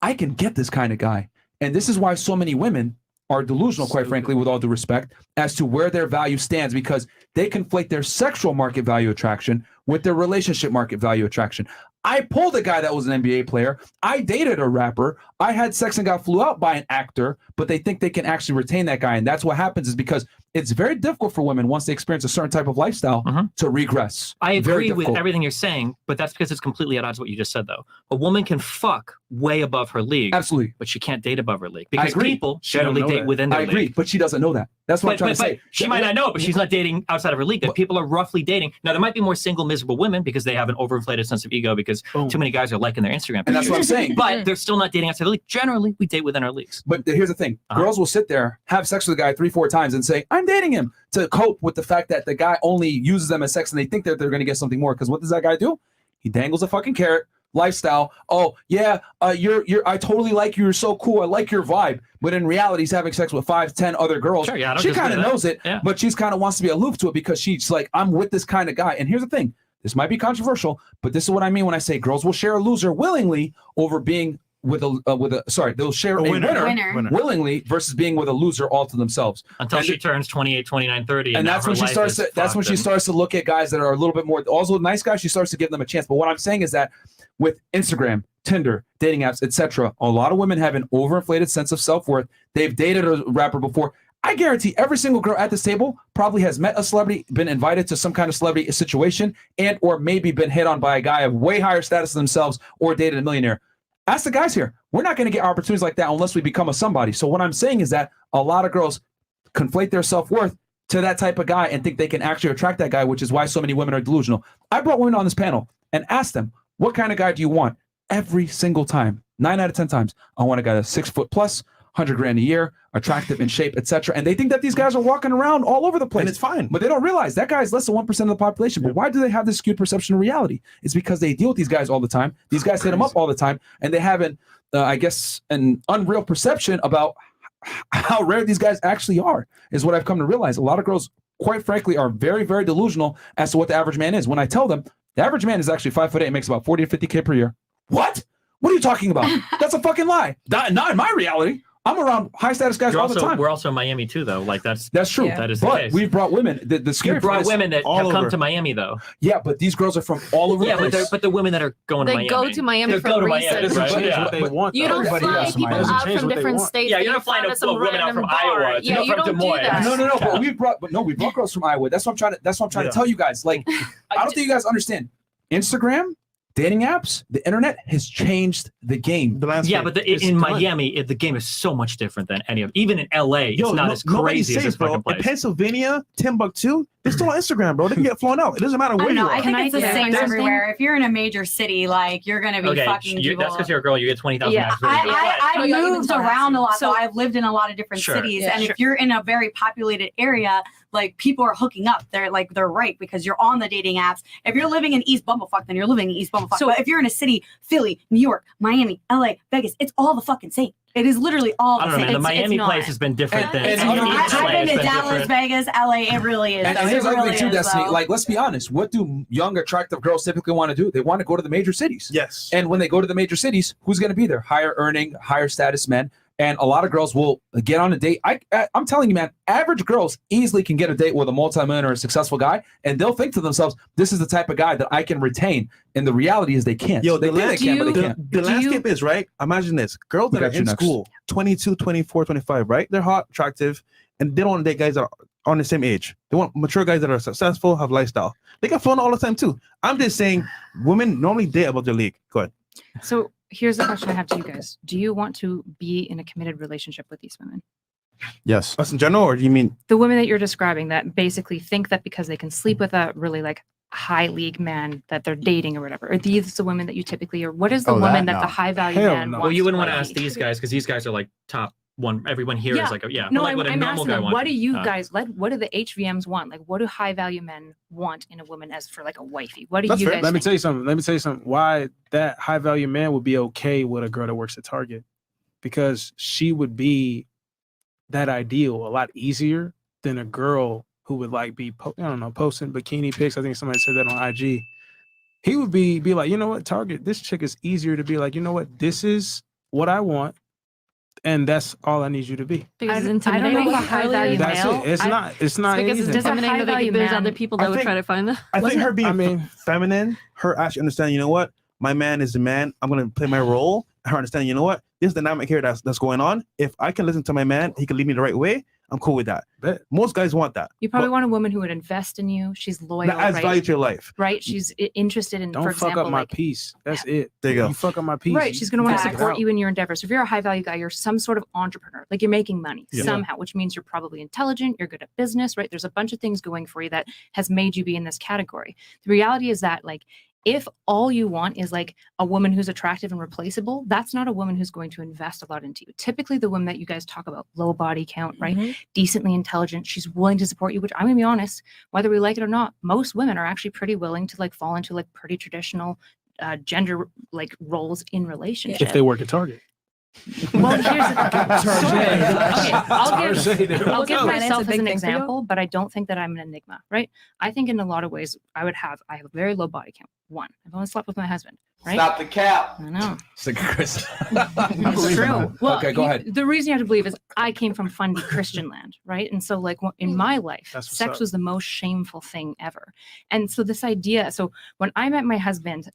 I can get this kind of guy. And this is why so many women are delusional, quite frankly, with all due respect, as to where their value stands, because they conflate their sexual market value attraction with their relationship market value attraction. I pulled a guy that was an NBA player. I dated a rapper. I had sex and got flew out by an actor, but they think they can actually retain that guy. And that's what happens is because it's very difficult for women once they experience a certain type of lifestyle to regress. I Very agree with difficult. everything you're saying, but that's because it's completely at odds with what you just said, though. A woman can fuck way above her league. Absolutely. But she can't date above her league. I Because agree. people She don't generally know date that. within their I agree, league. but she doesn't know that. That's what I'm trying to say. She might not know it, but she's not dating outside of her league. That people are roughly dating. Now, there might be more single, miserable women because they have an overinflated sense of ego because too many guys are liking their Instagram pictures. And that's what I'm saying. But they're still not dating outside the league. Generally, we date within our leagues. But here's the thing. Girls will sit there, have sex with a guy 3-4 times and say, I'm dating him, to cope with the fact that the guy only uses them as sex and they think that they're going to get something more. Because what does that guy do? He dangles a fucking carrot. Lifestyle. Oh yeah, you're. I totally like you. You're so cool. I like your vibe. But in reality, he's having sex with 5-10 other girls. Sure, yeah, I don't she disagree kind of with that. knows it, Yeah. but she's kind of wants to be aloof to it because she's like, I'm with this kind of guy. And here's the thing. This might be controversial, but this is what I mean when I say girls will share a loser willingly over being with a sorry, they'll share a winner willingly versus being with a loser all to themselves. Until And she turns 28, 29, 30. and now that's her when she life starts is to that's when fucked she and- starts to look at guys that are a little bit more also nice guys. She starts to give them a chance. But what I'm saying is that with Instagram, Tinder, dating apps, etc., a lot of women have an overinflated sense of self-worth. They've dated a rapper before. I guarantee every single girl at this table probably has met a celebrity, been invited to some kind of celebrity situation, and or maybe been hit on by a guy of way higher status than themselves or dated a millionaire. Ask the guys here. We're not going to get opportunities like that unless we become a somebody. So what I'm saying is that a lot of girls conflate their self-worth to that type of guy and think they can actually attract that guy, which is why so many women are delusional. I brought women on this panel and asked them, what kind of guy do you want? Every single time, 9 out of 10 times, I want a guy that's 6 foot plus, 100 grand a year, attractive in shape, etc. And they think that these guys are walking around all over the place. And it's fine. But they don't realize that guy is less than 1% of the population. But why do they have this skewed perception of reality? It's because they deal with these guys all the time. These guys hit them up all the time. And they have I guess, an unreal perception about how rare these guys actually are, is what I've come to realize. A lot of girls, quite frankly, are very, very delusional as to what the average man is. When I tell them, the average man is actually 5'8", makes about 40 to 50K per year. What? What are you talking about? That's a fucking lie. Not in my reality. I'm around high status guys all the time. We're also in Miami too, though. Like that's true. That is the but case. we've brought women. The scary You brought part is women that all have come over. to Miami, though. Yeah, but these girls are from all over. Yeah, the place. but the women that are going to They Miami. go to Miami They for go to reasons. Miami, right? Change Yeah. what they want. You don't Everybody fly goes to people Miami. out Change from what they different want. states. Yeah, that you're you not flying find a at some woman out random from bar. Iowa. Yeah, Not you from don't Des do Moines. that. No, but we brought girls from Iowa. That's what I'm trying to tell you guys. Like, I don't think you guys understand. Instagram, dating apps, the internet has changed the game. The landscape. Yeah, but in Miami, the game is so much different than any of. Even in LA, it's not as nobody crazy as says, this fucking bro. place. In Pennsylvania, Timbuktu, they're still on Instagram, bro. They can get flown out. It doesn't matter I where don't you know. are. I think it's the same There's- everywhere. If you're in a major city, like you're gonna be Okay, fucking people. that's because you're a girl. You get 20,000. Yeah, I Oh, yeah, moved even around a lot, so- so I've lived in a lot of different Sure. cities. Yeah, and sure. if you're in a very populated area, like people are hooking up. They're right because you're on the dating apps. If you're living in East Bumblefuck, then you're living in East Bumblefuck. So- But if you're in a city, Philly, New York, Miami, LA, Vegas, it's all the fucking same. It is literally all I the don't know, same. man. The Miami place has been different than. and LA I've has been to been Dallas, different. Vegas, LA. It really is. And though. here's It the other really thing too, is, Destiny. though. Like, let's be honest. What do young, attractive girls typically want to do? They want to go to the major cities. Yes. And when they go to the major cities, who's going to be there? Higher earning, higher status men. And a lot of girls will get on a date. I'm telling you, man, average girls easily can get a date with a multimillionaire or a successful guy, and they'll think to themselves, this is the type of guy that I can retain. And the reality is they can't. Yo, they the, think they can, but they the, can't. the landscape is right. Imagine this: girls that We are got you in next. school, 22, 24, 25, right? They're hot, attractive, and they don't want to date guys that are on the same age. They want mature guys that are successful, have lifestyle. They get flown all the time too. I'm just saying, women normally date above their league. Go ahead. So here's the question I have to you guys. Do you want to be in a committed relationship with these women? Yes. Us in general, or do you mean The women that you're describing that basically think that because they can sleep with a really like high league man that they're dating or whatever. Are these the women that you typically are? What is the Oh, woman that? that the No. high value Hell man no. wants? Well, you wouldn't want to like? ask these guys because these guys are like top one. Everyone here is like, No, like what a I'm normal asking guy them, wants. what do you guys what do the HVMs want? Like what do high value men want in a woman as for like a wifey? What do That's you fair. guys Let me think? tell you something. Why that high value man would be okay with a girl that works at Target, because she would be that ideal a lot easier than a girl who would like be posting bikini pics. I think somebody said that on IG. He would be like, you know what, Target, this chick is easier to be like, you know what, this is what I want, and that's all I need you to be. Because it's I don't know intimidating. if a high value That's male. it. It's not Because anything. it's intimidating that high-value there's man- other people I that would think- try to find them. I think her being I mean- feminine, her actually understanding, you know what, my man is the man. I'm gonna play my role. Her understanding, you know what, this dynamic here that's going on. If I can listen to my man, he can lead me the right way. I'm cool with that. Most guys want that. You probably want a woman who would invest in you. She's loyal, That adds right? value to your life. Right? She's interested in, Don't for fuck example, up my like, peace. That's it. There you go. You fuck up my peace. right. She's going to want to Back support out. you in your endeavors. So if you're a high value guy, you're some sort of entrepreneur. Like you're making money Yeah. somehow, which means you're probably intelligent. You're good at business, right? There's a bunch of things going for you that has made you be in this category. The reality is that like, if all you want is like a woman who's attractive and replaceable, that's not a woman who's going to invest a lot into you. Typically the women that you guys talk about, low body count, right? Decently intelligent, she's willing to support you, which I'm gonna be honest, whether we like it or not, most women are actually pretty willing to like fall into like pretty traditional gender roles in relationships. If they work at Target. Well, here's I'll give Okay. myself as an thing for you? example, but I don't think that I'm an enigma, right? I think in a lot of ways I have a very low body count. One, I've only slept with my husband, right? Stop the cap. I know. It's like Chris. It's true. Well, Okay, go ahead. The reason you have to believe is I came from fundy Christian land, right? And so, like in my life, That's what's sex up. was the most shameful thing ever. And so, this idea. So, when I met my husband,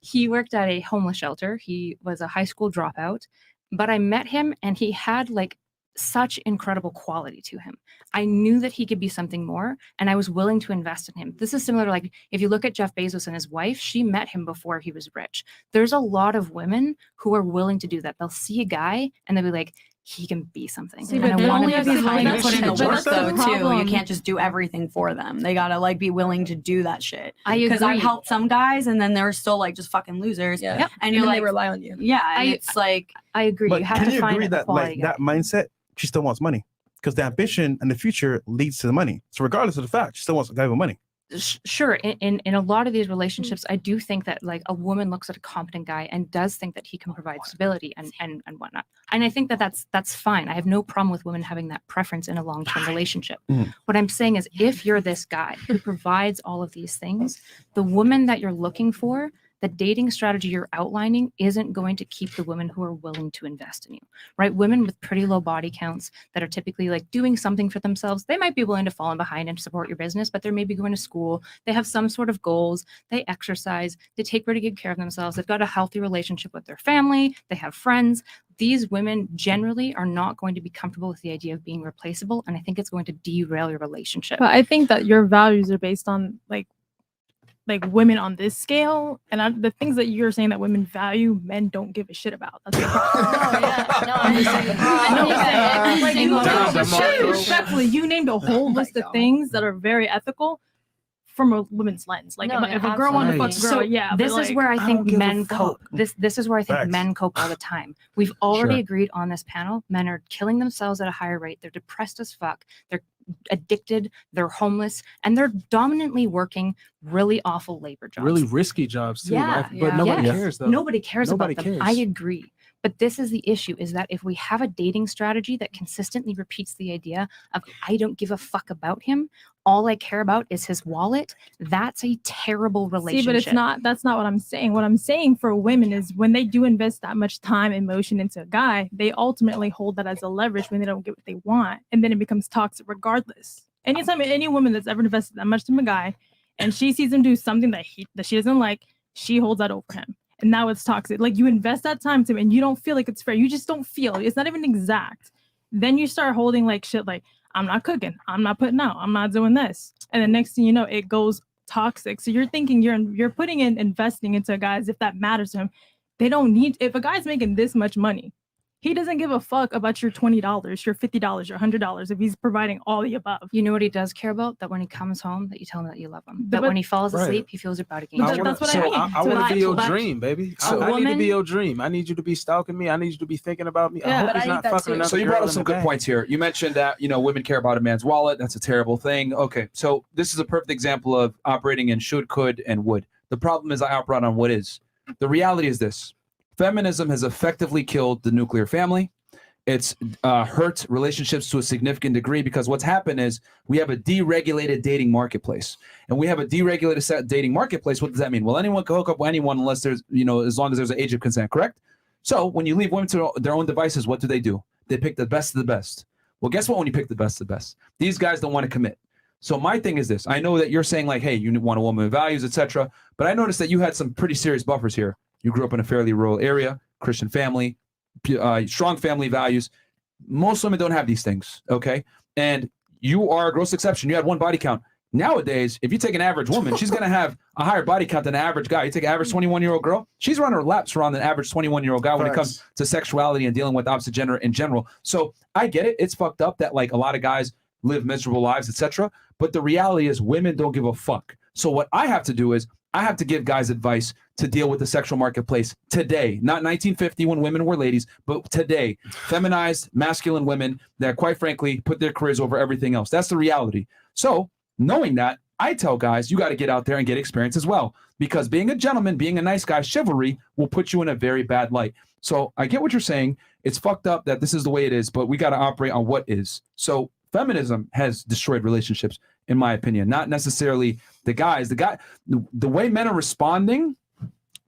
he worked at a homeless shelter. He was a high school dropout, but I met him, and he had like such incredible quality to him. I knew that he could be something more, and I was willing to invest in him. This is similar to like if you look at Jeff Bezos and his wife, she met him before he was rich. There's a lot of women who are willing to do that. They'll see a guy and they'll be like, he can be something. See, And but I they wanna only be have to be willing behind to put in the that. work though too. You can't just do everything for them. They gotta like be willing to do that shit. I Because I've agree. helped some guys and then they're still like just fucking losers. Yeah. Yep. And you're then like, they rely on you. yeah, and it's like I agree. But You have can to you find agree a that quality like guy. that mindset, she still wants money? Because the ambition and the future leads to the money. So regardless of the fact, she still wants a guy with money. Sure, in a lot of these relationships, I do think that like a woman looks at a competent guy and does think that he can provide stability and whatnot. And I think that that's fine. I have no problem with women having that preference in a long-term relationship. What I'm saying is, if you're this guy who provides all of these things, the woman that you're looking for, the dating strategy you're outlining isn't going to keep the women who are willing to invest in you, right? Women with pretty low body counts that are typically like doing something for themselves, they might be willing to fall in behind and support your business, but they're maybe going to school. They have some sort of goals. They exercise. They take pretty good care of themselves. They've got a healthy relationship with their family. They have friends. These women generally are not going to be comfortable with the idea of being replaceable. And I think it's going to derail your relationship. But I think that your values are based on like women on this scale, and the things that you're saying that women value, men don't give a shit about. That's the problem. Respectfully, you named a whole list of things that are very ethical from a woman's lens. Like No, if a girl wanted to fuck a girl, So yeah. but, this is like, where I think don't give a men fuck. cope. This is where I think Facts. men cope all the time. We've already Sure. agreed on this panel. Men are killing themselves at a higher rate. They're depressed as fuck. They're addicted. They're homeless, and they're dominantly working really awful labor jobs. Really risky jobs too. Yeah, right? But nobody Yes. cares though. Nobody cares Nobody about them. cares. I agree. But this is the issue, is that if we have a dating strategy that consistently repeats the idea of I don't give a fuck about him, all I care about is his wallet, that's a terrible relationship. See, but that's not what I'm saying. What I'm saying for women is when they do invest that much time and emotion into a guy, they ultimately hold that as a leverage when they don't get what they want. And then it becomes toxic regardless. Anytime any woman that's ever invested that much in a guy and she sees him do something that she doesn't like, she holds that over him. And now it's toxic. Like you invest that time to him and you don't feel like it's fair. You just don't feel. It's not even exact. Then you start holding like shit like, I'm not cooking. I'm not putting out. I'm not doing this. And the next thing you know, it goes toxic. So you're thinking you're putting in investing into a guy as if that matters to him. They don't need, if a guy's making this much money, he doesn't give a fuck about your $20, your $50, your $100 if he's providing all the above. You know what he does care about? That when he comes home, that you tell him that you love him. That But- when he falls Right. asleep, he feels your body again. That's what I mean. I So want to like- be your but- dream, baby. So I need to woman- be your dream. I need you to be stalking me. I need you to be thinking about me. I Yeah, hope but he's I not need that fucking too. another So you girl brought up in some the good back. points here. You mentioned that, women care about a man's wallet. That's a terrible thing. Okay, so this is a perfect example of operating in should, could, and would. The problem is I operate on what is. The reality is this. Feminism has effectively killed the nuclear family. It's hurt relationships to a significant degree because what's happened is we have a deregulated dating marketplace. And we have a deregulated dating marketplace. What does that mean? Well, anyone can hook up with anyone unless there's, as long as there's an age of consent, correct? So when you leave women to their own devices, what do? They pick the best of the best. Well, guess what? When you pick the best of the best, these guys don't want to commit. So my thing is this. I know that you're saying like, hey, you want a woman with values, etc. But I noticed that you had some pretty serious buffers here. You grew up in a fairly rural area, Christian family, strong family values. most women don't have these things, okay? And you are a gross exception. You had one body count. Nowadays, if you take an average woman, she's going to have a higher body count than an average guy. You take an average 21-year-old girl, she's running her laps around an average 21-year-old guy when it comes to sexuality and dealing with opposite gender in general. So I get it. It's fucked up that like a lot of guys live miserable lives, etc. But the reality is women don't give a fuck. So what I have to do is I have to give guys advice to deal with the sexual marketplace today, not 1950 when women were ladies, but today, feminized, masculine women that quite frankly put their careers over everything else. That's the reality. So knowing that, I tell guys, you got to get out there and get experience as well, because being a gentleman, being a nice guy, chivalry will put you in a very bad light. So I get what you're saying. It's fucked up that this is the way it is, but we got to operate on what is. So feminism has destroyed relationships, in my opinion, not necessarily the guys. The way men are responding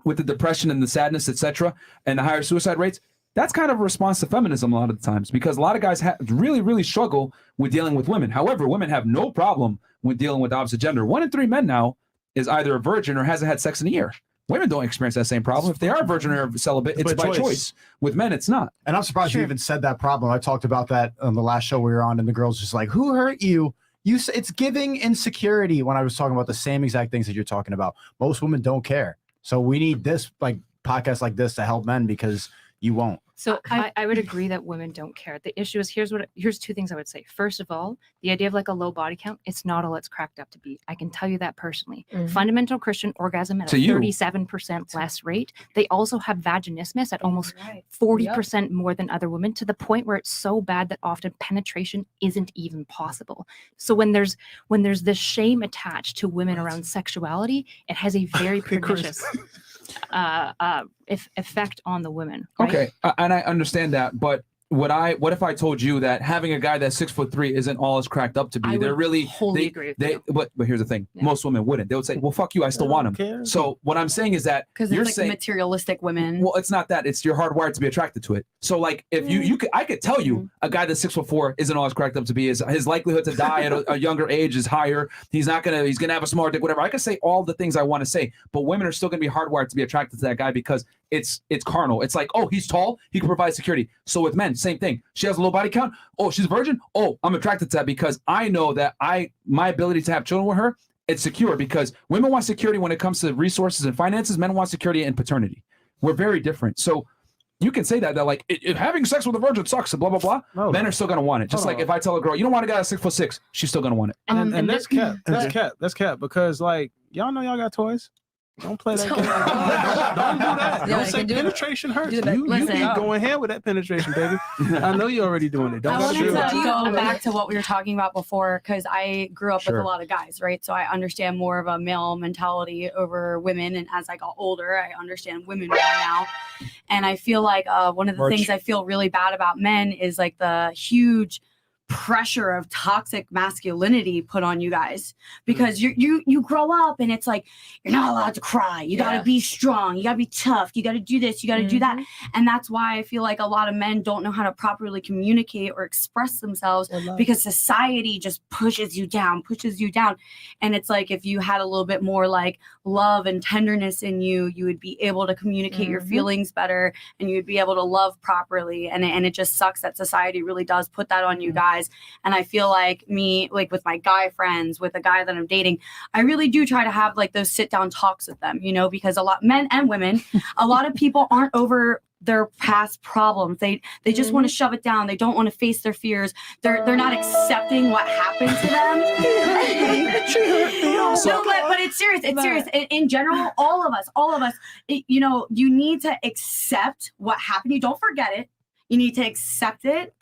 with the depression and the sadness, etc., and the higher suicide rates, that's kind of a response to feminism a lot of the times, because a lot of guys really, really struggle with dealing with women. However, women have no problem with dealing with opposite gender. 1 in 3 men now is either a virgin or hasn't had sex in a year. Women don't experience that same problem. If they are a virgin or celibate, it's by choice. With men, it's not. And I'm surprised you even said that problem. I talked about that on the last show we were on, and the girl's just like, who hurt you? It's giving insecurity, when I was talking about the same exact things that you're talking about. Most women don't care. So we need this like podcast like this to help men, because you won't. So I would agree that women don't care. The issue is here's 2 things I would say. First of all, the idea of like a low body count, it's not all it's cracked up to be. I can tell you that personally. Fundamental Christian orgasm at a 37% less rate. They also have vaginismus at almost 40% more than other women, to the point where it's so bad that often penetration isn't even possible. So when there's this shame attached to women around sexuality, it has a very pernicious effect on the women. Right? Okay, and I understand that, but what if I told you that having a guy that's 6'3" isn't all it's cracked up to be? They're really wholly agree with you. But here's the thing: most women wouldn't. They would say, "Well, fuck you, I still want him." So what I'm saying is that because you're it's like saying materialistic women. Well, it's not that. It's you're hardwired to be attracted to it. So like if I could tell you a guy that's 6'4" isn't all it's cracked up to be. His likelihood to die at a younger age is higher. He's gonna have a smart dick, whatever. I could say all the things I want to say, but women are still gonna be hardwired to be attracted to that guy because it's carnal. It's like, oh, he's tall, he can provide security. So with men, same thing. She has a low body count. Oh, she's a virgin. Oh, I'm attracted to that because I know that my ability to have children with her, it's secure, because women want security when it comes to resources and finances. Men want security and paternity. We're very different. So you can say that like if having sex with a virgin sucks and blah blah blah. No, men are still gonna want it. Just like if I tell a girl you don't want a guy that's 6'6", she's still gonna want it. And that's cap. That's cap. Because like y'all know y'all got toys. Don't play that game. Don't do that. Don't say penetration hurts. You keep going ahead with that penetration, baby. I know you're already doing it. Don't I wanted to go back to what we were talking about before, because I grew up with a lot of guys, right? So I understand more of a male mentality over women. And as I got older, I understand women more now. And I feel like one of the things I feel really bad about men is like the huge pressure of toxic masculinity put on you guys, because you grow up and it's like you're not allowed to cry, you got to be strong, you got to be tough, you got to do this, you got to do that. And that's why I feel like a lot of men don't know how to properly communicate or express themselves, because society just pushes you down. And it's like if you had a little bit more like love and tenderness in you, you would be able to communicate your feelings better, and you'd be able to love properly. And it just sucks that society really does put that on you guys. And I feel like me, like with my guy friends, with a guy that I'm dating, I really do try to have like those sit down talks with them, because a lot, men and women, a lot of people aren't over their past problems. They just want to shove it down. They don't want to face their fears. They're not accepting what happened to them. But it's serious. It's serious. In general, all of us, you need to accept what happened. You don't forget it. You need to accept it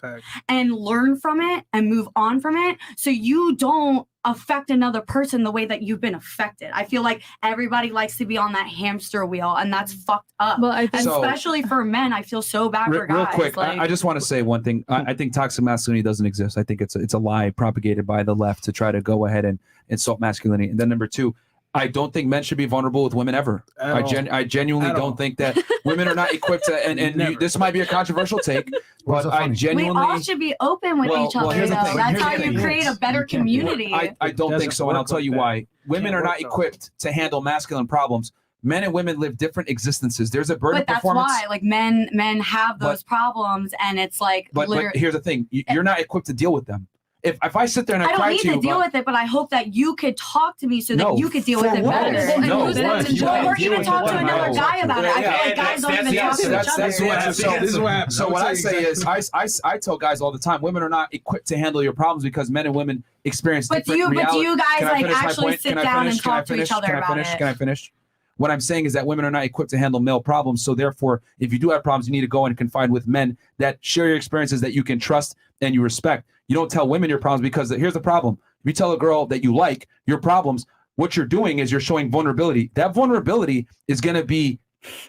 and learn from it and move on from it, so you don't affect another person the way that you've been affected. I feel like everybody likes to be on that hamster wheel, and that's fucked up. Well, especially for men, I feel so bad for guys. Real quick, like, I just want to say one thing. I think toxic masculinity doesn't exist. I think it's a lie propagated by the left to try to go ahead and insult masculinity. And then number 2, I don't think men should be vulnerable with women ever. I genuinely don't think that women are not equipped to, and this might be a controversial take, but I genuinely... We all should be open with each other, though. That's how you create a better community. I don't think so, and I'll tell you why. Women are not equipped to handle masculine problems Men and women live different existences. There's a burden But that's performance. why, like, men have those problems, and it's like, But here's the thing: you're not equipped to deal with them. If I sit there and I don't cry need to you, to deal with it, but I hope that you could talk to me so that you could deal with it what? better. No, Or even talk to another guy about it. I feel like guys don't even talk to each other. So what I say is, I tell guys all the time, women are not equipped to handle your problems because men and women experience different realities. But do you guys Can I like finish my actually point? sit Can I down finish? and Can I talk to finish? each other Can I about finish? it? Can I finish? What I'm saying is that women are not equipped to handle male problems. So therefore, if you do have problems, you need to go and confide with men that share your experiences that you can trust and you respect. You don't tell women your problems because here's the problem. If you tell a girl that you like your problems, what you're doing is you're showing vulnerability. That vulnerability is going to be,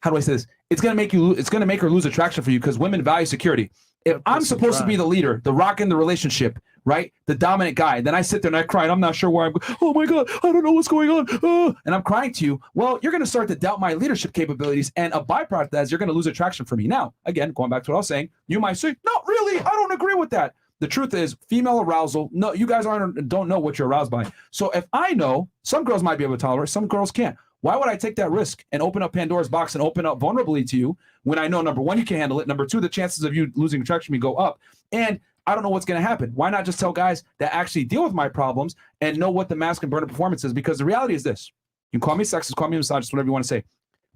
how do I say this? It's going to make her lose attraction for you because women value security. If I'm supposed to be the leader, the rock in the relationship, right? The dominant guy, then I sit there and I cry and I'm not sure where I'm going. Oh my God, I don't know what's going on. And I'm crying to you. Well, you're going to start to doubt my leadership capabilities. And a byproduct of that is you're going to lose attraction for me. Now, again, going back to what I was saying, you might say, not really. I don't agree with that. The truth is female arousal. No, you guys don't know what you're aroused by. So if I know some girls might be able to tolerate, some girls can't. Why would I take that risk and open up Pandora's box and open up vulnerability to you when I know, number one, you can handle it. Number two, the chances of you losing attraction to me go up. And I don't know what's going to happen. Why not just tell guys that actually deal with my problems and know what the masculine burden performance is? Because the reality is this. You can call me sexist, call me misogynist, whatever you want to say.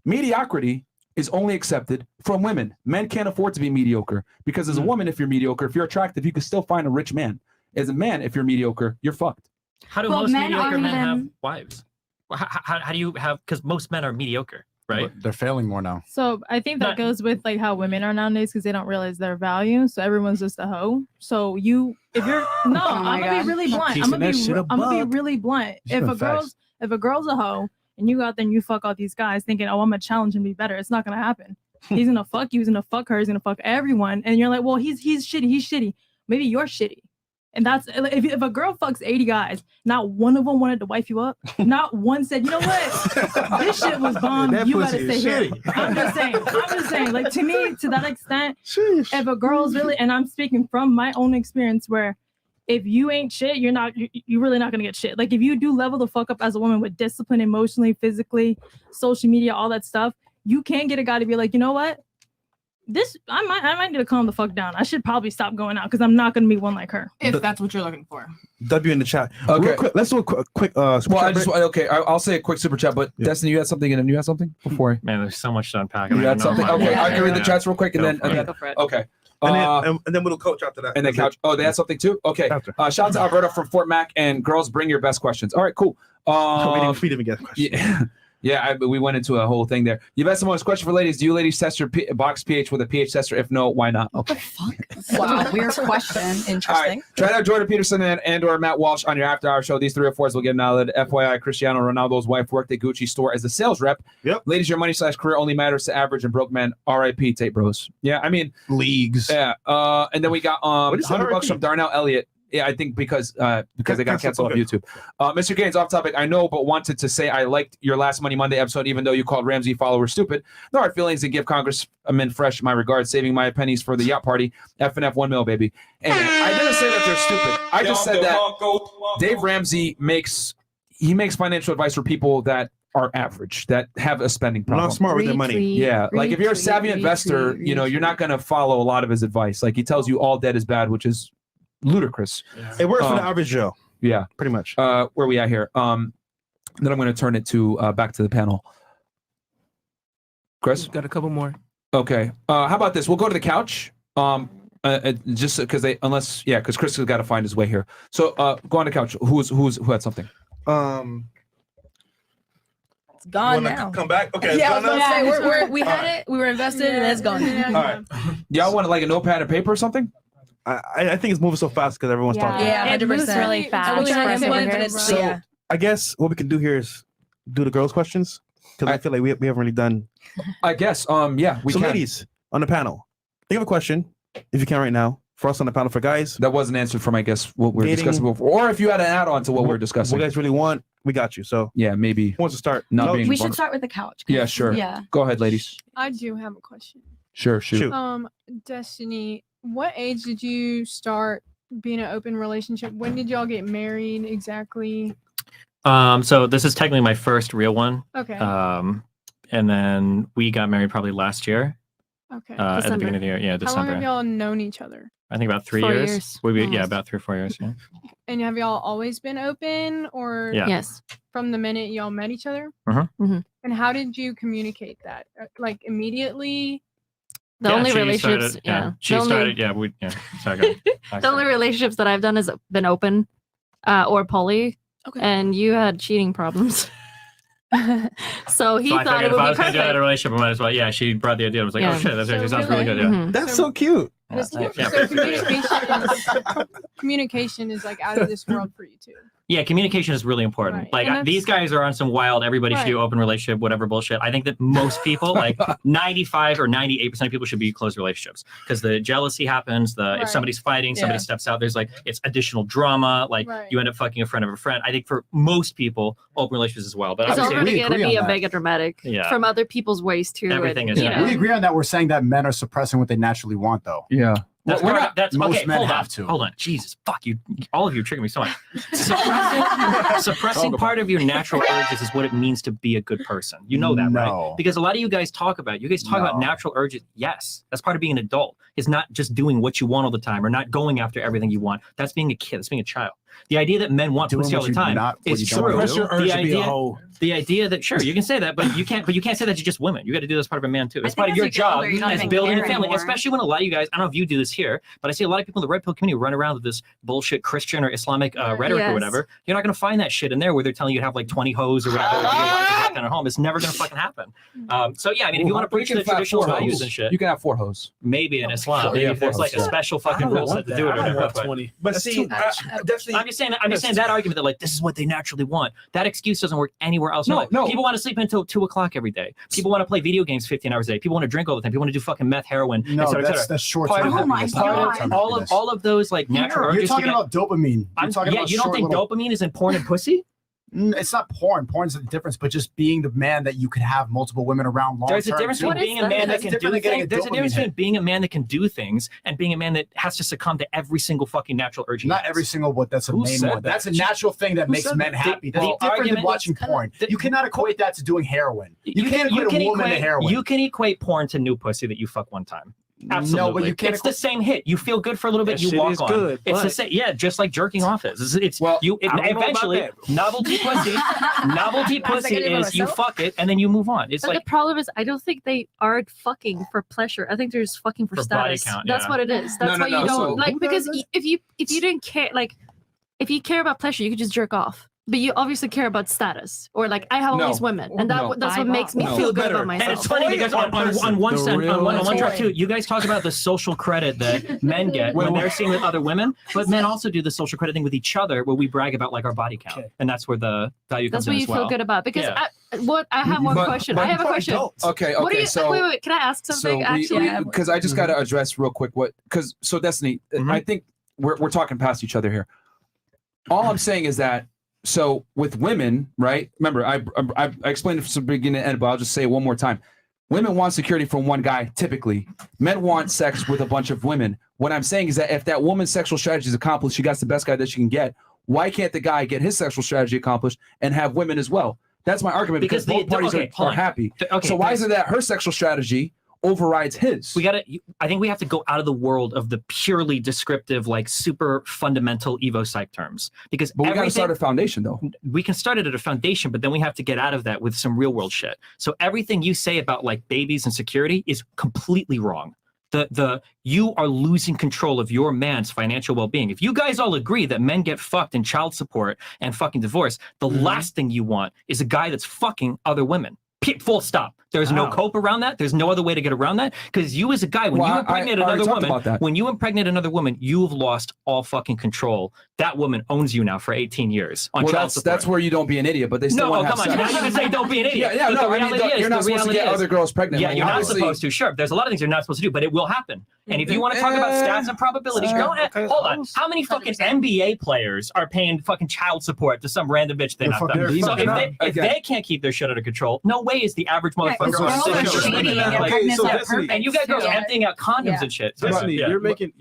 Mediocrity is only accepted from women. Men can't afford to be mediocre because as a woman, if you're mediocre, if you're attractive, you can still find a rich man. As a man, if you're mediocre, you're fucked. How do most mediocre men have wives? How do you have? Because most men are mediocre, right? They're failing more now. So I think that goes with like how women are nowadays because they don't realize their value. So everyone's just a hoe. So if you're I'm gonna be really blunt. I'm gonna be really blunt. If a girl's a hoe and you go out there and you fuck all these guys thinking, oh, I'm gonna challenge and be better, it's not gonna happen. He's gonna fuck you. He's gonna fuck her. He's gonna fuck everyone. And you're like, well, he's shitty. He's shitty. Maybe you're shitty. And that's if a girl fucks 80 guys, not one of them wanted to wife you up. Not one said, you know what, this shit was bomb. You gotta stay here. I'm just saying. Like to me, to that extent, if a girl's really, and I'm speaking from my own experience, where if you ain't shit, you're really not gonna get shit. Like if you do level the fuck up as a woman with discipline, emotionally, physically, social media, all that stuff, you can get a guy to be like, you know what? I might need to calm the fuck down. I should probably stop going out because I'm not gonna be one like her. If that's what you're looking for. W in the chat. Okay. Real quick, let's do a quick I'll say a quick super chat, but Destiny, you had something and then you had something before. Man, there's so much to unpack. You had something? Okay, I can read the chats real quick and then okay. And then we'll coach after that. And then couch. Oh, they had something too? Okay. Shout out to Alberta from Fort Mac and girls, bring your best questions. All right, cool. We didn't get a question. Yeah, we went into a whole thing there. You've asked someone's question for ladies. Do you ladies test your box pH with a pH tester? If no, why not? What the fuck? Wow, weird question. Interesting. All right. Try out Jordan Peterson and or Matt Walsh on your after-hour show. These 3 or 4s will get an outlet. FYI, Cristiano Ronaldo's wife worked at Gucci store as a sales rep. Yep. Ladies, your money/career only matters to average and broke men. R.I.P. Tape Bros. Yeah, I mean leagues. Yeah. And then we got $100 from Darnell Elliott. Yeah, I think because they got canceled off YouTube. Mr. Gaines, off topic. I know, but wanted to say I liked your last Money Monday episode, even though you called Ramsey followers stupid. No hard feelings and give Congressman Fresh my regards, saving my pennies for the yacht party. F&F 1 mil, baby. And I didn't say that they're stupid. I just said that Dave Ramsey makes financial advice for people that are average, that have a spending problem. Not smart with their money. Yeah, like if you're a savvy investor, you're not going to follow a lot of his advice. Like he tells you all debt is bad, which is ludicrous. It works for the average Joe. Yeah, pretty much. Where we at here? Then I'm going to turn it to back to the panel. Chris, got a couple more. Okay. How about this? We'll go to the couch. Just because because Chris has got to find his way here. So go on the couch. Who had something? It's gone now. Come back. Okay. Yeah, I was gonna say we had it. We were invested, and it's gone. All right. Y'all want like a notepad and paper or something? I think it's moving so fast because everyone's talking. Yeah, 100%. It moves really fast. So I guess what we can do here is do the girls' questions because I feel like we haven't really done. I guess. Yeah, we so can. ladies on the panel, think of a question if you can right now for us on the panel for guys. That wasn't answered from I guess what we were discussing before, or if you had an add-on to what we were discussing. What you guys really want, we got you. So yeah, maybe. Who wants to start? We should start with the couch. Yeah, sure. Yeah. Go ahead, ladies. I do have a question. Sure, shoot. Destiny, what age did you start being an open relationship? When did y'all get married exactly? So this is technically my first real one. Okay. and then we got married probably last year. Okay. At the beginning of the year, yeah, How long December. have y'all known each other? I think about 3 4 years. years, Yeah, about 3 or 4 years. Yeah. And have y'all always been open, or Yeah. Yes. from the minute y'all met each other? Mhm. And how did you communicate that? Like immediately? The only relationships, She started, sorry, go ahead. The only relationships that I've done has been open, or poly. Okay. And you had cheating problems. So he So I thought figured it if would I be was going to do perfect. a relationship, I might as well. Yeah, she brought the idea. I was like, Yeah. oh shit, that actually So sounds really good. Yeah. Mhm. That's so cute. So Yeah. communication is like out of this world for you too. Yeah, communication is really important. Right. Like And these guys are on some wild, everybody should do Right. open relationship, whatever bullshit. I think that most people, like 95 or 98% of people should be closed relationships because the jealousy happens. If Right. somebody's fighting, somebody Yeah. steps out, there's like, it's additional drama. Like Right. you end up fucking a friend of a friend. I think for most people, open relationships as well. But It's obviously, already we going to agree be on a that. mega dramatic Yeah. from other people's ways too. Everything and, is- you yeah. know. We agree on that. We're saying that men are suppressing what they naturally want, though. Yeah. that's We're part not- of, that's most okay. men Hold on, have to. hold on. Jesus, fuck you! All of you are triggering me so much. Suppressing part of your natural urges is what it means to be a good person. You know that, No. right? Because a lot of you guys talk about No. natural urges. Yes, that's part of being an adult. Is not just doing what you want all the time or not going after everything you want. That's being a kid. That's being a child. The idea that men want Doing pussy all what the you time not- what is you don't true. wanna Suppress your urge The to be a idea- hoe. The idea that sure you can say that, but you can't say that to just women. You got to do this part of a man too. It's I part think of your as you get job older, you don't as even building a care family, anymore. especially when a lot of you guys. I don't know if you do this here, but I see a lot of people in the red pill community run around with this bullshit Christian or Islamic rhetoric or Yes. whatever. You're not going to find that shit in there where they're telling you to have like 20 hoes or whatever. At home, it's never going to fucking happen. So yeah, I mean, if you want to preach the traditional values and shit, You can have 4 hoes. maybe in Islam, Sure, maybe yeah, if there's like a yeah. special I fucking don't rule want set to that. do it I or don't whatever. want but- 20. But That's see, too much. definitely. I'm just saying that argument that like this is what they naturally want. That excuse doesn't work anywhere else. in No, life. no. People want to sleep until 2 o'clock every day. People want to play video games 15 hours a day. People want to drink all the time. People want to do fucking meth, heroin, No, et cetera, et that's cetera. short Part term. of- Oh my God. all of those like natural You're urges. to talking get- about dopamine. You're talking yeah, about you don't short think little- dopamine is in porn and pussy? It's not porn. Porn's the difference, but just being the man that you could have multiple women around long There's a term, difference too. between being a man that That's can different do than getting things. There's a dopamine difference hit. between being a man that can do things and being a man that has to succumb to every single fucking natural urge. he Not has. every single one. That's a Who main said one. that? That's a natural thing that Who makes said men that? happy. The That's different argument than watching porn. You cannot equate that to doing heroin. You can't equate a woman to heroin. You can equate porn to new pussy that you fuck one time. Absolutely. No, but you can't It's the same hit. You feel good for a little bit. That You shit walk is on. good, It's the but- same. Yeah, just like jerking off is. It's Well, you. It, I don't know about eventually, that. novelty pussy. Novelty pussy is you fuck it and then you move on. It's But like the problem is, I don't think they are fucking for pleasure. I think they're just fucking for body status. count, That's yeah. what it is. That's no, why no, you don't so- like because if you didn't care, like if you care about pleasure, you could just jerk off. But you obviously care about status, or like I have all No. these women, and No. that's what makes me No. feel good Better. about and myself. it's funny because on one The side, real on one track toy. too, you guys talk about the social credit that men get when they're seen with other women, but men also do the social credit thing with each other, where we brag about like our body count, and that's where the value comes That's what in you as well. feel good about because Yeah. I have one But- question. but I have a question. Okay, What do okay. you? So wait. Can I ask something? Actually, because I just got to address real quick so Destiny, I think we're talking past each other here. All I'm saying is that so with women, right? Remember, I explained it from the beginning to end, but I'll just say it one more time. Women want security from one guy, typically. Men want sex with a bunch of women. What I'm saying is that if that woman's sexual strategy is accomplished, she got the best guy that she can get. Why can't the guy get his sexual strategy accomplished and have women as well? That's my argument because both parties are happy. So why is it that her sexual strategy overrides his? I think we have to go out of the world of the purely descriptive, like super fundamental Evo psych terms, because But we got to start a foundation though. We can start it at a foundation, but then we have to get out of that with some real world shit. So everything you say about like babies and security is completely wrong. You are losing control of your man's financial well-being. If you guys all agree that men get fucked in child support and fucking divorce, the last thing you want is a guy that's fucking other women. Full stop. There's no cope around that. There's no other way to get around that. Because you as a guy, when you impregnate another woman, you've lost all fucking control. That woman owns you now for 18 years on child support. That's where you don't be an idiot, but they still want to have come on. sex. Now you can say don't be an idiot. Yeah, But no, the I mean, reality you're not is, supposed to get other girls pregnant. Yeah, Like, you're not obviously- supposed to. Sure, there's a lot of things you're not supposed to do, but it will happen. And if you want to talk about stats and probabilities, go ahead. Hold on. How many fucking NBA players are paying fucking child support to some random bitch they knocked up? So if they can't keep their shit under control, no way is the average motherfucker on the and you got girls emptying out condoms and shit. So, Destiny, yeah. you're making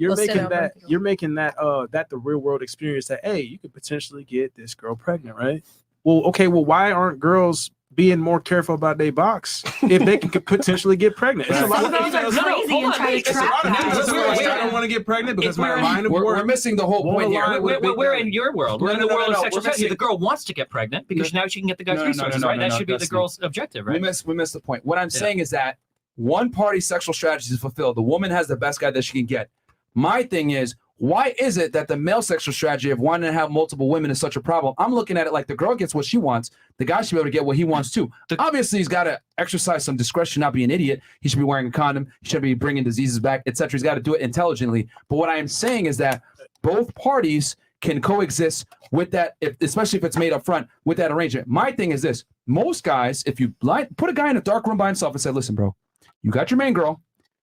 that the real world experience that hey, you could potentially get this girl pregnant, right? Well, okay, well, why aren't girls being more careful about their box if they could potentially get pregnant. It's a lot of Girls are crazy and try to trap I don't want to get pregnant because my line of work. We're missing the whole point here. We're in your world. We're in the world of sexual strategy. missing- The girl wants to get pregnant because now she can get the guy's resources, right? That should be the girl's objective, right? We missed the point. What I'm saying is that one party sexual strategy is fulfilled. The woman has the best guy that she can get. My thing is, why is it that the male sexual strategy of wanting to have multiple women is such a problem? I'm looking at it like the girl gets what she wants. The guy should be able to get what he wants too. Obviously, he's got to exercise some discretion, not be an idiot. He should be wearing a condom. He should be bringing diseases back, etc. He's got to do it intelligently. But what I am saying is that both parties can coexist with that, especially if it's made up front with that arrangement. My thing is this. Most guys, if you put a guy in a dark room by himself and say, listen, bro, you got your main girl.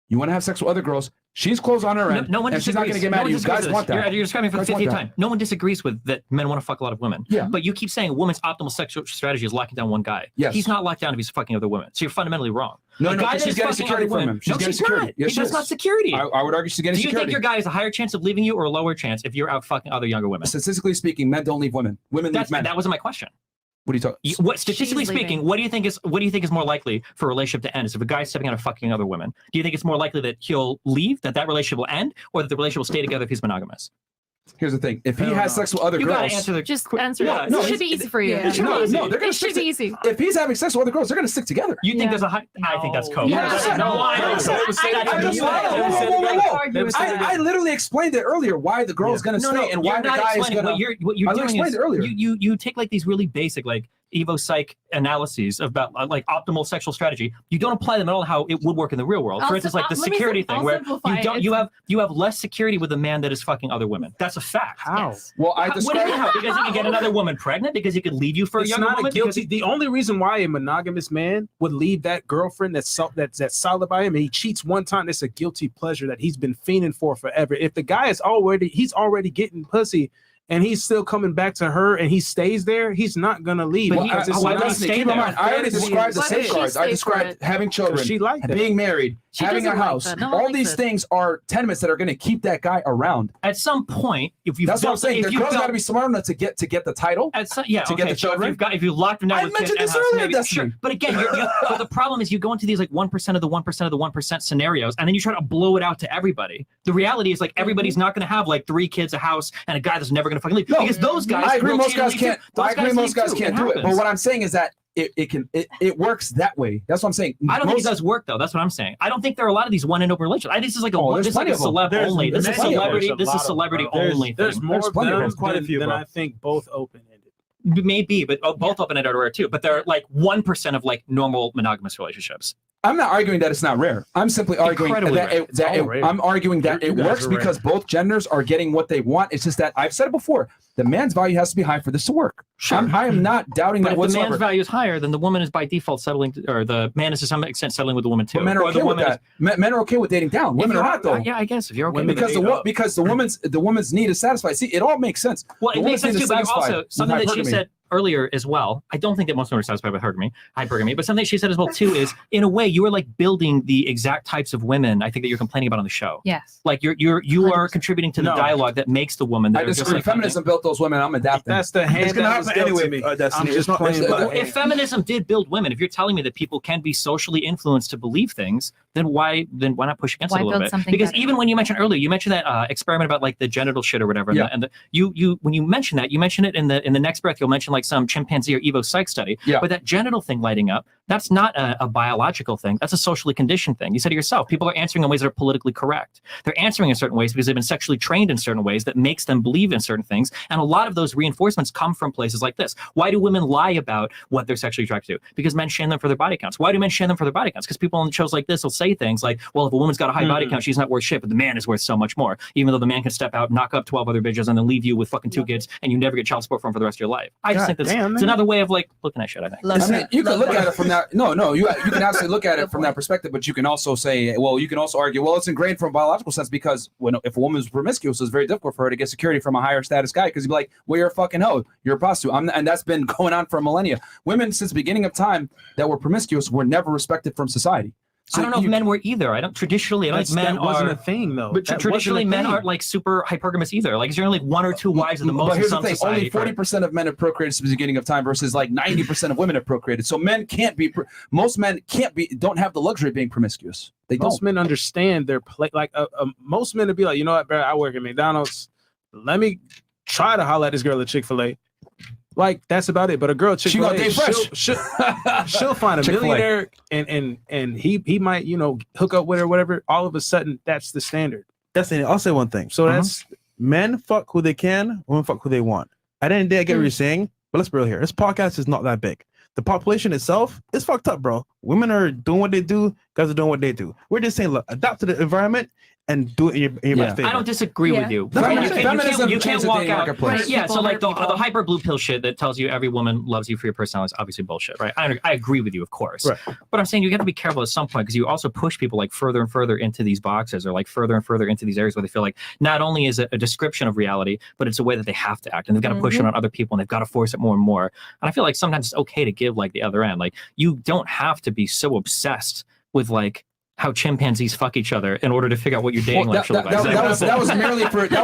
You want to have sex with other girls. She's closed on her end. No one and she's not going to get disagrees. mad at you. Guys want that. You're describing for the 50th time. No one disagrees with that. Men want to fuck a lot of women. Yeah. But you keep saying a woman's optimal sexual strategy is locking down one guy. Yes. He's not locked down if he's fucking other women. So you're fundamentally wrong. No, a no, guy that she's is getting fucking security other from women. him. She's No, getting she's security. not. Yes, That's not security. I would argue she's getting Do you security. think your guy has a higher chance of leaving you or a lower chance if you're out fucking other younger women? Statistically speaking, men don't leave women. Women leave men. That wasn't my question. What are you talking? What statistically speaking, what do you think is more likely for a relationship to end? Is if a guy's stepping out of fucking other women? Do you think it's more likely that he'll leave, that relationship will end, or that the relationship will stay together if he's monogamous? Here's the thing: if he has sex with other you girls, gotta answer Just answer Yeah, it. no, It should be easy for you. It should be no, easy. no, they're gonna It should be easy. If he's having sex with other girls, they're gonna stick together. You think there's a high? I think that's co. I literally explained it earlier why the girl is gonna stay and why the guy is gonna. What you're I doing explained is it earlier. you take like these really basic like Evo Psych analyses about like optimal sexual strategy. You don't apply them at all how it would work in the real world. For instance, like the security thing where you have less security with a man that is fucking other women. That's a fact. How? Yes. Well, I What do you described mean how? Because he can get another woman pregnant because he could leave you for a It's younger not woman. a guilty. The only reason why a monogamous man would leave that girlfriend that's solid by him and he cheats one time, it's a guilty pleasure that he's been fiending for forever. If the guy is he's already getting pussy and he's still coming back to her and he stays there, he's not gonna leave. Keep in mind, I already described the safeguards. I described having children, being married, having a house. All these things are tenements that are going to keep that guy around. At some point, if you that's what I'm saying. The girl's got to be smart enough to get the title. Get the children. So if you locked them down, I with mentioned kids this and house, earlier, maybe, Destiny. sure. But again, but the problem is you go into these like 1% of the 1% of the 1% scenarios, and then you try to blow it out to everybody. The reality is like everybody's not going to have like 3 kids, a house, and a guy that's never going to fucking leave. Because those guys, I agree. Most guys leave can't. too. I agree. Most guys too. can't do it. But what I'm saying is that it works that way. That's what I'm saying. I don't think it does work though. That's what I'm saying. I don't think there are a lot of these one and open relationships. I think this is like a celeb only. This is celebrity. This is celebrity only. There's more of them than I think both open-ended. Maybe, but both open-ended are rare too. But they're like 1% of like normal monogamous relationships. I'm not arguing that it's not rare. I'm simply arguing I'm arguing that it works because both genders are getting what they want. It's just that I've said it before. The man's value has to be high for this to work. Sure. I am not doubting that if whatsoever. the man's value is higher, then the woman is by default settling, or the man is to some extent settling with the woman too. But men are okay with that. Men are okay with dating down. Women are not though. Yeah, I guess if you're okay because the woman's need is satisfied. See, it all makes sense. Well, it makes sense too, but you also something that she said earlier as well. I don't think that most women are satisfied with hypergamy, but something she said as well too is, in a way, you are like building the exact types of women I think that you're complaining about on the show. Yes. Like you are contributing to the dialogue that makes the woman. I disagree. Feminism built those women. I'm adapting. That's the hand. It's gonna happen anyway. If feminism did build women, if you're telling me that people can be socially influenced to believe things, then why not push against it a little bit? Because even when you mentioned earlier, you mentioned that experiment about like the genital shit or whatever, and you when you mention that, you mention it in the next breath, you'll mention like some chimpanzee or Evo Psych study. Yeah. But that genital thing lighting up, that's not a biological thing. That's a socially conditioned thing. You said it yourself. People are answering in ways that are politically correct. They're answering in certain ways because they've been sexually trained in certain ways that makes them believe in certain things. And a lot of those reinforcements come from places like this. Why do women lie about what they're sexually attracted to? Because men shame them for their body counts. Why do men shame them for their body counts? Because people on shows like this will say things like, well, if a woman's got a high body count, she's not worth shit, but the man is worth so much more. Even though the man can step out, knock up 12 other bitches, and then leave you with fucking 2 kids, and you never get child support from for the rest of your life. I just think it's another way of like looking at shit, I think. I mean, you can look at it from that. You can absolutely look at it from that perspective, but you can also say, well, you can also argue, well, it's ingrained from a biological sense because if a woman is promiscuous, it's very difficult for her to get security from a higher status guy because you'd be like, well, you're a fucking hoe, you're a prostitute, and that's been going on for millennia. Women since the beginning of time that were promiscuous were never respected from society. I don't know if men were either. I don't traditionally. I don't think men that wasn't are a thing though. But That traditionally, wasn't a men thing. aren't like super hypergamous either. Like, you're only like 1 or 2 wives at the most But in here's the some thing: society. only 40% of men have procreated since the beginning of time, versus like 90% of women have procreated. So men can't be. Most men don't have the luxury of being promiscuous. They Most men understand their play. Like most men would be like, you know what, bro? I work at McDonald's. Let me try to holler at this girl at Chick-fil-A. Like, that's about it. But a girl at She gonna Chick-fil-A, date fresh. she'll find a Chick-fil-A. millionaire, and he might, you know, hook up with her, whatever. All of a sudden, that's the standard. That's it. I'll say one thing. So that's men fuck who they can, women fuck who they want. At the end of the day, I get what you're saying, but let's be real here. This podcast is not that big. The population itself is fucked up, bro. Women are doing what they do, guys are doing what they do. We're just saying, look, adapt to the environment and do it in your best favor. I don't disagree with you. Feminism You can't changed the walk dating out. marketplace. Yeah, so like the hyper blue pill shit that tells you every woman loves you for your personality is obviously bullshit, right? I agree with you, of course. Right. But I'm saying you have to be careful at some point because you also push people like further and further into these boxes or like further and further into these areas where they feel like not only is it a description of reality, but it's a way that they have to act and they've got to push it on other people and they've got to force it more and more. And I feel like sometimes it's okay to give like the other end. Like, you don't have to be so obsessed with like how chimpanzees fuck each other in order to figure out what you're dating like. That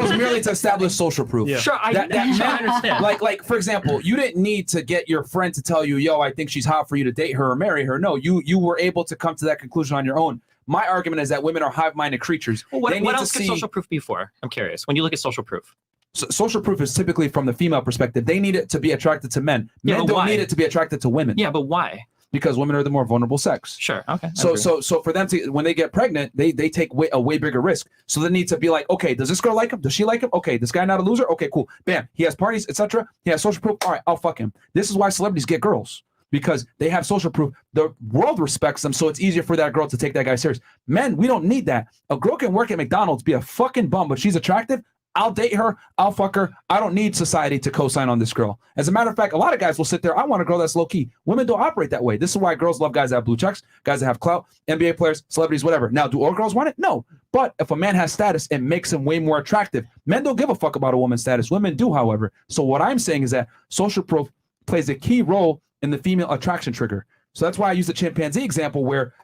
was merely to establish social proof. Yeah. Sure, I understand. Like for example, you didn't need to get your friend to tell you, yo, I think she's hot for you to date her or marry her. No, you were able to come to that conclusion on your own. My argument is that women are hive-minded creatures. Well, what else could social proof be for? I'm curious. When you look at social proof. Social proof is typically from the female perspective. They need it to be attracted to men. Yeah, Men but don't why? need it to be attracted to women. Yeah, but why? Because women are the more vulnerable sex. Sure. Okay. So for them to, when they get pregnant, they take a way bigger risk. So they need to be like, okay, does this girl like him? Does she like him? Okay, this guy not a loser? Okay, cool. Bam. He has parties, etc. He has social proof. All right, I'll fuck him. This is why celebrities get girls, because they have social proof. The world respects them, so it's easier for that girl to take that guy serious. Men, we don't need that. A girl can work at McDonald's, be a fucking bum, but she's attractive. I'll date her. I'll fuck her. I don't need society to co-sign on this girl. As a matter of fact, a lot of guys will sit there. I want a girl that's low key. Women don't operate that way. This is why girls love guys that have blue checks, guys that have clout, NBA players, celebrities, whatever. Now, do all girls want it? No. But if a man has status, it makes him way more attractive. Men don't give a fuck about a woman's status. Women do, however. So what I'm saying is that social proof plays a key role in the female attraction trigger. So that's why I use the chimpanzee example, where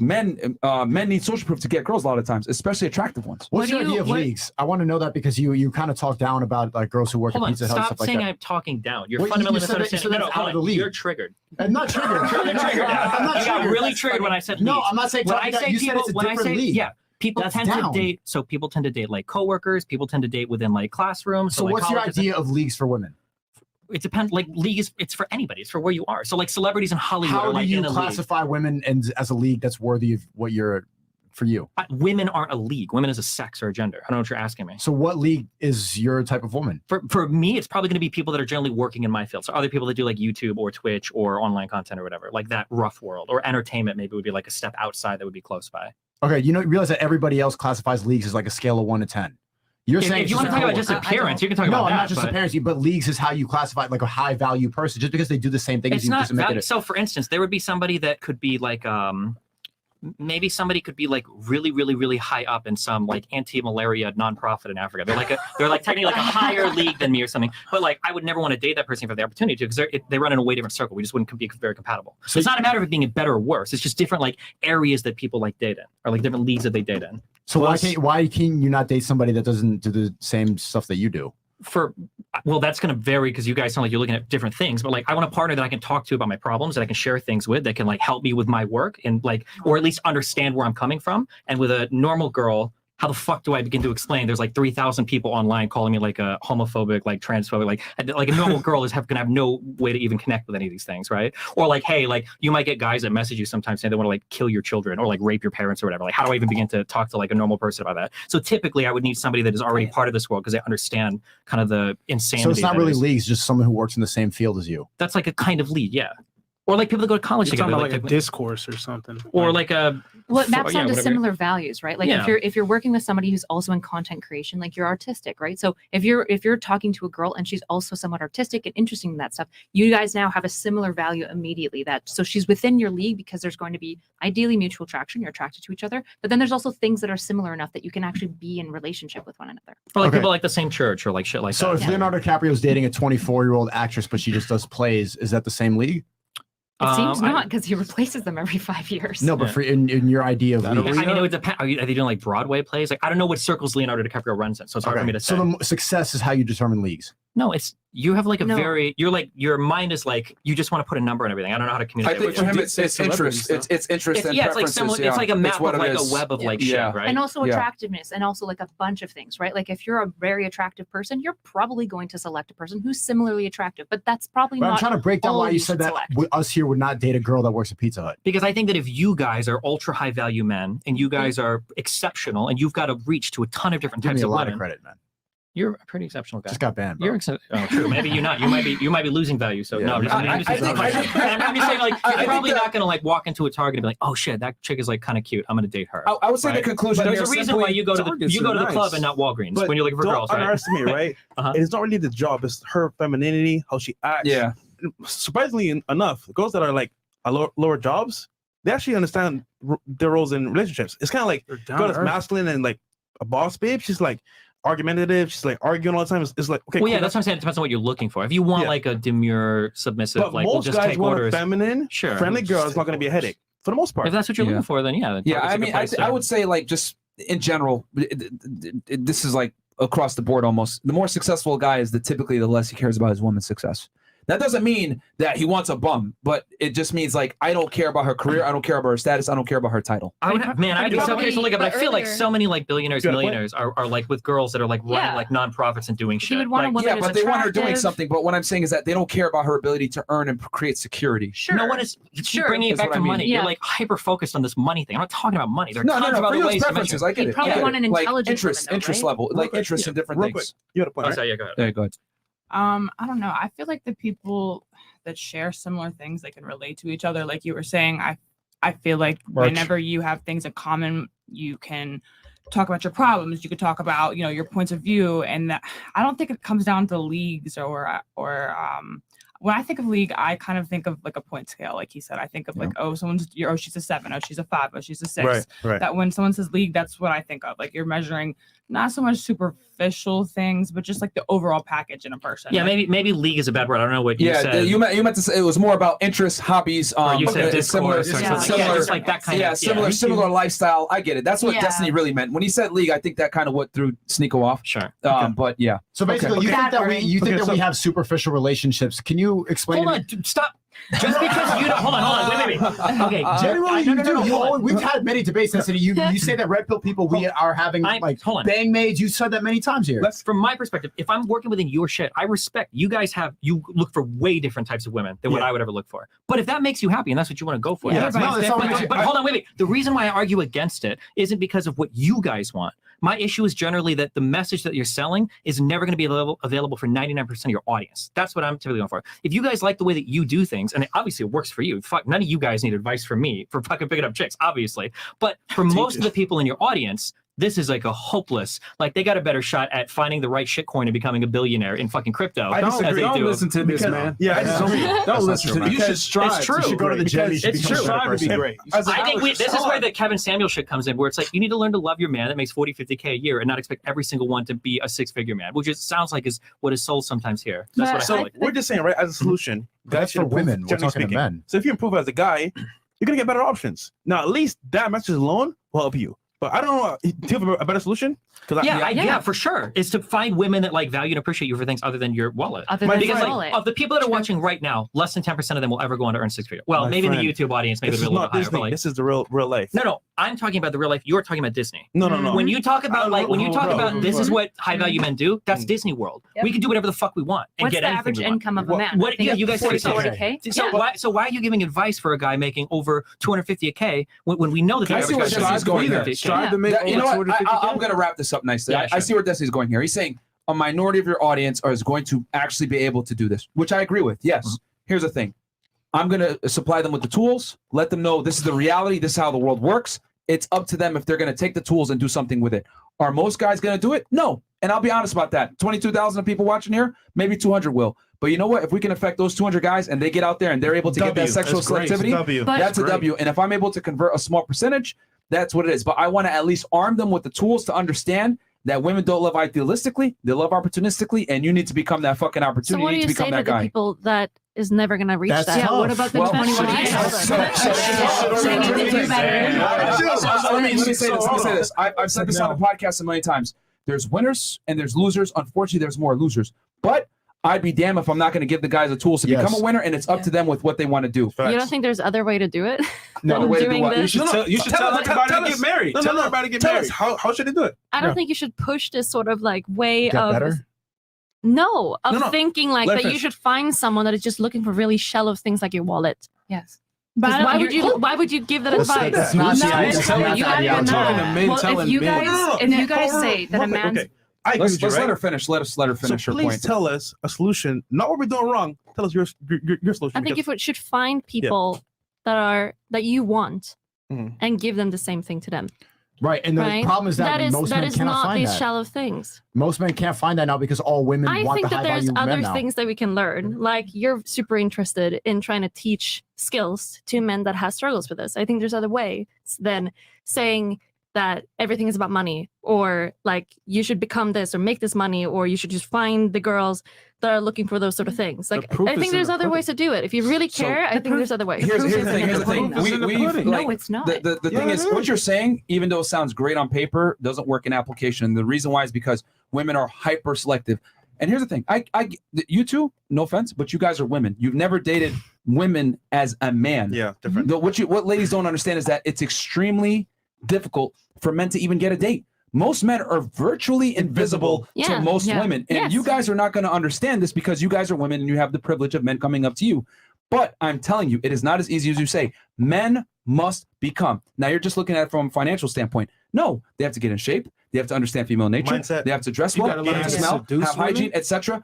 men need social proof to get girls a lot of times, especially attractive ones. What's your idea of leagues? I want to know that because you kind of talk down about like girls who work Hold at on, Pizza Hut and stop stuff like saying that. I'm talking down. You're Well, fundamentally you said that- misunderstanding. you said that's out of the league. You're triggered. I'm not triggered. You're triggered. I'm not You got triggered. really triggered when I said No, leagues. I'm not saying When talking I down. say You said people, it's a when I different say league. yeah, people That's tend down. to date. So people tend to date like coworkers. People tend to date within like classrooms. So like what's your colleges. idea of leagues for women? It depends. Like league is, it's for anybody. It's for where you are. So like celebrities in Hollywood How are do like you in a league. classify women as a league that's worthy of what you're for you? Women aren't a league. Women is a sex or a gender. I don't know what you're asking me. So what league is your type of woman? For me, it's probably going to be people that are generally working in my field. So other people that do like YouTube or Twitch or online content or whatever, like that rough world, or entertainment maybe would be like a step outside that would be close by. Okay, you realize that everybody else classifies leagues as like a scale of 1 to 10. You're saying if you want to talk about just appearance, you can talk about that. No, not just appearance, but leagues is how you classify like a high value person. Just because they do the same thing as It's you not doesn't make value. it. So for instance, there would be somebody that could be like maybe somebody could be like really high up in some like anti-malaria nonprofit in Africa. They're like technically like a higher league than me or something. But like I would never want to date that person for the opportunity to, because they run in a way different circle. We just wouldn't be very compatible. So it's not a matter of it being better or worse. It's just different like areas that people like date in, or like different leagues that they date in. So why can you not date somebody that doesn't do the same stuff that you do? Well, that's going to vary because you guys sound like you're looking at different things, but like I want a partner that I can talk to about my problems, that I can share things with, that can like help me with my work and like, or at least understand where I'm coming from. And with a normal girl, how the fuck do I begin to explain? There's like 3,000 people online calling me like a homophobic, like transphobic, like a normal girl is gonna have no way to even connect with any of these things, right? Or like, hey, like you might get guys that message you sometimes saying they want to like kill your children or like rape your parents or whatever. Like, how do I even begin to talk to like a normal person about that? So typically, I would need somebody that is already part of this world because they understand kind of the insanity. So it's not that really is. leagues, just someone who works in the same field as you. That's like a kind of lead, yeah. Or like people that go to college You're together, talking about like a discourse or something, or like a Well, it maps yeah, onto whatever. similar values, right? Like Yeah. if you're working with somebody who's also in content creation, like you're artistic, right? So if you're talking to a girl and she's also somewhat artistic and interesting in that stuff, you guys now have a similar value immediately. So she's within your league because there's going to be ideally mutual attraction. You're attracted to each other, but then there's also things that are similar enough that you can actually be in relationship with one another. Or like Okay. people like the same church or like shit like So that. if Leonardo DiCaprio's dating a 24-year-old actress, but she just does plays, is that the same league? It seems not, because he replaces them every 5 years. No, but for in your idea of I mean, it would depend. Are they doing like Broadway plays? Like, I don't know what circles Leonardo DiCaprio runs in, so it's hard for me to say. So the success is how you determine leagues. No, it's you have like a No. very your mind is like you just want to put a number on everything. I don't know how to I communicate. think with for you. him it's interest. It's interest and yeah, it's like preferences. similar. yeah. It's like a map what of it like a is. web of like Yeah. shit, right? And also Yeah. attractiveness, and also like a bunch of things, right? Like if you're a very attractive person, you're probably going to select a person who's similarly attractive, but that's probably But not. I'm trying to break down all why you should said that select. us here would not date a girl that works at Pizza Hut. Because I think that if you guys are ultra high value men and you guys are exceptional and you've got a reach to a ton of different Give types me a of lot women, of credit, man. you're a pretty exceptional guy. Just got banned. Bro. You're oh, true. Maybe you're not. You might be losing value. So no, I'm just saying like you're probably not gonna like walk into a Target and be like, oh shit, that chick is like kind of cute. I'm gonna date her. I would say the conclusion. There's here a reason simply- why you go to the Targets you go are to the club nice. and not Walgreens But when you're looking for don't girls, right? underestimate, right? It's not really the job; it's her femininity, how she acts. Yeah. Surprisingly enough, girls that are like lower jobs, they actually understand their roles in relationships. It's kind of like down girl to that's earth. masculine and like a boss babe. She's like argumentative. She's like arguing all the time. It's like okay. Well, cool, yeah, that's what I'm saying. It depends on what you're looking for. If you want Yeah. like a demure, submissive, But like we'll most just guys take want orders. a feminine, Sure. friendly girl. It's not going to be a headache for the most part. If that's what you're looking for, then yeah. Yeah, Target's I a good mean, place I to- would say like just in general, this is like across the board almost. The more successful a guy is, typically the less he cares about his woman's success. That doesn't mean that he wants a bum, but it just means like I don't care about her career, I don't care about her status, I don't care about her title. I would, man, I'd be so curious to look at, but I feel like earlier- so many like billionaires, You got a point. millionaires are like with girls that are like running Yeah. like nonprofits and doing shit. would want a Like, woman Yeah, who's but they want her doing attractive. something. But what I'm saying is that they don't care about her ability to earn and create security. Sure. No one is keep Sure. bringing it That's back what to I mean. money. Yeah. You're like hyper focused on this money thing. I'm not talking about money. There are No, tons no, of no. other For you, ways it's to measure. preferences. I get You'd it. probably I get want it. an Like intelligent interest, woman, though, interest right? level, like interest in different real things. quick. You got a point. Oh, Right? sorry, yeah, go ahead. Yeah, go ahead. I don't know. I feel like the people that share similar things, they can relate to each other. Like you were saying, I feel like whenever you have things in common, you can talk about your problems. You could talk about, your points of view. And that, I don't think it comes down to leagues or when I think of league, I kind of think of like a point scale. Like he said, I think of like, oh, she's a 7, oh, she's a 5, oh, she's a 6. Right, right. That when someone says league, that's what I think of. Like you're measuring not so much superficial things, but just like the overall package in a person. Yeah, Like, maybe league is a bad word. I don't know what you Yeah, said. you meant to say it was more about interests, hobbies, Or you said similar, discourse or similar, something. Yeah, just like that kind of- similar, yeah. similar lifestyle. I get it. That's what Yeah. Destiny really meant when he said league. I think that kind of what threw Sneako off. Sure. But yeah. So basically, Okay. you think that Okay, we so- have superficial relationships. Can you explain? Hold on, dude, stop. Just because you don't hold on, wait. Okay, Generally, no, you do. hold on. We've had many debates in the city. You say that red pill people we are having like hold on. bang maids. You said that many times here. From my perspective, if I'm working within your shit, I respect you guys you look for way different types of women than what I would ever look for. But if that makes you happy and that's what you want to go for, Yeah, that's no, fine. that's not what But hold on, wait. The reason why I argue against it isn't because of what you guys want. My issue is generally that the message that you're selling is never going to be available for 99% of your audience. That's what I'm typically going for. If you guys like the way that you do things, and obviously it works for you, fuck, none of you guys need advice from me for fucking picking up chicks, obviously. But for most of the people in your audience, this is like a hopeless, like they got a better shot at finding the right shit coin and becoming a billionaire in fucking crypto. I disagree. Don't listen to this, man. Yeah, I Don't- disagree. Don't That's listen not to true, this. You man. should strive. It's true. You should go to the gym. You should It's become true. a better person. I think this is where the Kevin Samuel shit comes in, where it's like you need to learn to love your man that makes 40, 50K a year and not expect every single one to be a 6-figure man, which just sounds like is what is sold sometimes here. That's what I So feel like. we're just saying, right? As a solution, That's guys should for improve, women. We're generally talking to speaking. men. So if you improve as a guy, you're gonna get better options. Now, at least that message alone will help you. But I don't know. Do you have a better solution? Yeah, for sure. Is to find women that like value and appreciate you for things other than your wallet. Other than because your like, wallet. of the people that are watching right now, less than 10% of them will ever go on to earn 6 figures. Well, My maybe in friend, the YouTube audience, maybe this it'll is be a little not bit higher. Disney. But like, This is the real life. no, I'm talking about the real life. You're talking about Disney. No. When you talk about like when you talk No. about this is what high value men do, that's Disney World. Yep. We can do whatever the fuck we want and What's get the anything average we want. income of a man? What? I think Yeah, you guys say 40K. So why are you giving advice for a guy making over 250K when we know that the I average see guy where Destiny's going there. 250K? You know what? I'm going to wrap this up nicely. Yeah, I see where Destiny's going here. He's saying a minority of your audience is going to actually be able to do this, which I agree with. Yes. Here's the thing. I'm going to supply them with the tools, let them know this is the reality, this is how the world works. It's up to them if they're going to take the tools and do something with it. Are most guys going to do it? No. And I'll be honest about that. 22,000 people watching here, maybe 200 will. But you know what? If we can affect those 200 guys and they get out there and they're able to get that sexual That's great. selectivity, W. that's a W. And if I'm able to convert a small percentage, that's what it is. But I want to at least arm them with the tools to understand that women don't love idealistically, they love opportunistically, and you need to become that fucking So opportunity. what You do need you to become say to that the guy. people that is never gonna reach That's that. tough. Yeah, what about the 21 Let me say this. I've said this on the podcast a million times. There's winners and there's losers. Unfortunately, there's more losers. But I'd be damned if I'm not going to give the guys the tools to become a winner, and it's up to them with what they want to do. You don't think there's other way to do it? No, than way to do doing what? this? You should tell everybody to get married. Tell everybody to get married. How should they do it? I don't think you should push this sort of like way Get of better? no thinking like Let that her you finish. should find someone that is just looking for really shallow things like your wallet. Yes. 'Cause But why would you give that That's advice? not the idea. That's not the you idea. gotta talking know. to men Well, telling if you men. guys, if you guys say that a man's I agree Let's with you, let right? her finish. Let her finish So her please point. tell us a solution, not what we're doing wrong. Tell us your solution. I think because- if it should find people that you want and give them the same thing to them. Right, and the Right? problem is that, most that men is cannot not find these that. shallow things. Most men can't find that now because all women I want think the that high there's value men other now. things that we can learn. Like you're super interested in trying to teach skills to men that have struggles with this. I think there's other ways than saying that everything is about money, or like you should become this or make this money, or you should just find the girls that are looking for those sort of things. Like proof I is think in there's the other pudding. ways to do it. If you really So care, I think there's other ways. Here's the Proof is thing. in Here's the thing. Proof is in the pudding. no, it's not. The thing is, what you're saying, even though it sounds great on paper, doesn't work in application. And the reason why is because women are hyper selective. And here's the thing: you two, no offense, but you guys are women. You've never dated women as a man. Yeah, different. What ladies don't understand is that it's extremely difficult for men to even get a date. Most men are virtually invisible to Yeah, most yeah. women. And Yes. you guys are not going to understand this because you guys are women and you have the privilege of men coming up to you. But I'm telling you, it is not as easy as you say. Men must become. Now you're just looking at it from a financial standpoint. No, they have to get in shape. They have to understand female nature. Mindset. They have to dress You well. gotta They learn have to how to smell, seduce have hygiene, women. etc.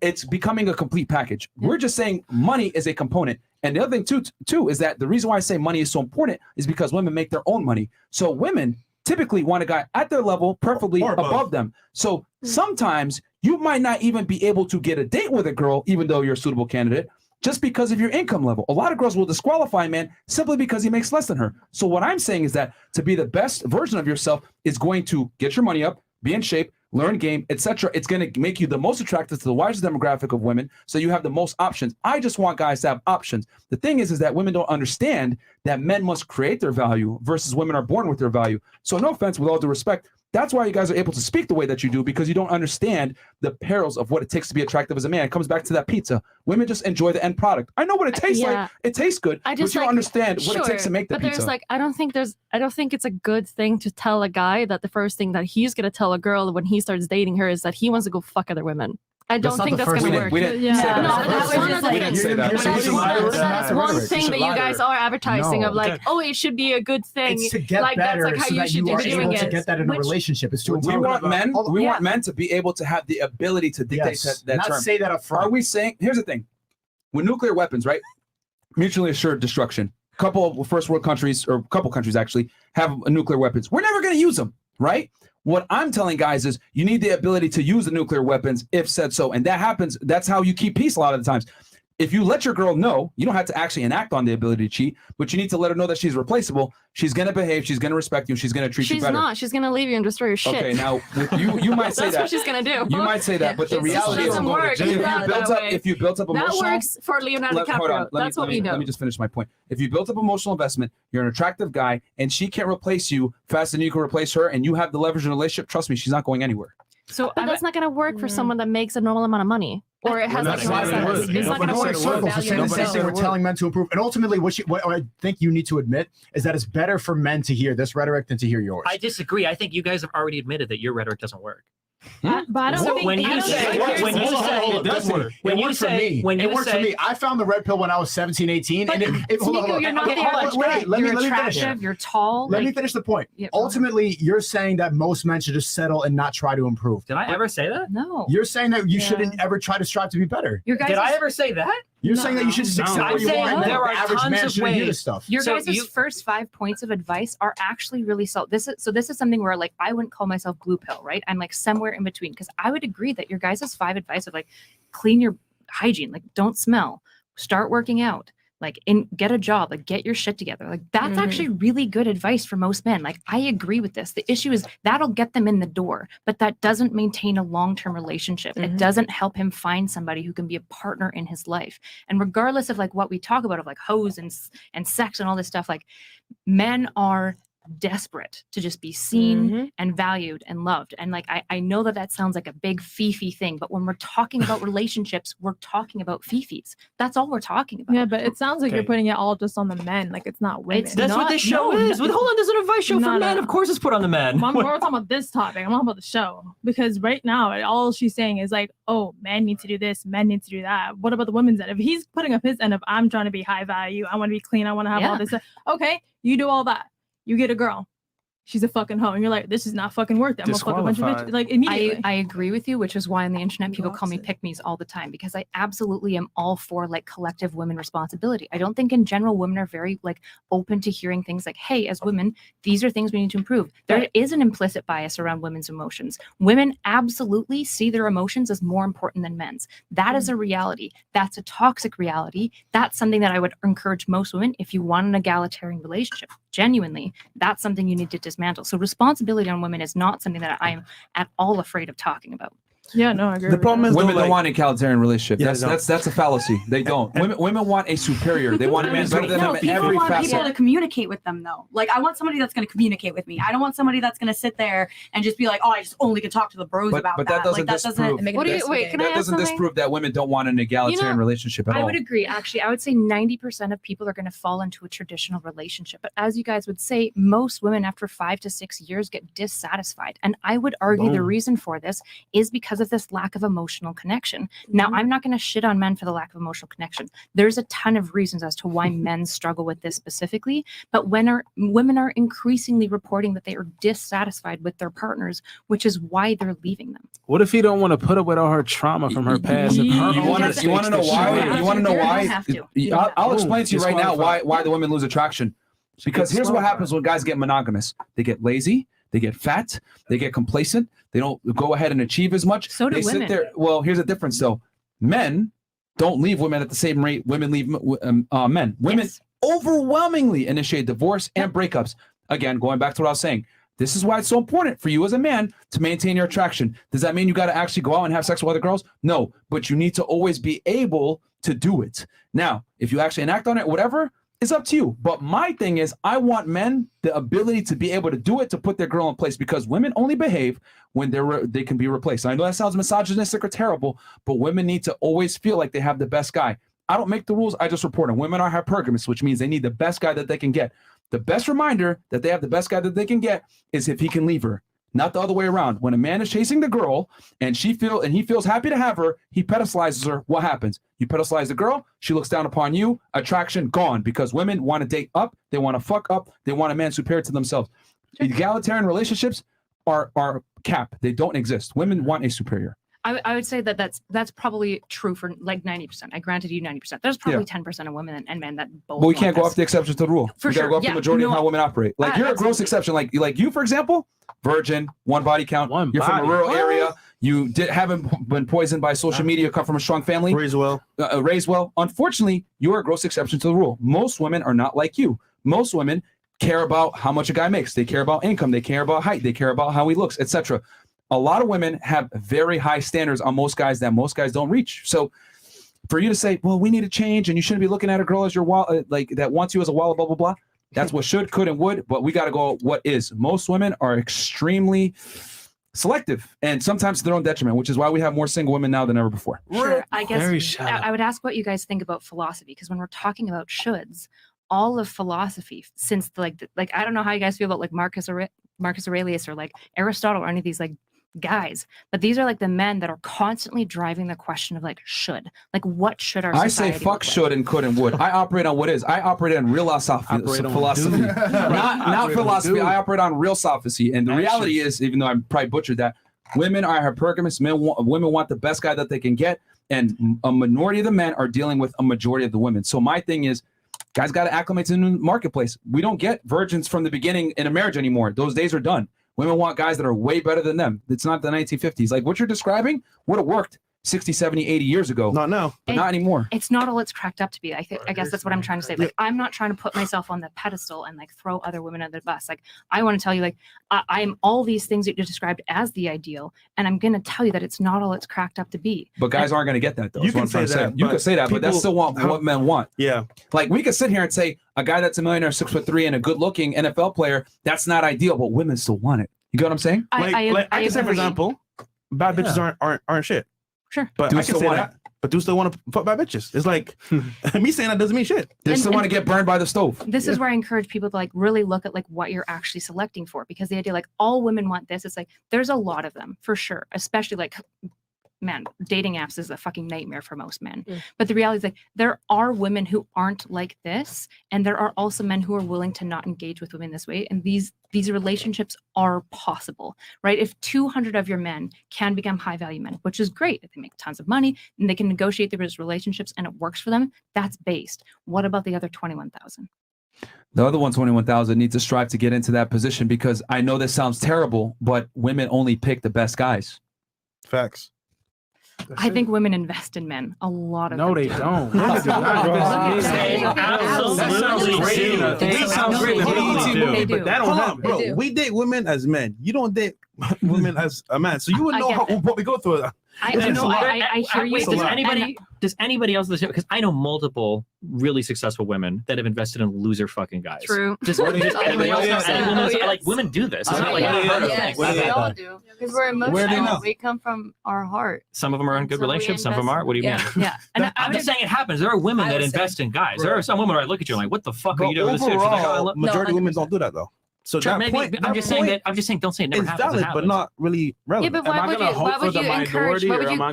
It's becoming a complete package. We're just saying money is a component. And the other thing too is that the reason why I say money is so important is because women make their own money. So women typically want a guy at their level, preferably Or above. above them. So sometimes you might not even be able to get a date with a girl, even though you're a suitable candidate, just because of your income level. A lot of girls will disqualify a man simply because he makes less than her. So what I'm saying is that to be the best version of yourself is going to get your money up, be in shape, learn game, etc. It's going to make you the most attractive to the widest demographic of women, so you have the most options. I just want guys to have options. The thing is that women don't understand that men must create their value versus women are born with their value. So no offense, with all due respect, that's why you guys are able to speak the way that you do, because you don't understand the perils of what it takes to be attractive as a man. It comes back to that pizza. Women just enjoy the end product. I know what it tastes Yeah. like. It tastes good, I but just you don't understand what it takes to sure, make the but pizza. there's like I don't think it's a good thing to tell a guy that the first thing that he's gonna tell a girl when he starts dating her is that he wants to go fuck other women. I don't think that's gonna work. We didn't Yeah. say that. No, but that's one of the We didn't things. say that. But that's one thing that you guys are advertising of like, Okay. oh, it should be a good thing. It's to get like better that's like how so you that should you are be doing able it. to get that in a relationship. It's to We want men. We want men to be able to have the ability to dictate Yes. that Not term. say that up front. Are we saying? Here's the thing: with nuclear weapons, right? Mutually assured destruction. Couple of first world countries, or a couple countries actually, have nuclear weapons. We're never going to use them, right? What I'm telling guys is you need the ability to use the nuclear weapons if said so. And that happens. That's how you keep peace a lot of the times. If you let your girl know, you don't have to actually enact on the ability to cheat, but you need to let her know that she's replaceable. She's going to behave. She's going to respect you. She's going to treat you She's better. not. She's gonna leave you and destroy your shit. Okay, now with you might say That's that. what she's gonna do. You might say that, but the It reality is doesn't work. if you built up that emotional, works for Leonardo hold on, DiCaprio. That's what we know. Let me just finish my point. If you built up emotional investment, you're an attractive guy, and she can't replace you faster than you can replace her, and you have the leverage in a relationship, trust me, she's not going anywhere. So, but that's not going to work for someone that makes a normal amount of money, or it has like a process. It's not going to work. Circles. The same thing we're telling men to improve, and ultimately, what I think you need to admit is that it's better for men to hear this rhetoric than to hear yours. I disagree. I think you guys have already admitted that your rhetoric doesn't work. But I don't think when you I don't say think- when you say it does work. when It you worked for say me. when It you worked for say me. I found the red pill when I was 17, 18, and hold on, hold on. You're not Okay, the hold on, average wait, guy. let me You're finish. attractive. You're tall. Let me like- finish the point. Yeah, Ultimately, you're saying that most men should just settle and not try to improve. Did I ever say that? No. You're saying that you shouldn't ever try to strive to be better. Your guys' Did I ever say that? You're saying that you should just accept I'm where you saying are, and there that are the average tons man of shouldn't hear ways. this stuff. Your So guys' you- first 5 points of advice are actually really this is something where like I wouldn't call myself blue pill, right? I'm like somewhere in between because I would agree that your guys' 5 advice of like clean your hygiene, like don't smell, start working out, get a job, like get your shit together. Like that's actually really good advice for most men. Like I agree with this. The issue is that'll get them in the door, but that doesn't maintain a long-term relationship. It doesn't help him find somebody who can be a partner in his life. And regardless of like what we talk about of like hoes and sex and all this stuff, like men are desperate to just be seen and valued and loved. And like I know that sounds like a big fifi thing, but when we're talking about relationships, we're talking about fifis. That's all we're talking about. Yeah, but it sounds like you're putting it all just on the men. Like it's not women. That's what this show is. Hold on, there's an advice show for men. Of course it's put on the men. We're talking about this topic. I'm talking about the show. Because right now, all she's saying is like, oh, men need to do this, men need to do that. What about the women's end? If he's putting up his end of, I'm trying to be high value, I want to be clean, I want to have all this stuff. Okay, you do all that. You get a girl. She's a fucking hoe. And you're like, this is not fucking worth it. I'm gonna fuck a bunch of bitches. Like immediately. I agree with you, which is why on the internet people call me pick-me's all the time, because I absolutely am all for like collective women responsibility. I don't think in general women are very like open to hearing things like, hey, as women, these are things we need to improve. There is an implicit bias around women's emotions. Women absolutely see their emotions as more important than men's. That is a reality. That's a toxic reality. That's something that I would encourage most women. If you want an egalitarian relationship, genuinely, that's something you need to dismantle. So responsibility on women is not something that I am at all afraid of talking about. Yeah, no, I agree. The problem is women though, don't want an egalitarian relationship. Yeah, That's a fallacy. They don't. Women want a superior. They want a man better than them in People every want facet. people to communicate with them though. Like I want somebody that's going to communicate with me. I don't want somebody that's going to sit there and just be like, oh, I just only can talk to the bros about but that. that doesn't Like that disprove. doesn't. What do you wait? Can I That ask doesn't something? disprove that women don't want an egalitarian relationship at I all. would agree. Actually, I would say 90% of people are going to fall into a traditional relationship. But as you guys would say, most women after 5 to 6 years get dissatisfied. And I would argue the reason for this is because of this lack of emotional connection. Now, I'm not going to shit on men for the lack of emotional connection. There's a ton of reasons as to why men struggle with this specifically. But women are increasingly reporting that they are dissatisfied with their partners, which is why they're leaving them. What if he don't want to put up with all her trauma from her past? You want to know why? You want to know why? I'll explain to you right now why the women lose attraction. Because here's what happens when guys get monogamous. They get lazy. They get fat. They get complacent. They don't go ahead and achieve as much. So do they women. Sit there. Well, here's the difference though. Men don't leave women at the same rate women leave men. Women overwhelmingly initiate divorce and breakups. Again, going back to what I was saying. This is why it's so important for you as a man to maintain your attraction. Does that mean you got to actually go out and have sex with other girls? No, but you need to always be able to do it. Now, if you actually enact on it, whatever, it's up to you. But my thing is, I want men the ability to be able to do it, to put their girl in place, because women only behave when they can be replaced. I know that sounds misogynistic or terrible, but women need to always feel like they have the best guy. I don't make the rules. I just report them. Women are hypergamous, which means they need the best guy that they can get. The best reminder that they have the best guy that they can get is if he can leave her, not the other way around. When a man is chasing the girl and he feels happy to have her, he pedestalizes her. What happens? You pedestalize the girl, she looks down upon you, attraction gone, because women want to date up, they want to fuck up, they want a man superior to themselves. Egalitarian relationships are cap. They don't exist. Women want a superior. I would say that that's probably true for like 90%. I granted you 90%. There's probably 10% of women and men that both. But we can't go off the exceptions to the rule. For we gotta sure. go off the majority of how women operate. Like you're a absolutely. gross exception. Like you, for example, virgin, one body count. You're from a rural area. You haven't been poisoned by social media. Come from a strong family. Raised well. Raised well. Unfortunately, you're a gross exception to the rule. Most women are not like you. Most women care about how much a guy makes. They care about income. They care about height. They care about how he looks, etc. A lot of women have very high standards on most guys that most guys don't reach. So for you to say, well, we need to change and you shouldn't be looking at a girl as your wall, like that wants you as a wall, blah, blah, blah. That's what should, could, and would, but we got to go what is. Most women are extremely selective and sometimes to their own detriment, which is why we have more single women now than ever before. Sure. I guess I would ask what you guys think about philosophy, because when we're talking about shoulds, all of philosophy since like I don't know how you guys feel about like Marcus Aurelius or like Aristotle or any of these like guys, but these are like the men that are constantly driving the question of like what should our society I say fuck should and could and would. I operate on what is. I operate on real philosophy. Not philosophy. I operate on real sophisy. And the reality is, even though I probably butchered that, women are hypergamous. Women want the best guy that they can get, and a minority of the men are dealing with a majority of the women. So my thing is, guys got to acclimate to the marketplace. We don't get virgins from the beginning in a marriage anymore. Those days are done. Women want guys that are way better than them. It's not the 1950s. Like what you're describing would have worked 60, 70, 80 years ago. Not now. But not anymore. It's not all it's cracked up to be. I guess that's what I'm trying to say. Like, I'm not trying to put myself on the pedestal and like throw other women under the bus. Like, I want to tell you, like, I'm all these things that you described as the ideal, and I'm going to tell you that it's not all it's cracked up to be. But guys aren't going to get that though. You can say that. You can say that, but that's still what men want. Yeah. Like we could sit here and say a guy that's a millionaire, 6'3", and a good-looking NFL player, that's not ideal, but women still want it. You get what I'm saying? I can say, for example, bad bitches aren't shit. Sure. But I can say that. But do still want to fuck bad bitches. It's like me saying that doesn't mean shit. They still want to get burned by the stove. This is where I encourage people to like really look at like what you're actually selecting for, because the idea like all women want this, it's like there's a lot of them for sure, especially like man, dating apps is a fucking nightmare for most men. But the reality is like there are women who aren't like this, and there are also men who are willing to not engage with women this way, and these relationships are possible, right? If 200 of your men can become high value men, which is great, if they make tons of money and they can negotiate those relationships and it works for them, that's based. What about the other 21,000? The other 121,000 need to strive to get into that position, because I know this sounds terrible, but women only pick the best guys. Facts. I think women invest in men. A lot of no, them they do. don't. That sounds great. They do. But that don't Hold on, happen. bro. We date women as men. You don't date women as a man, so you would know what we go through. I know. I hear you. Wait, does anybody else listen? Because I know multiple really successful women that have invested in loser fucking guys. True. Does anybody else know? Like women do this. It's not like Yes, we all do. Because we're emotional. We come from our heart. some of them are in good relationships, some of them aren't. What do you mean? Yeah. And I'm just saying it happens. There are women that invest in guys. There are some women where I look at you and like, what the fuck are you doing? Overall, majority of women don't do that though. So Sure, that maybe, point, I'm just saying that. I'm just saying. Don't say it never it's happens. valid, but not really relevant. Yeah, but why would you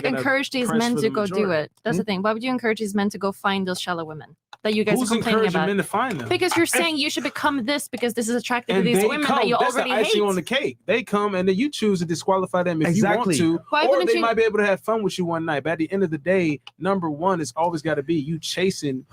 encourage these men to go do it? That's the thing. Why would you encourage these men to go find those shallow women that you guys Who's are complaining encouraging about? men to find them? Because you're saying you should become this because this is attractive to And these they women come. that you That's already the icing hate. on the cake. They come and then you choose to disqualify them if Exactly. you want to, Why or wouldn't they you- might be able to have fun with you one night. But at the end of the day, number one is always got to be you chasing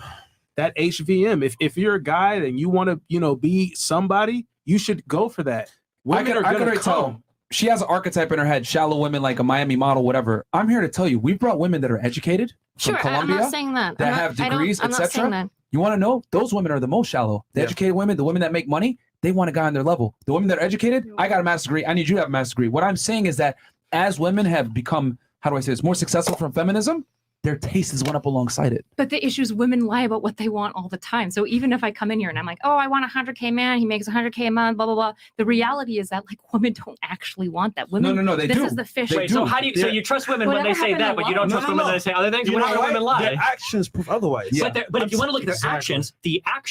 that HVM. If you're a guy and you want to, be somebody, you should go for that. Women are I gonna could tell. come. She has an archetype in her head, shallow women like a Miami model, whatever. I'm here to tell you, we brought women that are educated from Sure, Columbia, I'm not saying that. that have degrees, I'm not saying etc. that. You want to know? Those women are the most shallow. The educated women, the women that make money, they want a guy on their level. The women that are educated, I got a master's degree. I need you to have a master's degree. What I'm saying is that as women have become, how do I say this, more successful from feminism, their taste has went up alongside it. But the issue is women lie about what they want all the time. So even if I come in here and I'm like, oh, I want a 100K man, he makes 100K a month, blah, blah, blah. The reality is that like women don't actually want that. Women, No, they this do. is the fish. Wait, so how do you? So you trust women when they say that, but you don't trust women when they say other things? You What know do what? women lie? Their actions prove otherwise. But if you want to look at their actions, the Our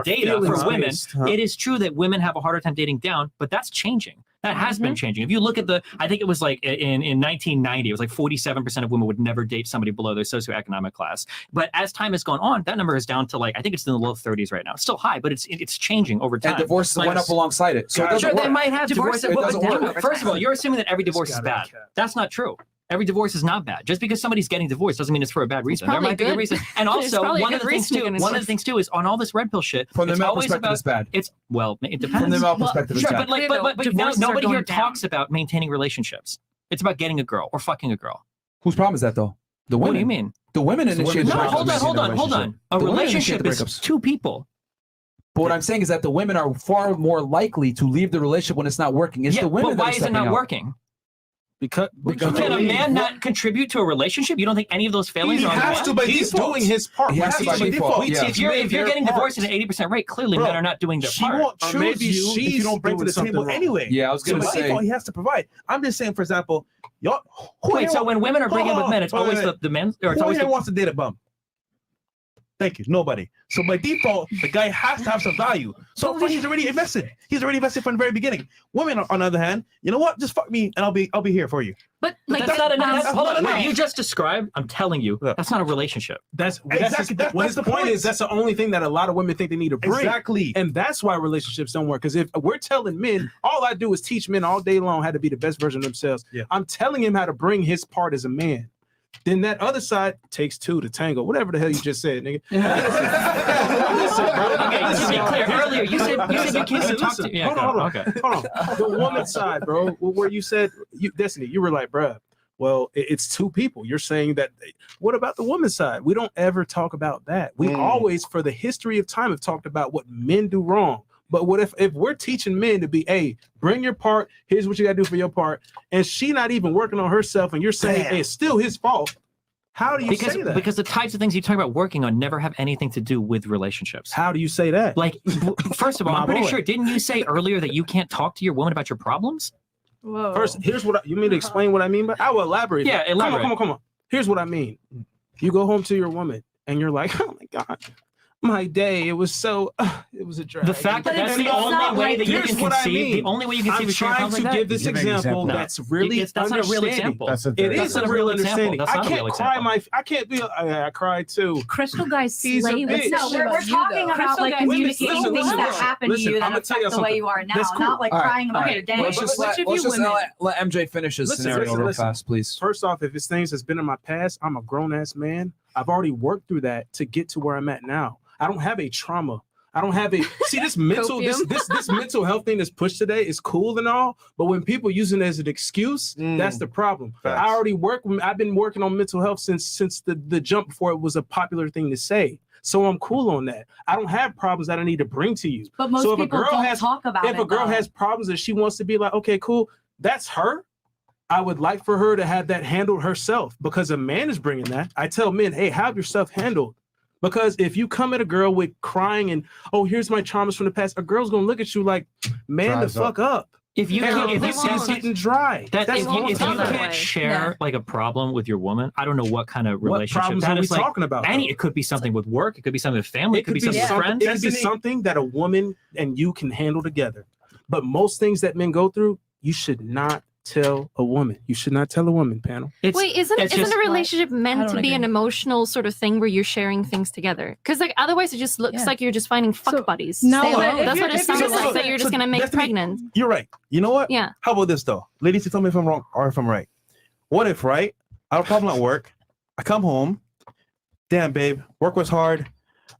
data for feelings women, based, huh? it is true that women have a harder time dating down, but that's changing. That has been changing. If you look at I think it was like in 1990, it was like 47% of women would never date somebody below their socioeconomic class. But as time has gone on, that number is down to like, I think it's in the low 30s right now. It's still high, but it's changing over time. And divorces went up alongside it. So it doesn't Sure, they work. might have divorce. It doesn't work. First of all, you're assuming that every divorce is bad. That's not true. Every divorce is not bad. Just because somebody's getting divorced doesn't mean it's for a bad reason. There probably might be a good. reason. And There's also, probably a one of good the things reason too. One of the things too is on all this red pill shit. From the it's male always perspective, about, it's bad. It's it depends. From the male perspective, it's Sure, bad. but Divorces are nobody here going down. talks about maintaining relationships. It's about getting a girl or fucking a girl. Whose problem is that though? The women. What do you mean? The women It's the initiate the women's No, breakups. hold on. A The women relationship initiate the is breakups. two people. But what I'm saying is that the women are far more likely to leave the relationship when it's not working. It's Yeah, the women but that why are is it stepping not out. working? Because Can a man not contribute to a relationship? You don't think any of those failings he are on the has man? to, but he's doing his part. He has to by default. Yeah. If you're getting divorced at an 80% rate, clearly men are not doing their She part. won't Or choose maybe you if you she's don't bring to doing the something table wrong. anyway. Yeah, I was So gonna by say. default, he has to provide. I'm just saying, for example, y'all. Wait, so when women are breaking up with men, it's Wait, always wait. the men, or it's Who always here the wants to date a bum? Thank you. Nobody. So by default, the guy has to have some value. So of course he's already invested. He's already invested from the very beginning. Women, on the other hand, you know what? Just fuck me, and I'll be here for you. But But like that's not enough. that's Hold not on, enough. what you just described, I'm telling you, that's not a relationship. That's Exactly, that's his the point point. is that's the only thing that a lot of women think they need to bring. Exactly. And that's why relationships don't work. Because if we're telling men, all I do is teach men all day long how to be the best version of themselves. Yeah. I'm telling him how to bring his part as a man. Then that other side takes two to tango. Whatever the hell you just said, nigga. Listen, bro. Okay, just to be clear, earlier you said you can't Listen, talk to. hold on. Okay. Hold on. The woman side, bro, where you said, Destiny, you were like, bruh, well, it's two people. You're saying that. What about the woman's side? We don't ever talk about that. We always, for the history of time, have talked about what men do wrong. But what if we're teaching men to be, hey, bring your part, here's what you gotta do for your part, and she not even working on herself, and you're saying, hey, it's still his fault. How do you say that? Because the types of things you talk about working on never have anything to do with relationships. How do you say that? Like, first of all, I'm pretty sure, didn't you say earlier that you can't talk to your woman about your problems? Whoa. First, here's what you mean to explain what I mean, but I will elaborate. Yeah, elaborate. Come on. Here's what I mean. You go home to your woman and you're like, oh my God, my day, it was a drag. The fact that that's the only way that you can conceive, the only way you can conceive I'm trying to give this example that's really that's not a real example. It is a real understanding. I can't cry I can't be, I cried too. Crystal guys He's a slay with bitch. No, we're talking about like communicating things that happen to you that affect the way you are now, not like crying about your day. Let's just let MJ finish his scenario real fast, please. First off, if it's things that's been in my past, I'm a grown-ass man. I've already worked through that to get to where I'm at now. I don't have a trauma. I don't have a this mental this mental health thing that's pushed today is cool and all, but when people use it as an excuse, that's the problem. Facts. I've been working on mental health since the jump before it was a popular thing to say. So I'm cool on that. I don't have problems that I need to bring to you. But most people don't talk about it. If a girl has problems that she wants to be like, okay, cool, that's her. I would like for her to have that handled herself, because a man is bringing that. I tell men, hey, have your stuff handled. Because if you come at a girl with crying and, oh, here's my traumas from the past, a girl's gonna look at you like, man, the fuck up. If you it's getting dry. If you can't share like a problem with your woman, I don't know what kind of relationship that is. Talking about? It could be something with work. It could be something with family. It could be something with friends. It could be something that a woman and you can handle together. But most things that men go through, you should not tell a woman. You should not tell a woman, panel. Wait, isn't a relationship meant to be an emotional sort of thing where you're sharing things together? Because like otherwise it just looks like you're just finding fuck buddies. No, that's what it sounds like. That you're just gonna make pregnant. You're right. You know what? Yeah. How about this though, ladies? You tell me if I'm wrong or if I'm right. What if I have a problem at work? I come home. Damn, babe, work was hard.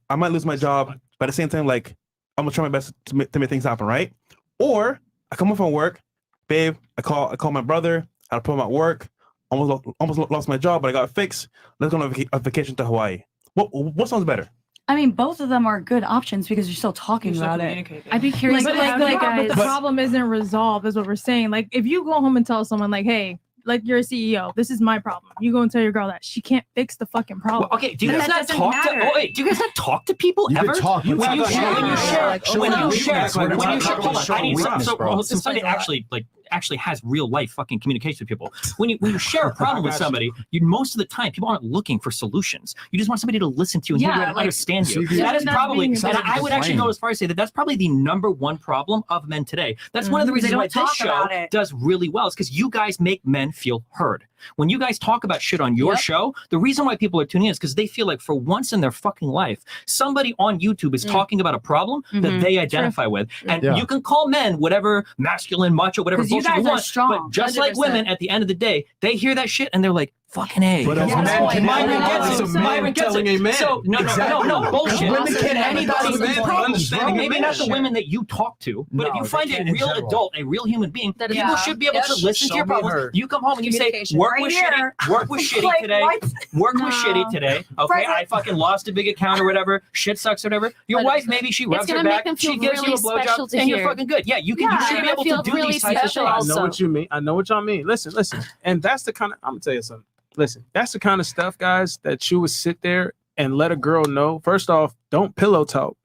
I might lose my job, but at the same time, like I'm gonna try my best to make things happen, right? Or I come home from work. Babe, I call my brother. I had a problem at work. Almost lost my job, but I got it fixed. Let's go on a vacation to Hawaii. What sounds better? I mean, both of them are good options because you're still talking about it. I'd be curious. But the problem isn't resolved, is what we're saying. Like, if you go home and tell someone, like, hey, like you're a CEO, this is my problem. You go and tell your girl that she can't fix the fucking problem. Well, okay, do you guys not talk to? Oh wait, do you guys not talk to people ever? Talk, when you share, I need somebody actually has real life fucking communication with people. When you share a problem with somebody, most of the time people aren't looking for solutions. You just want somebody to listen to you and hear you and understand you. That is probably, and I would actually go as far as say that that's probably the #1 problem of men today. That's one of the reasons why this show does really well. Is because you guys make men feel heard. When you guys talk about shit on your show, the reason why people are tuning in is because they feel like for once in their fucking life, somebody on YouTube is talking about a problem that they identify with. And you can call men whatever, masculine, macho, whatever bullshit you want. But just 100%. Like women, at the end of the day, they hear that shit and they're like, fucking A. But Myron gets it. Myron gets it. So no, bullshit. Women can't Anybody, understanding maybe not the women that you talk to, but if you find a real adult, a real human being, people should be able to listen to your problems. You come home and you say, work was shitty today. Work was shitty today. Okay, I fucking lost a big account or whatever. Shit sucks or whatever. Your wife, maybe she rubs her back. She gives you a blowjob and you're fucking good. Yeah, you should be able to do these types of things. I know what you mean. I know what y'all mean. Listen. And that's the kind of, I'm gonna tell you something. Listen, that's the kind of stuff, guys, that you would sit there and let a girl know. First off, don't pillow talk.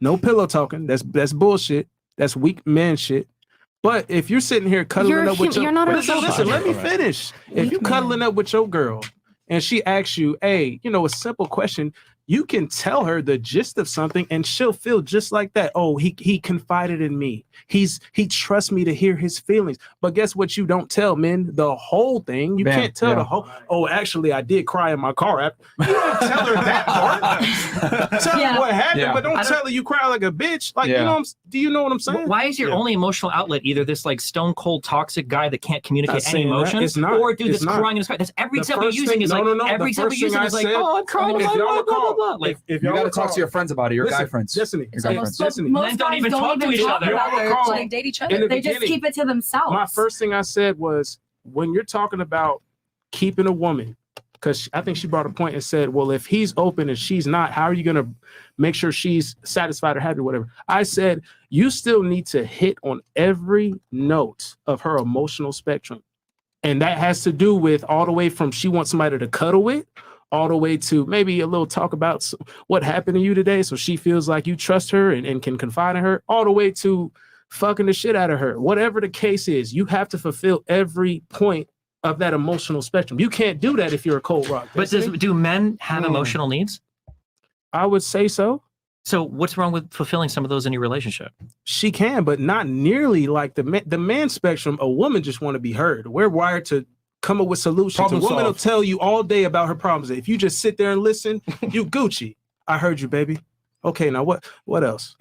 No pillow talking. That's bullshit. That's weak man shit. But if you're sitting here cuddling up with your listen, let me finish. If you're cuddling up with your girl and she asks you, hey, a simple question, you can tell her the gist of something and she'll feel just like that. Oh, he confided in me. He trusts me to hear his feelings. But guess what? You don't tell men the whole thing. You can't tell the whole. Oh, actually, I did cry in my car. You don't tell her that part. Tell her what happened, but don't tell her you cry like a bitch. Like do you know what I'm saying? Why is your only emotional outlet either this like stone cold toxic guy that can't communicate any emotions, or dude that's crying in his car? That's every example you're using is like every example you're using is like, oh, I'm crying. Like if you gotta talk to your friends about it, your guy friends. Listen, most don't even talk to each other. They date each other. They just keep it to themselves. My first thing I said was, when you're talking about keeping a woman, because I think she brought a point and said, well, if he's open and she's not, how are you going to make sure she's satisfied or happy or whatever? I said, you still need to hit on every note of her emotional spectrum. And that has to do with all the way from she wants somebody to cuddle with, all the way to maybe a little talk about what happened to you today, so she feels like you trust her and can confide in her, all the way to fucking the shit out of her. Whatever the case is, you have to fulfill every point of that emotional spectrum. You can't do that if you're a cold rock. But do men have emotional needs? I would say so. So what's wrong with fulfilling some of those in your relationship? She can, but not nearly like the man spectrum. A woman just want to be heard. We're wired to come up with solutions. Problem A woman will solved. tell you all day about her problems. If you just sit there and listen, you Gucci. I heard you, baby. Okay, now what else?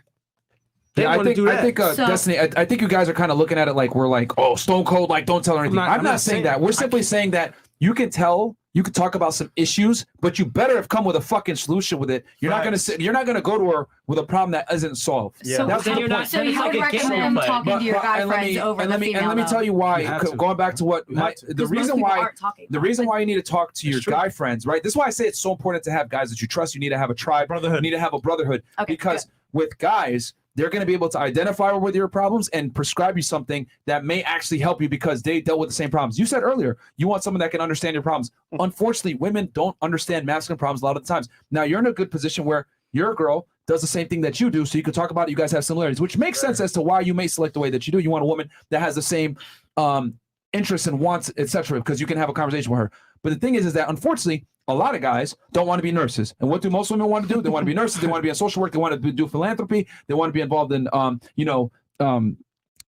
They I wanna think, do that. Destiny, I think you guys are kind of looking at it like we're like, oh, stone cold, like don't tell her anything. I'm not saying that. We're simply saying that you can tell, you can talk about some issues, but you better have come with a fucking solution with it. You're not gonna sit, you're not gonna go to her with a problem that isn't solved. Yeah. So That's then the you're point. not- so you would recommend talking to your guy friends over the female, And let me though. tell you why. You have to. Going back to what You have to. the 'Cause most reason people why aren't talking the about reason it. why you need to talk to your guy friends, right? This is why I say it's so important to have guys that you trust. You need to have a tribe. Brotherhood. You need to have a brotherhood. Okay, Because with guys, they're going to be able to identify with your problems and prescribe you something that may actually help you because they dealt with the same problems. You said earlier, you want someone that can understand your problems. Unfortunately, women don't understand masculine problems a lot of the times. Now, you're in a good position where your girl does the same thing that you do, so you can talk about it. You guys have similarities, which makes sense as to why you may select the way that you do. You want a woman that has the same interests and wants, etc., because you can have a conversation with her. But the thing is that unfortunately, a lot of guys don't want to be nurses. And what do most women want to do? They want to be nurses. They want to be in social work. They want to do philanthropy. They want to be involved in,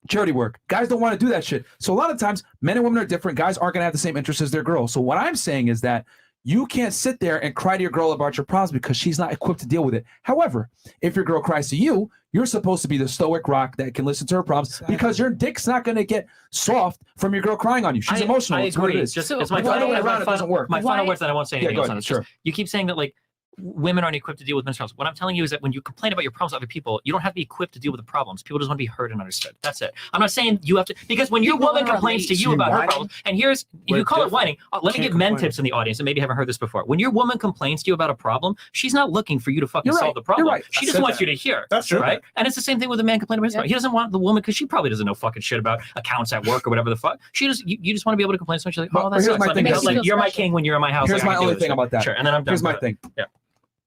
charity work. Guys don't want to do that shit. So a lot of times, men and women are different. Guys aren't going to have the same interests as their girls. So what I'm saying is that you can't sit there and cry to your girl about your problems because she's not equipped to deal with it. However, if your girl cries to you, you're supposed to be the stoic rock that can listen to her problems because your dick's not going to get soft from your girl crying on you. She's emotional. I It's what agree. it is. Just, So it's my the other final, way around, it doesn't work. My final words, that I won't say anything go else ahead, on this. sure. Just, you keep saying that like women aren't equipped to deal with men's problems. What I'm telling you is that when you complain about your problems to other people, you don't have to be equipped to deal with the problems. People just want to be heard and understood. That's it. I'm not saying you have to, because when your woman complains to you about her problems, and here's, you call it whining. Let me give men tips in the audience that maybe haven't heard this before. When your woman complains to you about a problem, she's not looking for you to fucking solve the problem. right. She just wants you to hear. That's true. Right? And it's the same thing with a man complaining about his problem. He doesn't want the woman, because she probably doesn't know fucking shit about accounts at work or whatever the fuck. She just, you just want to be able to complain so much. She's like, oh, But that here's sucks. my Let me thing. go. Like, you're my king when you're in my house. Here's Like, I my can deal only with thing this. about that. Sure, and then I'm done. Here's my with it. thing. Yeah.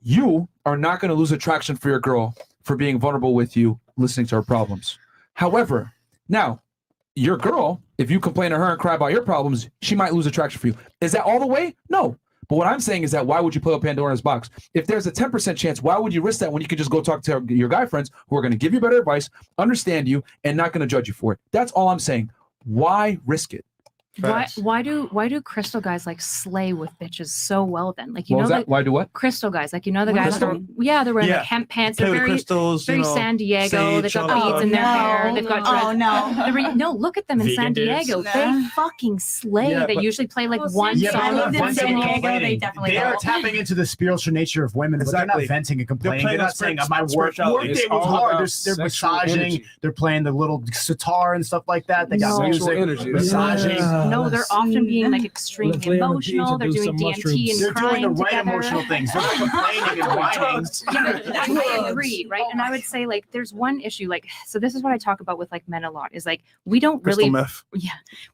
You are not going to lose attraction for your girl for being vulnerable with you, listening to her problems. However, now, your girl, if you complain to her and cry about your problems, she might lose attraction for you. Is that all the way? No. But what I'm saying is that why would you put a Pandora's box? If there's a 10% chance, why would you risk that when you could just go talk to your guy friends who are going to give you better understand you, and not going to judge you for it? That's all I'm saying. Why risk it? Why do crystal guys like slay with bitches so well then? Like What was that? Why do what? Crystal guys, like the guys that Crystal? they're wearing like hemp pants. They're Play with very, crystals, very you know, San Diego. sage, They've got all that beads in their stuff. hair. No. They've got Oh, dreads. no. No, look at them in Vegan San dudes. Diego. They fucking slay. Yeah, They but- usually play like Well, one Yeah, but song. they're not lived in venting San and Diego, they complaining. definitely They are don't. tapping into the spiritual nature of women, but they're Exactly. not venting and complaining. playing They're on not saying, spirit- my work spirituality. day It's was all hard. about They're sexual massaging. energy. They're playing the little sitar and stuff like that. They got No. music, Sexual energy. massaging. No, they're often being like extremely Let's lay on the beach emotional. and They're do doing some DMT and They're doing crying the right together. emotional things. They're not complaining and whining. Yeah, but I agree, right? And I would say like there's one issue, like so this is what I talk about with like men a lot, is like we don't Crystal really meth.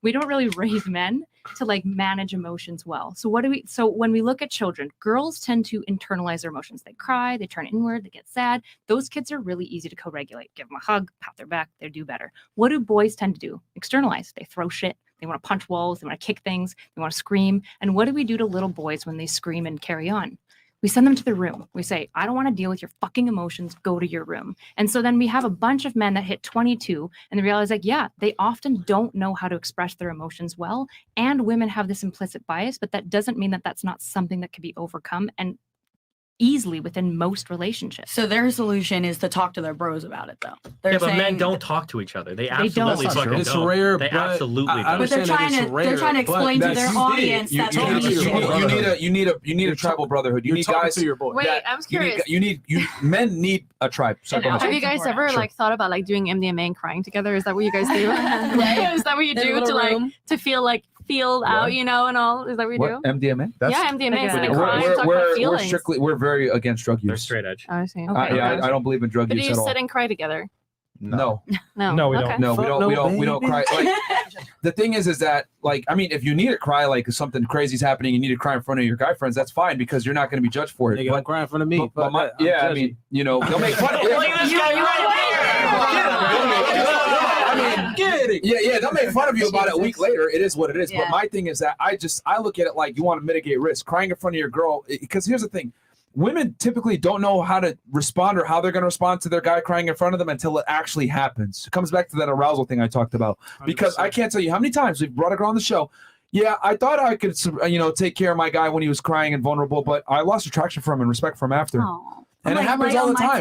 we don't really raise men to like manage emotions well. So so when we look at children, girls tend to internalize their emotions. They cry, they turn inward, they get sad. Those kids are really easy to co-regulate. Give them a hug, pat their back, they do better. What do boys tend to do? Externalize. They throw shit. They want to punch walls. They want to kick things. They want to scream. And what do we do to little boys when they scream and carry on? We send them to the room. We say, I don't want to deal with your fucking emotions. Go to your room. And so then we have a bunch of men that hit 22 and they realize like, yeah, they often don't know how to express their emotions well. And women have this implicit bias, but that doesn't mean that that's not something that can be overcome and easily within most relationships. So their solution is to talk to their bros about it, though. They're Yeah, but men saying don't talk to each other. They don't. absolutely That's not fucking It's don't. rare, They but absolutely I don't. But they're understand trying that to it's rare, they're trying to but explain to that's- their audience that they You need a tribal brotherhood. You You're need talking guys. to your boy. Wait, that- I was you curious. men need a tribe. So go ahead. Have you guys ever Sure. like thought about like doing MDMA and crying together? Is that what you guys do? Is that what you In a do little to like room. to feel like feel out, you know, and all. Is that what you do? MDMA? Yeah, MDMA. So they cry and talk about We're feelings. strictly, we're very against drug use. They're straight edge. Oh, I see. Yeah, I don't believe in drug But do use you at all. sit and cry together? No. No. we Okay. don't. No, we Fuck don't cry. Like, the thing is that, like, I mean, if you need to cry, like if something crazy's happening, you need to cry in front of your guy friends, that's fine because you're not going to be judged for it. Nigga, don't cry in front of me. But I mean, you know, they'll make fun of it. Yeah, they'll make fun of you about it a week later. It is what it is. But my thing is that I look at it like you want to mitigate risk. Crying in front of your girl, because here's the thing. Women typically don't know how to respond or how they're going to respond to their guy crying in front of them until it actually happens. It comes back to that arousal thing I talked about. Because 100%. I can't tell you how many times we've brought a girl on the show. Yeah, I thought I could, take care of my guy when he was crying and vulnerable, but I lost attraction for him and respect for him after. Aww. And it happens all the time.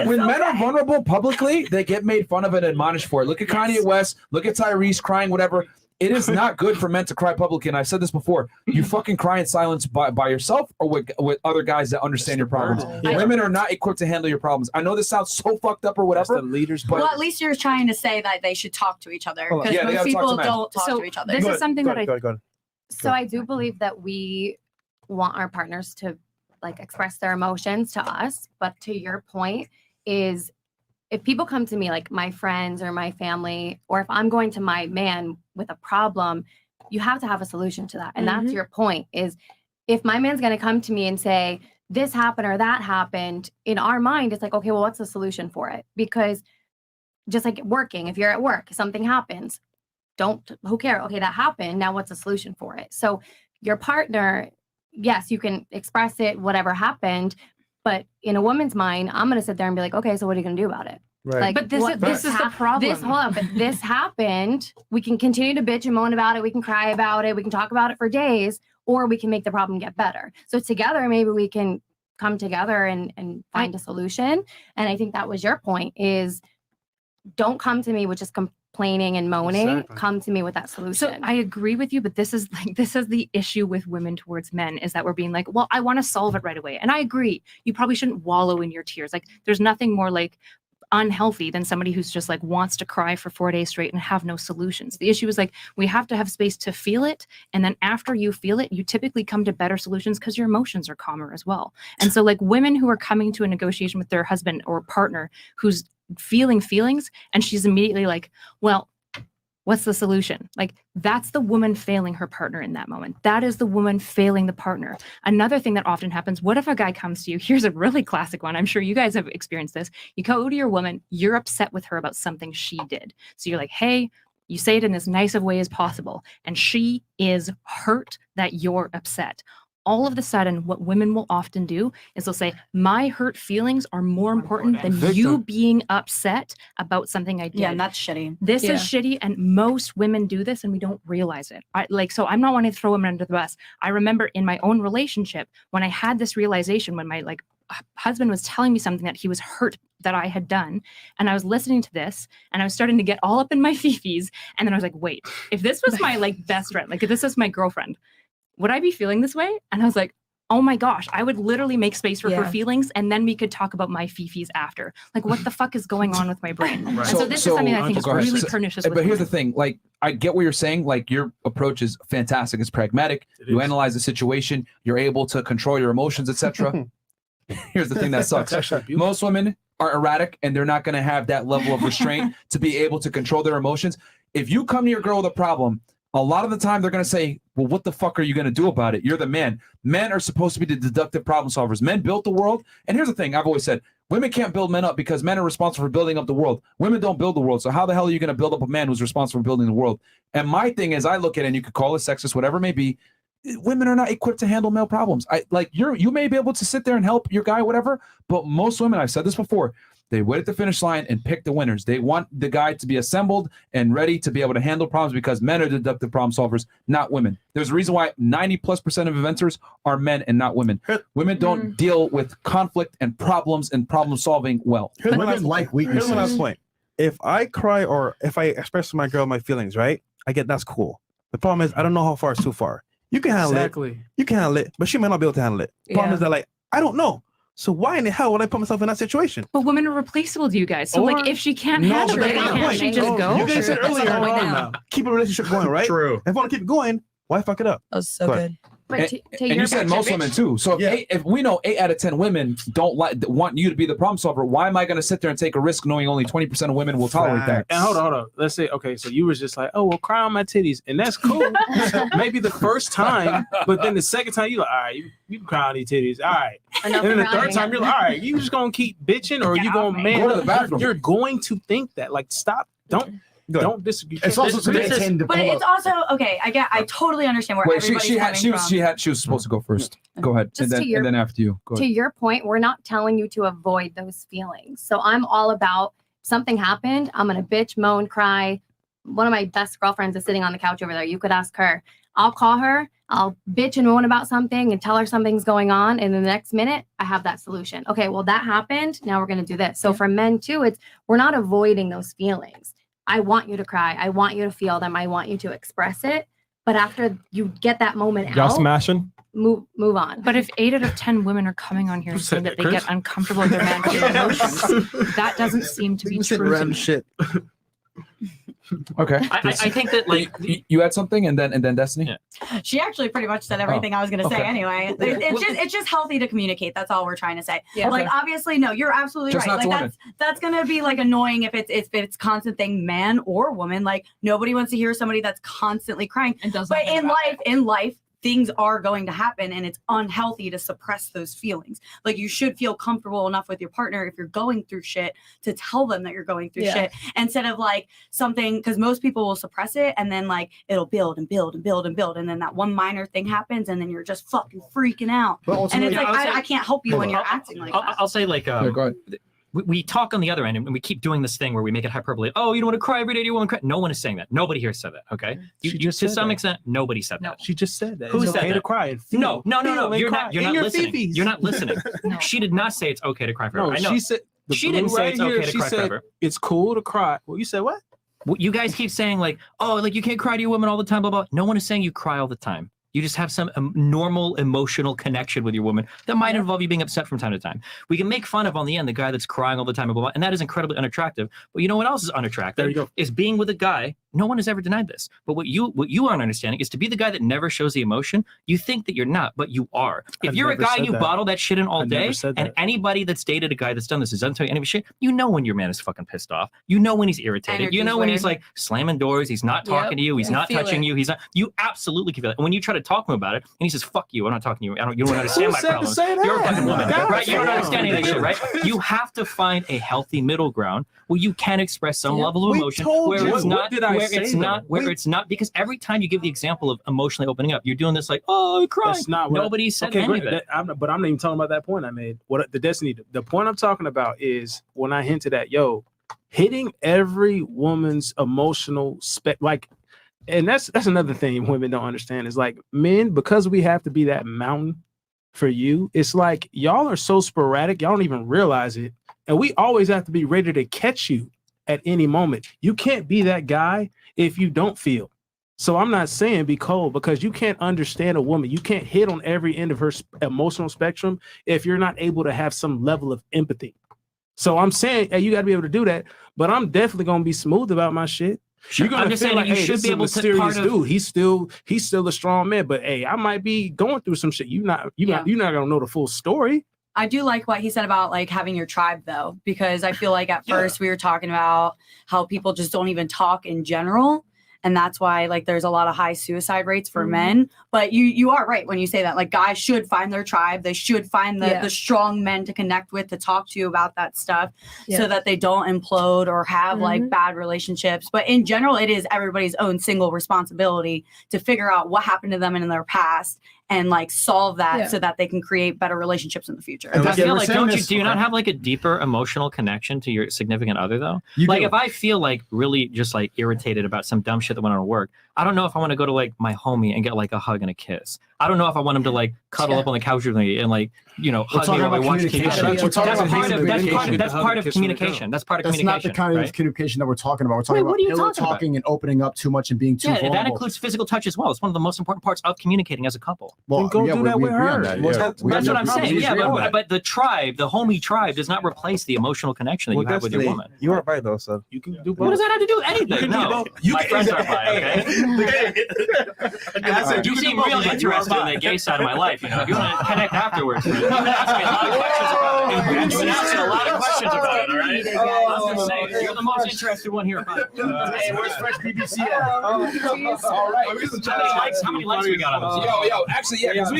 When men are vulnerable publicly, they get made fun of and admonished for it. Look at Kanye West, look at Tyrese crying, whatever. It is not good for men to cry publicly. And I've said this before. You fucking cry in silence by yourself or with other guys that understand your problems. Women are not equipped to handle your problems. I know this sounds so fucked up or whatever. But Well, at least you're trying to say that they should talk to each other. Hold on. Because Yeah, they most gotta talk people to men. don't talk So to each other. this is something that I Go ahead. So I do believe that we want our partners to like express their emotions to us, but to your point is if people come to me like my friends or my family, or if I'm going to my man with a problem, you have to have a solution to that. And that's your point is if my man's going to come to me and say this happened or that happened, in our mind, it's like, okay, well, what's the solution for it? Because just like working, if you're at work, something happens, who cares? Okay, that happened. Now what's the solution for it? So your partner, yes, you can express it, whatever happened, but in a woman's mind, I'm going to sit there and be like, okay, so what are you going to do about it? Right. Like, But this is the problem. Hold on, but this happened. We can continue to bitch and moan about it. We can cry about it. We can talk about it for days, or we can make the problem get better. So together, maybe we can come together and find a solution. And I think that was your point is don't come to me with just complaining and moaning. Exactly. Come to me with that solution. So I agree with you, but this is the issue with women towards men is that we're being like, well, I want to solve it right away. And I agree. You probably shouldn't wallow in your tears. Like there's nothing more like unhealthy than somebody who's just like wants to cry for 4 days straight and have no solutions. The issue is like we have to have space to feel it, and then after you feel it, you typically come to better solutions because your emotions are calmer as well. And so like women who are coming to a negotiation with their husband or partner who's feeling feelings and she's immediately like, well, what's the solution? Like that's the woman failing her partner in that moment. That is the woman failing the partner. Another thing that often happens, what if a guy comes to you? Here's a really classic one. I'm sure you guys have experienced this. You go to your woman, you're upset with her about something she did. So you're like, hey, you say it in as nice of a way as possible. And she is hurt that you're upset. All of a sudden, what women will often do is they'll say, my hurt feelings are more important than you being upset about something I did. Yeah, and that's shitty. This is shitty, and most women do this and we don't realize it. So I'm not wanting to throw women under the bus. I remember in my own relationship, when I had this realization, when my husband was telling me something that he was hurt that I had done, and I was listening to this, and I was starting to get all up in my fifis, and then I was like, wait, if this was my best friend, if this was my girlfriend, would I be feeling this way? And I was like, oh my gosh, I would literally make space for her feelings and then we could talk about my fifis after. Like, what the fuck is going on with my brain? Right. And so this is something I think is really pernicious. But here's the thing, I get what you're saying. Like your approach is fantastic. It's pragmatic. You analyze the situation. You're able to control your emotions, etc. Here's the thing that sucks. Most women are erratic and they're not going to have that level of restraint to be able to control their emotions. If you come to your girl with a problem, a lot of the time they're going to say, well, what the fuck are you going to do about it? You're the man. Men are supposed to be the deductive problem solvers. Men built the world. And here's the thing I've always said, women can't build men up because men are responsible for building up the world. Women don't build the world. So how the hell are you going to build up a man who's responsible for building the world? And my thing is I look at it, and you could call it sexist, whatever it may be. Women are not equipped to handle male problems. You may be able to sit there and help your guy, whatever, but most women, I've said this before, they wait at the finish line and pick the winners. They want the guy to be assembled and ready to be able to handle problems because men are deductive problem solvers, not women. There's a reason why 90+% of inventors are men and not women. Women don't deal with conflict and problems and problem solving well. Here's my last point. If I cry or if I express to my girl my feelings, right? I get that's cool. The problem is I don't know how far is too far. You can handle it. You can handle it, but she might not be able to handle it. The problem is that I don't know. So why in the hell would I put myself in that situation? But women are replaceable to you guys. So Or- like if she can't No, handle but it, that's not the can't point. she just go? You guys said That's earlier, the point now. keep a relationship going, right? True. If I want to keep it going, why fuck it up? That was so Go ahead. good. But And, to and your you said point, most women too. So if we know 8 out of 10 women don't want you to be the problem solver, why am I going to sit there and take a risk knowing only 20% of women will tolerate that? And hold on. Let's say, okay, so you was just like, oh, well, cry on my titties. And that's cool. Maybe the first time, but then the second time, you're like, all right, you can cry on these titties. All right. And then the third time, you're like, all right, you just going to keep bitching or you going to man. Go to the bathroom. You're going to think that. Like, stop. Don't disagree. It's also to maintain the But it's also okay. I totally understand where Wait, everybody's she was supposed to go first. Go ahead, Just and then after you. Go to ahead. your point, we're not telling you to avoid those feelings. So I'm all about something happened, I'm gonna bitch, moan, cry. One of my best girlfriends is sitting on the couch over there. You could ask her. I'll call her, I'll bitch and moan about something and tell her something's going on. And in the next minute, I have that solution. Okay, well, that happened. Now we're gonna do this. So for men too, we're not avoiding those feelings. I want you to cry. I want you to feel them. I want you to express it. But after you get that moment Y'all out, smashing? move on. But if 8 out of 10 women are coming on here and saying that they Chris? get uncomfortable with their man feeling emotions, that doesn't seem to be true to me. Shit. Okay. I think that like you had something, and then Destiny. Yeah. She actually pretty much said everything I was going to say okay. anyway. It's just healthy to communicate. That's all we're trying to say. Yeah. Like Okay. obviously, no, you're absolutely Just right. not Like to that's going to be like annoying if it's constant thing, man or woman. Like nobody wants to hear somebody that's constantly crying. But in life, things are going to happen, and it's unhealthy to suppress those feelings. Like you should feel comfortable enough with your partner if you're going through shit to tell them that you're going through shit, instead of like something, because most people will suppress it and then like it'll build and build and build and build, and then that one minor thing happens and then you're just fucking freaking out. And it's like I can't help you when you're acting like that. I'll say like go ahead. we talk on the other end and we keep doing this thing where we make it hyperbole. Oh, you don't want to cry every day. You want to cry. No one is saying that. Nobody here said that. Okay. You to some extent, nobody said that. She just said that. Who It's said okay that? to cry and feel. No. You're cry. not. You're In not your listening. fifties. You're not listening. She did not say it's okay to cry forever. No, I know. she said. She didn't say it's okay to she cry said, forever. It's cool to cry. Well, you said what? Well, you guys keep saying like, oh, like you can't cry to your woman all the time. Blah blah. No one is saying you cry all the time. You just have some normal emotional connection with your woman that might involve you being upset from time to time. We can make fun of on the end the guy that's crying all the time, blah, blah, blah, and that is incredibly unattractive. But you know what else is unattractive? There you go. Is being with a guy. No one has ever denied this. But what you aren't understanding is to be the guy that never shows the emotion. You think that you're not, but you are. If you're a guy and you bottle that shit in all day, and anybody that's dated a guy that's done this doesn't tell you any of his shit, you know when your man is fucking pissed off. You know when he's irritated. You know when he's like slamming doors. He's not talking to you. He's not touching you. He's not. You absolutely can feel it. And when you try to talk to him about it, and he says, "Fuck you, I'm not talking to you. You don't understand my problems. You're a fucking woman, right? You don't understand any of this shit, right? You have to find a healthy middle ground where you can express some level of emotion, where it's not because every time you give the example of emotionally opening up, you're doing this like, oh, I'm crying. That's not what Nobody said okay, any great. of it. But I'm not even talking about that point I made. What the point I'm talking about is when I hinted at hitting every woman's emotional and that's another thing women don't understand is like men, because we have to be that mountain for you. It's like y'all are so sporadic, y'all don't even realize it, and we always have to be ready to catch you at any moment. You can't be that guy if you don't feel. So I'm not saying be cold, because you can't understand a woman. You can't hit on every end of her emotional spectrum if you're not able to have some level of empathy. So I'm saying, hey, you got to be able to do that. But I'm definitely gonna be smooth about my shit. You're gonna feel saying like, you hey, should this be is a able to mysterious part of- dude. He's still a strong man. But hey, I might be going through some shit. You're not gonna know the full story. I do like what he said about like having your tribe though, because I feel like at first we were talking about how people just don't even talk in general. And that's why like there's a lot of high suicide rates for men. But you are right when you say that. Like guys should find their tribe. They should find the strong men to connect with, to talk to about that stuff so that they don't implode or have like bad relationships. But in general, it is everybody's own single responsibility to figure out what happened to them in their past and like solve that so that they can create better relationships in the future. I feel like, do you not have like a deeper emotional connection to your significant other though? If I feel like really just like irritated about some dumb shit that went on at work, I don't know if I want to go to like my homie and get like a hug and a kiss. I don't know if I want him to like cuddle up on the couch with me and like, you know, hug me talking while we about watch TV. communication. That's part of communication. That's part of communication. That's not the kind of communication that we're talking about. We're talking about pillow talking and opening up too much and being too vulnerable. That includes physical touch as well. It's one of the most important parts of communicating as a couple. Well, go do that with her. That's what I'm saying. Yeah, but the tribe, the homie tribe, does not replace the emotional connection that you have with your woman. You are bi though, so you can do both. What does that have to do with anything? No, my friends are bi. Okay. You seem real interested in the gay side of my life. You know, if you want to connect afterwards, you can ask me a lot of questions about it. You've been asking a lot of questions about it. All right. I'm just saying, you're the most interested one here about it. Hey, where's Fresh BBC at? All right. How many likes we got on this? Yo, actually, yeah, because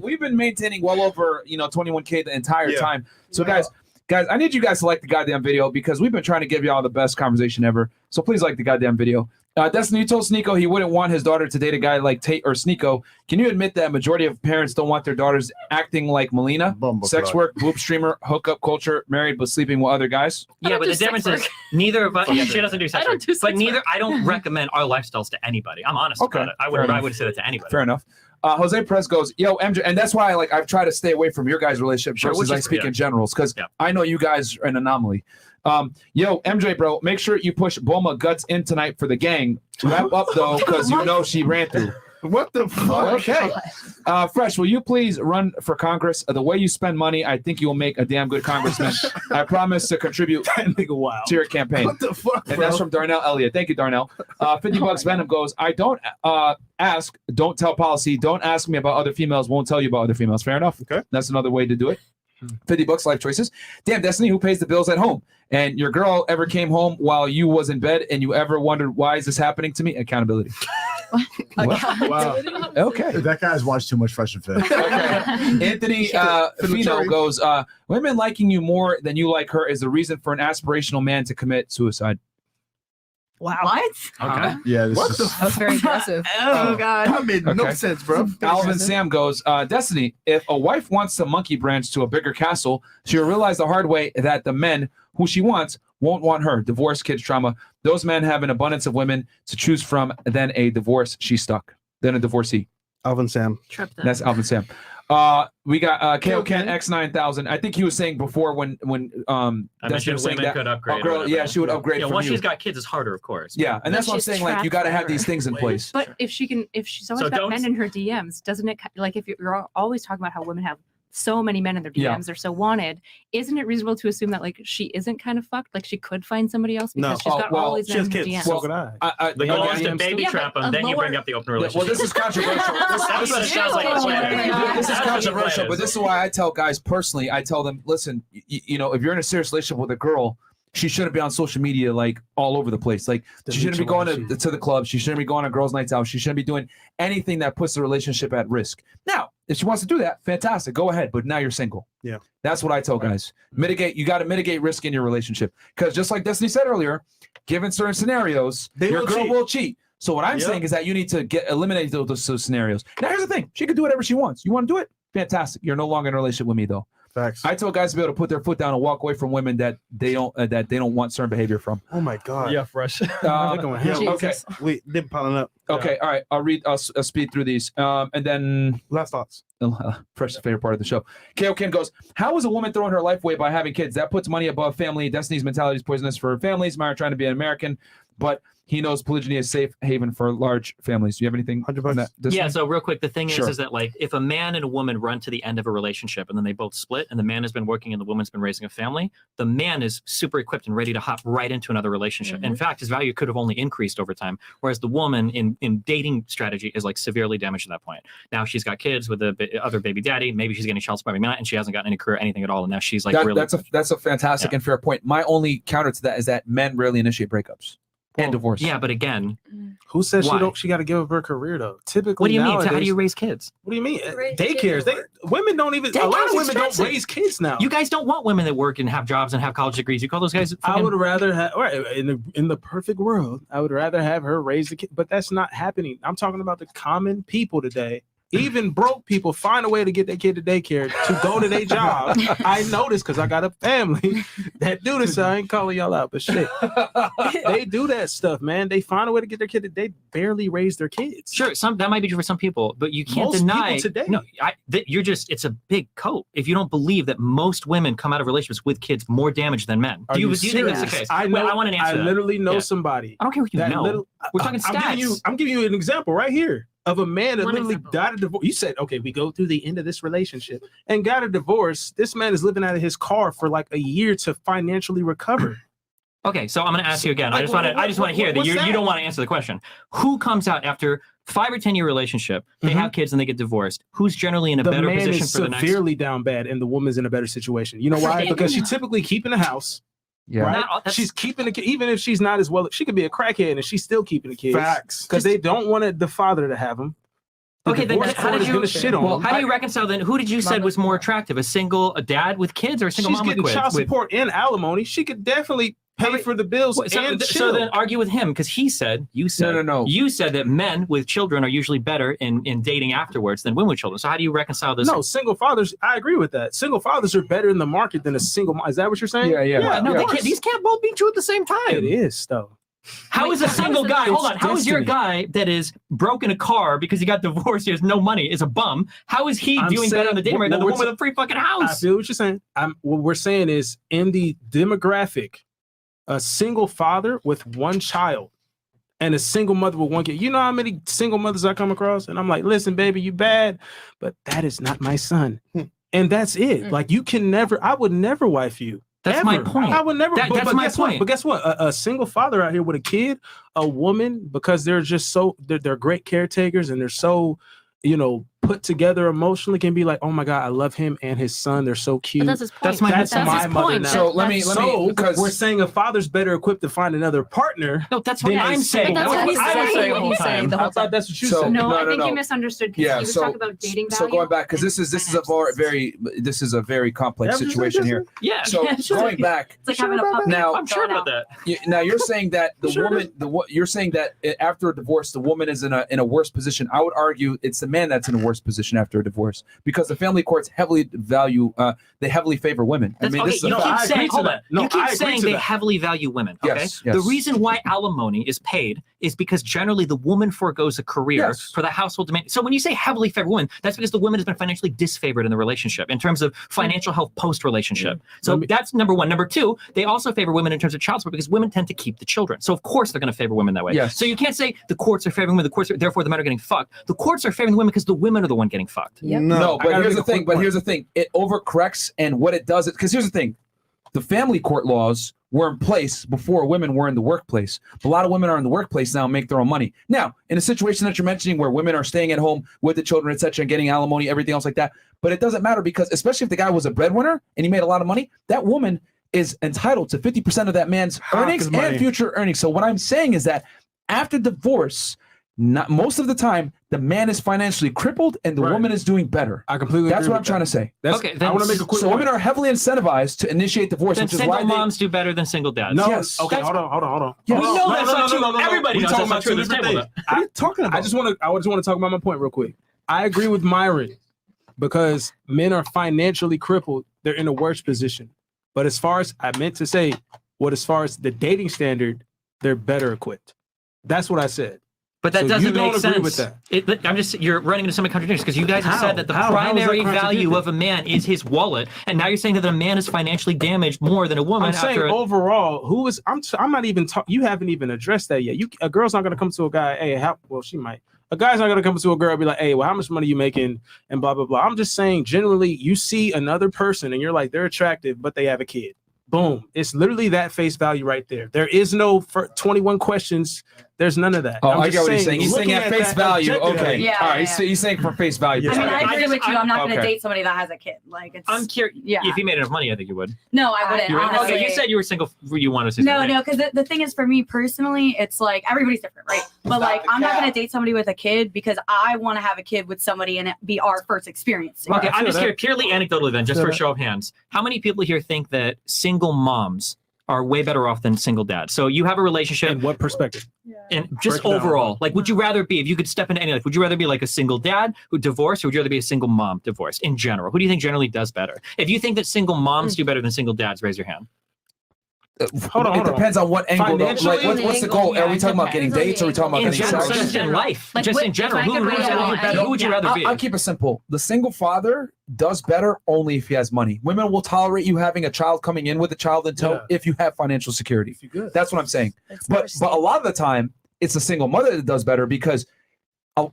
we've been maintaining well over 21K the entire time. So guys, I need you guys to like the goddamn video because we've been trying to give y'all the best conversation ever. So please like the goddamn video. Destiny, you told Sneako he wouldn't want his daughter to date a guy like Tate or Sneako. Can you admit that majority of parents don't want their daughters acting like Melina? Sex work, boob streamer, hookup culture, married but sleeping with other guys? Yeah, but the difference is neither of us. She doesn't do sex work. But neither. I don't recommend our lifestyles to anybody. I'm honest about it. I would say that to anybody. Fair enough. Jose Perez goes, yo, MJ, and that's why I've tried to stay away from your guys' relationship versus I speak in generals because I know you guys are an anomaly. Yo, MJ, bro, make sure you push Bulma guts in tonight for the gang. Wrap up though, because you know she ran through. What the fuck? Okay. Fresh, will you please run for Congress? The way you spend money, I think you will make a damn good congressman. I promise to contribute to your campaign. What the fuck, And that's from Darnell Elliott. Thank you, Darnell. 50 bucks Venom goes, I don't ask, don't tell policy. Don't ask me about other females, won't tell you about other females. Fair enough. Okay. That's another way to do it. 50 bucks life choices. Damn, Destiny, who pays the bills at home? And your girl ever came home while you was in bed and you ever wondered why is this happening to me? Accountability. Wow. Okay. That guy's watched too much Fresh and Fit. Okay. Anthony Fino goes, women liking you more than you like her is the reason for an aspirational man to commit suicide. Wow. What? Okay. Yeah, That was very aggressive. Oh, God. That made no sense, bro. Alvin Sam goes, Destiny, if a wife wants to monkey branch to a bigger castle, she'll realize the hard way that the men who she wants won't want her. Divorce, kids, trauma. Those men have an abundance of women to choose from. Then a divorce, she's stuck. Then a divorcee. Alvin Sam. That's Alvin Sam. We got KO Ken X9000. I think he was saying before when Destiny was saying women that could upgrade. girl, yeah, she would upgrade. Yeah, from once you. she's got kids, it's harder, of course. Yeah, and that's what I'm saying. Like, you got to have these things in place. But if she's always So got don't- men in her DMs, doesn't it? Like, if you're always talking about how women have so many men in their DMs, Yeah. they're so wanted. Isn't it reasonable to assume that like she isn't kind of fucked? Like she could find somebody else because she's got all these men in her DMs. The goal is to baby trap them, then you bring up the open relationship. Well, this is controversial. That's what it sounds like. This is controversial, but this is why I tell guys personally. I tell them, listen, you know, if you're in a serious relationship with a girl, she shouldn't be on social media like all over the place. Like she shouldn't be going to the club. She shouldn't be going on girls' nights out. She shouldn't be doing anything that puts the relationship at risk. Now, if she wants to do that, fantastic, go ahead. But now you're single. Yeah, that's what I tell guys. Mitigate. You got to mitigate risk in your relationship because just like Destiny said earlier, given certain scenarios, your girl will cheat. So what I'm saying is that you need to eliminate those scenarios. Now here's the thing: she can do whatever she wants. You want to do it? Fantastic. You're no longer in a relationship with me though. Facts. I tell guys to be able to put their foot down and walk away from women that they don't want certain behavior from. Oh my God. Yeah, Fresh. Okay. Wait, they're piling up. Okay. All right. I'll speed through these. And then last thoughts. Fresh's favorite part of the show. KO Ken goes, how is a woman throwing her life away by having kids? That puts money above family. Destiny's mentality is poisonous for families. Myron trying to be an American, but he knows polygyny is safe haven for large families. Do you have anything on that? Yeah, so real quick, the thing Sure. is that like if a man and a woman run to the end of a relationship and then they both split and the man has been working and the woman's been raising a family, the man is super equipped and ready to hop right into another relationship. In fact, his value could have only increased over time, whereas the woman in dating strategy is like severely damaged at that point. Now she's got kids with the other baby daddy, maybe she's getting child support, maybe not, and she hasn't gotten any career, anything at all, and now she's like really... That's a fantastic and fair point. My only counter to that is that men rarely initiate breakups and divorce. Yeah, but again, who says why? she got to give up her career though? Typically, What do you mean? nowadays, How do you raise kids? What do you mean? Daycares. Women don't even. A lot of women don't raise kids now. You guys don't want women that work and have jobs and have college degrees. You call those guys? I would rather have, in the perfect world, I would rather have her raise the kid, but that's not happening. I'm talking about the common people today Even broke people find a way to get their kid to daycare to go to their job. I noticed because I got a family that do this. So I ain't calling y'all out, but shit, they do that stuff, man. They find a way to get their kid. They barely raise their kids. Sure, that might be true for some people, but you can't Most deny. people today. No, you're just. It's a big coat. If you don't believe that most women come out of relationships with kids more damaged than men, do you think that's the case? I know. I want an answer. I to that. literally know somebody. I don't care what you know. We're talking stats. I'm giving you an example right here of a man that One literally got a divorce. You said, okay, we go through the end of this relationship and got a divorce. This man is living out of his car for like a year to financially recover. Okay, so I'm going to ask you again. Like, I just want to hear that you don't want to answer the question. Who comes out after 5 or 10 year relationship? They have kids and they get divorced. Who's generally in a better man position is for the next? severely down bad, and the woman's in a better situation. You know why? Because she's typically keeping the house. Yeah. Right? She's keeping the kid, even if she's not as well. She could be a crackhead and she's still keeping the kids. Facts. Because they don't want the father to have them. Okay, then divorce how court did is gonna shit on them. how do you reconcile then? Who did you said was more attractive? A dad with kids or a single She's mom with getting kids? child support and alimony. She could definitely pay for the bills So and so then argue with him because you said you said that men with children are usually better in dating afterwards than women with children. So how do you reconcile this? No, single fathers. I agree with that. Single fathers are better in the market than a single mom. Is that what you're saying? Yeah, no, they can't. These can't both be true at the same time. It is though. How is a single guy? Hold on. How is your guy that is broke in a car because he got divorced? He has no money. Is a bum. How is he doing better on the dating market than the woman with a free fucking house? I feel what you're saying. What we're saying is in the demographic, a single father with one child and a single mother with one kid. You know how many single mothers I come across? And I'm like, listen, baby, you bad, but that is not my son. And that's it. Like I would never wife you. That's ever. my point. I would never. That's my guess point. What? But guess what? A single father out here with a kid, a woman, because they're just they're great caretakers and they're so, put together emotionally, can be like, oh my God, I love him and his son. They're so cute. But that's his point. That's my mother now. So let me because we're saying a father's better equipped to find another partner. No, that's what I'm saying. That's what he's saying. I thought that's what you said. No, I think you misunderstood because he was talking about dating value. So going back, because this is a very complex situation here. Yeah. So going back, It's like having a puppy. now, I'm sure about that. now you're saying that you're saying that after a divorce, the woman is in a worse position. I would argue it's the man that's in a worse position after a divorce because the family courts heavily favor women. That's, this is you a keep fact. saying, hold on. You keep saying they heavily value women. Okay. Yes. The reason why alimony is paid is because generally the woman forgoes a career for the household demand. So when you say heavily favored women, that's because the woman has been financially disfavored in the relationship in terms of financial health post-relationship. So that's number one. Number two, they also favor women in terms of child support because women tend to keep the children. So of course they're going to favor women that way. Yes. So you can't say the courts are favoring women, therefore the men are getting fucked. The courts are favoring the women because the women are the one getting fucked. No, but here's the thing. It overcorrects, and what it does, because here's the thing. The family court laws were in place before women were in the workplace. A lot of women are in the workplace now and make their own money. Now, in a situation that you're mentioning where women are staying at home with the children, etc., and getting alimony, everything else like that, but it doesn't matter because especially if the guy was a breadwinner and he made a lot of money, that woman is entitled to 50% of that man's earnings and future earnings. So what I'm saying is that after divorce, not most of the time, the man is financially crippled and the woman is doing better. I completely That's agree what I'm with trying that. to say. Okay, I want to make a quick So point. women are heavily incentivized to initiate divorce, Then which is single why moms do better than single dads. No, Yes. okay, hold on. We know that's not true. No. Everybody We knows talking that's not about true two at this different table. things. What are you talking about? I just want to talk about my point real quick. I agree with Myron because men are financially crippled. They're in a worse position. But as far as I meant to say, as far as the dating standard, they're better equipped. That's what I said. But that So doesn't you don't make agree sense. with that. I'm just you're running into so many contradictions because you guys have said that the How is that primary value contradicting? of a man is his wallet, and now you're saying that a man is financially damaged more than a woman. I'm saying overall, I'm not even talking. You haven't even addressed that yet. A girl's not gonna come to a guy. Hey, she might. A guy's not gonna come to a girl and be like, hey, well, how much money you making? And blah blah blah. I'm just saying, generally, you see another person and you're like, they're attractive, but they have a kid. Boom. It's literally that face value right there. There is no 21 questions. There's none of that. Oh, I get what he's saying. He's saying at face value. Okay. Yeah, All right. yeah. He's saying for face value. I mean, I agree with you. I'm not going to Okay. date somebody that has a kid. Like, it's. I'm curious. Yeah. If you made enough money, I think you would. No, I wouldn't. Honestly. Okay, you said you were single. You wanted to say No, something. no, because the thing is, for me personally, it's like everybody's different, right? But like, I'm not going to date somebody with a kid because I want to have a kid with somebody and it be our first experience. Okay, I'm just here purely anecdotally then, just for a show of hands. How many people here think that single moms are way better off than single dads. So you have a relationship. In what perspective? And just Break it down. overall, like, would you rather be, if you could step into any life, would you rather be like a single dad who divorced, or would you rather be a single mom divorced in general? Who do you think generally does better? If you think that single moms do better than single dads, raise your hand. Hold on. It depends on what angle. Like, Financially, what's the goal? Are we talking about getting dates? Or are we talking about In getting general, sex? just in life, Like, just what- in general, if I could who would you rather be? I'll keep it simple. The single father does better only if he has money. Women will tolerate you having a child coming in with a child in tow if you have financial security. That's what I'm saying. But a lot of the time, it's a single mother that does better because a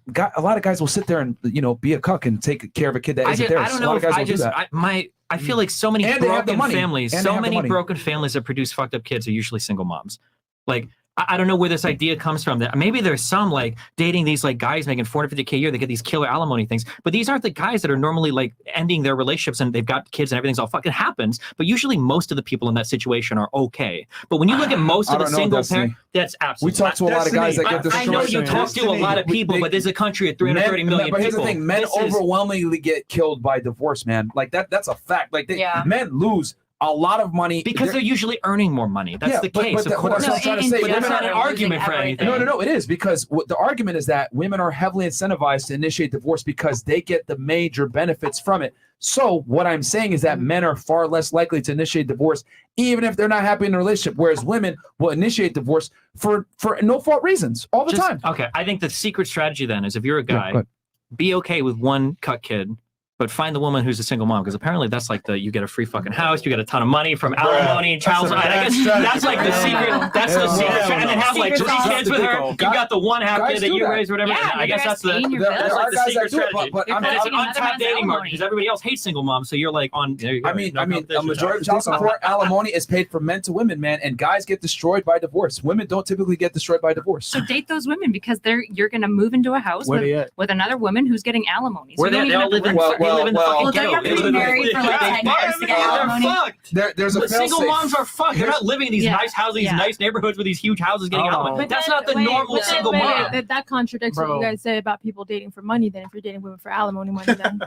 lot of guys will sit there and be a cuck and take care of a kid that isn't theirs. I don't A know lot if of guys I will do just that. I feel like so many And they have the broken money. families, And they so have the many money. broken families that produce fucked up kids are usually single moms. Like, I don't know where this idea comes from. That maybe there's some like dating these like guys making $450K a year. They get these killer alimony things, but these aren't the guys that are normally like ending their relationships and they've got kids and everything's all fucking happens. But usually most of the people in that situation are okay. But when you look at most I of the don't know, single Destiny. parents, that's absolutely. We talk to a lot of guys that get I know destroyed. you talk to a lot of people, but there's a country of 330 million But here's people. the thing: men This is- overwhelmingly get killed by divorce, man. Like that's a fact. Like men lose a lot of money because they're usually earning more money. That's the case, of course. That's what I'm trying to say. But that's Women not an are argument for anything. No, it is because the argument is that women are heavily incentivized to initiate divorce because they get the major benefits from it. So what I'm saying is that men are far less likely to initiate divorce, even if they're not happy in a relationship, whereas women will initiate divorce for no fault reasons all the time. Okay, I think the secret strategy then is if you're a Yeah, guy, go ahead. be okay with one cut kid, but find the woman who's a single mom, because apparently that's like you get a free fucking house, you get a ton of money from alimony and child support. I guess that's like the secret. That's the secret. And then have like 3 kids with her. You got the one half kid that you raise, or whatever. I guess that's the secret strategy. And it's an untapped dating market because everybody else hates single moms. So you're like on. There you go. I mean, a majority of child support alimony is paid from men to women, man, and guys get destroyed by divorce. Women don't typically get destroyed by divorce. So date those women because you're gonna move into a house Where they with another woman who's getting alimony. So Where you they don't all even live have to in. They live in the fucking Well, ghetto. don't you have to be married for like 10 years to get alimony? They're fucked. There's a The single fail-safe. moms are fucked. They're not living in these nice houses, these nice neighborhoods with these huge houses getting alimony. That's not the normal single mom. That contradicts what Bro. you guys say about people dating for money. Then, if you're dating women for alimony money, then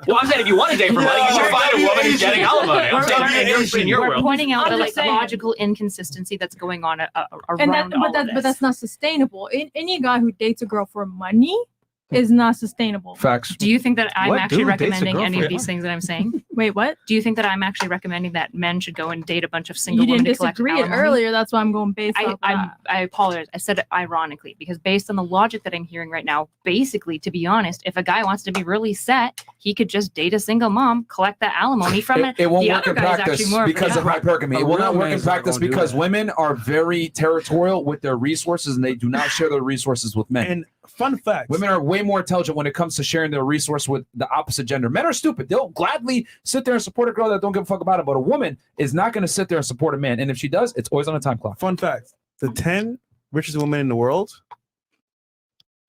Well, I'm saying if you want to date for money, you should find a woman who's getting alimony. I'm saying in your We're world. pointing out I'm the just like saying. logical inconsistency that's going on and around all of this. but that's not sustainable. Any guy who dates a girl for money is not sustainable. Facts. Do you think that I'm What actually dude dates a recommending girl any for of these money? things that I'm saying? Wait, what? Do you think that I'm actually recommending that men should go and date a bunch of single You women didn't to collect disagree it alimony? earlier. That's why I'm going based off that. I apologize. I said it ironically because based on the logic that I'm hearing right now, basically, to be honest, if a guy wants to be really set, he could just date a single mom, collect that alimony from it. It won't the work other in guy's practice actually more because of hypergamy. It will not work in practice gonna do because that. women are very territorial with their resources and they do not share their resources with men. And fun fact: women are way more intelligent when it comes to sharing their resource with the opposite gender. Men are stupid. They'll gladly sit there and support a girl that don't give a fuck about it, but a woman is not going to sit there and support a man. And if she does, it's always on a time clock. Fun fact: the 10 richest women in the world,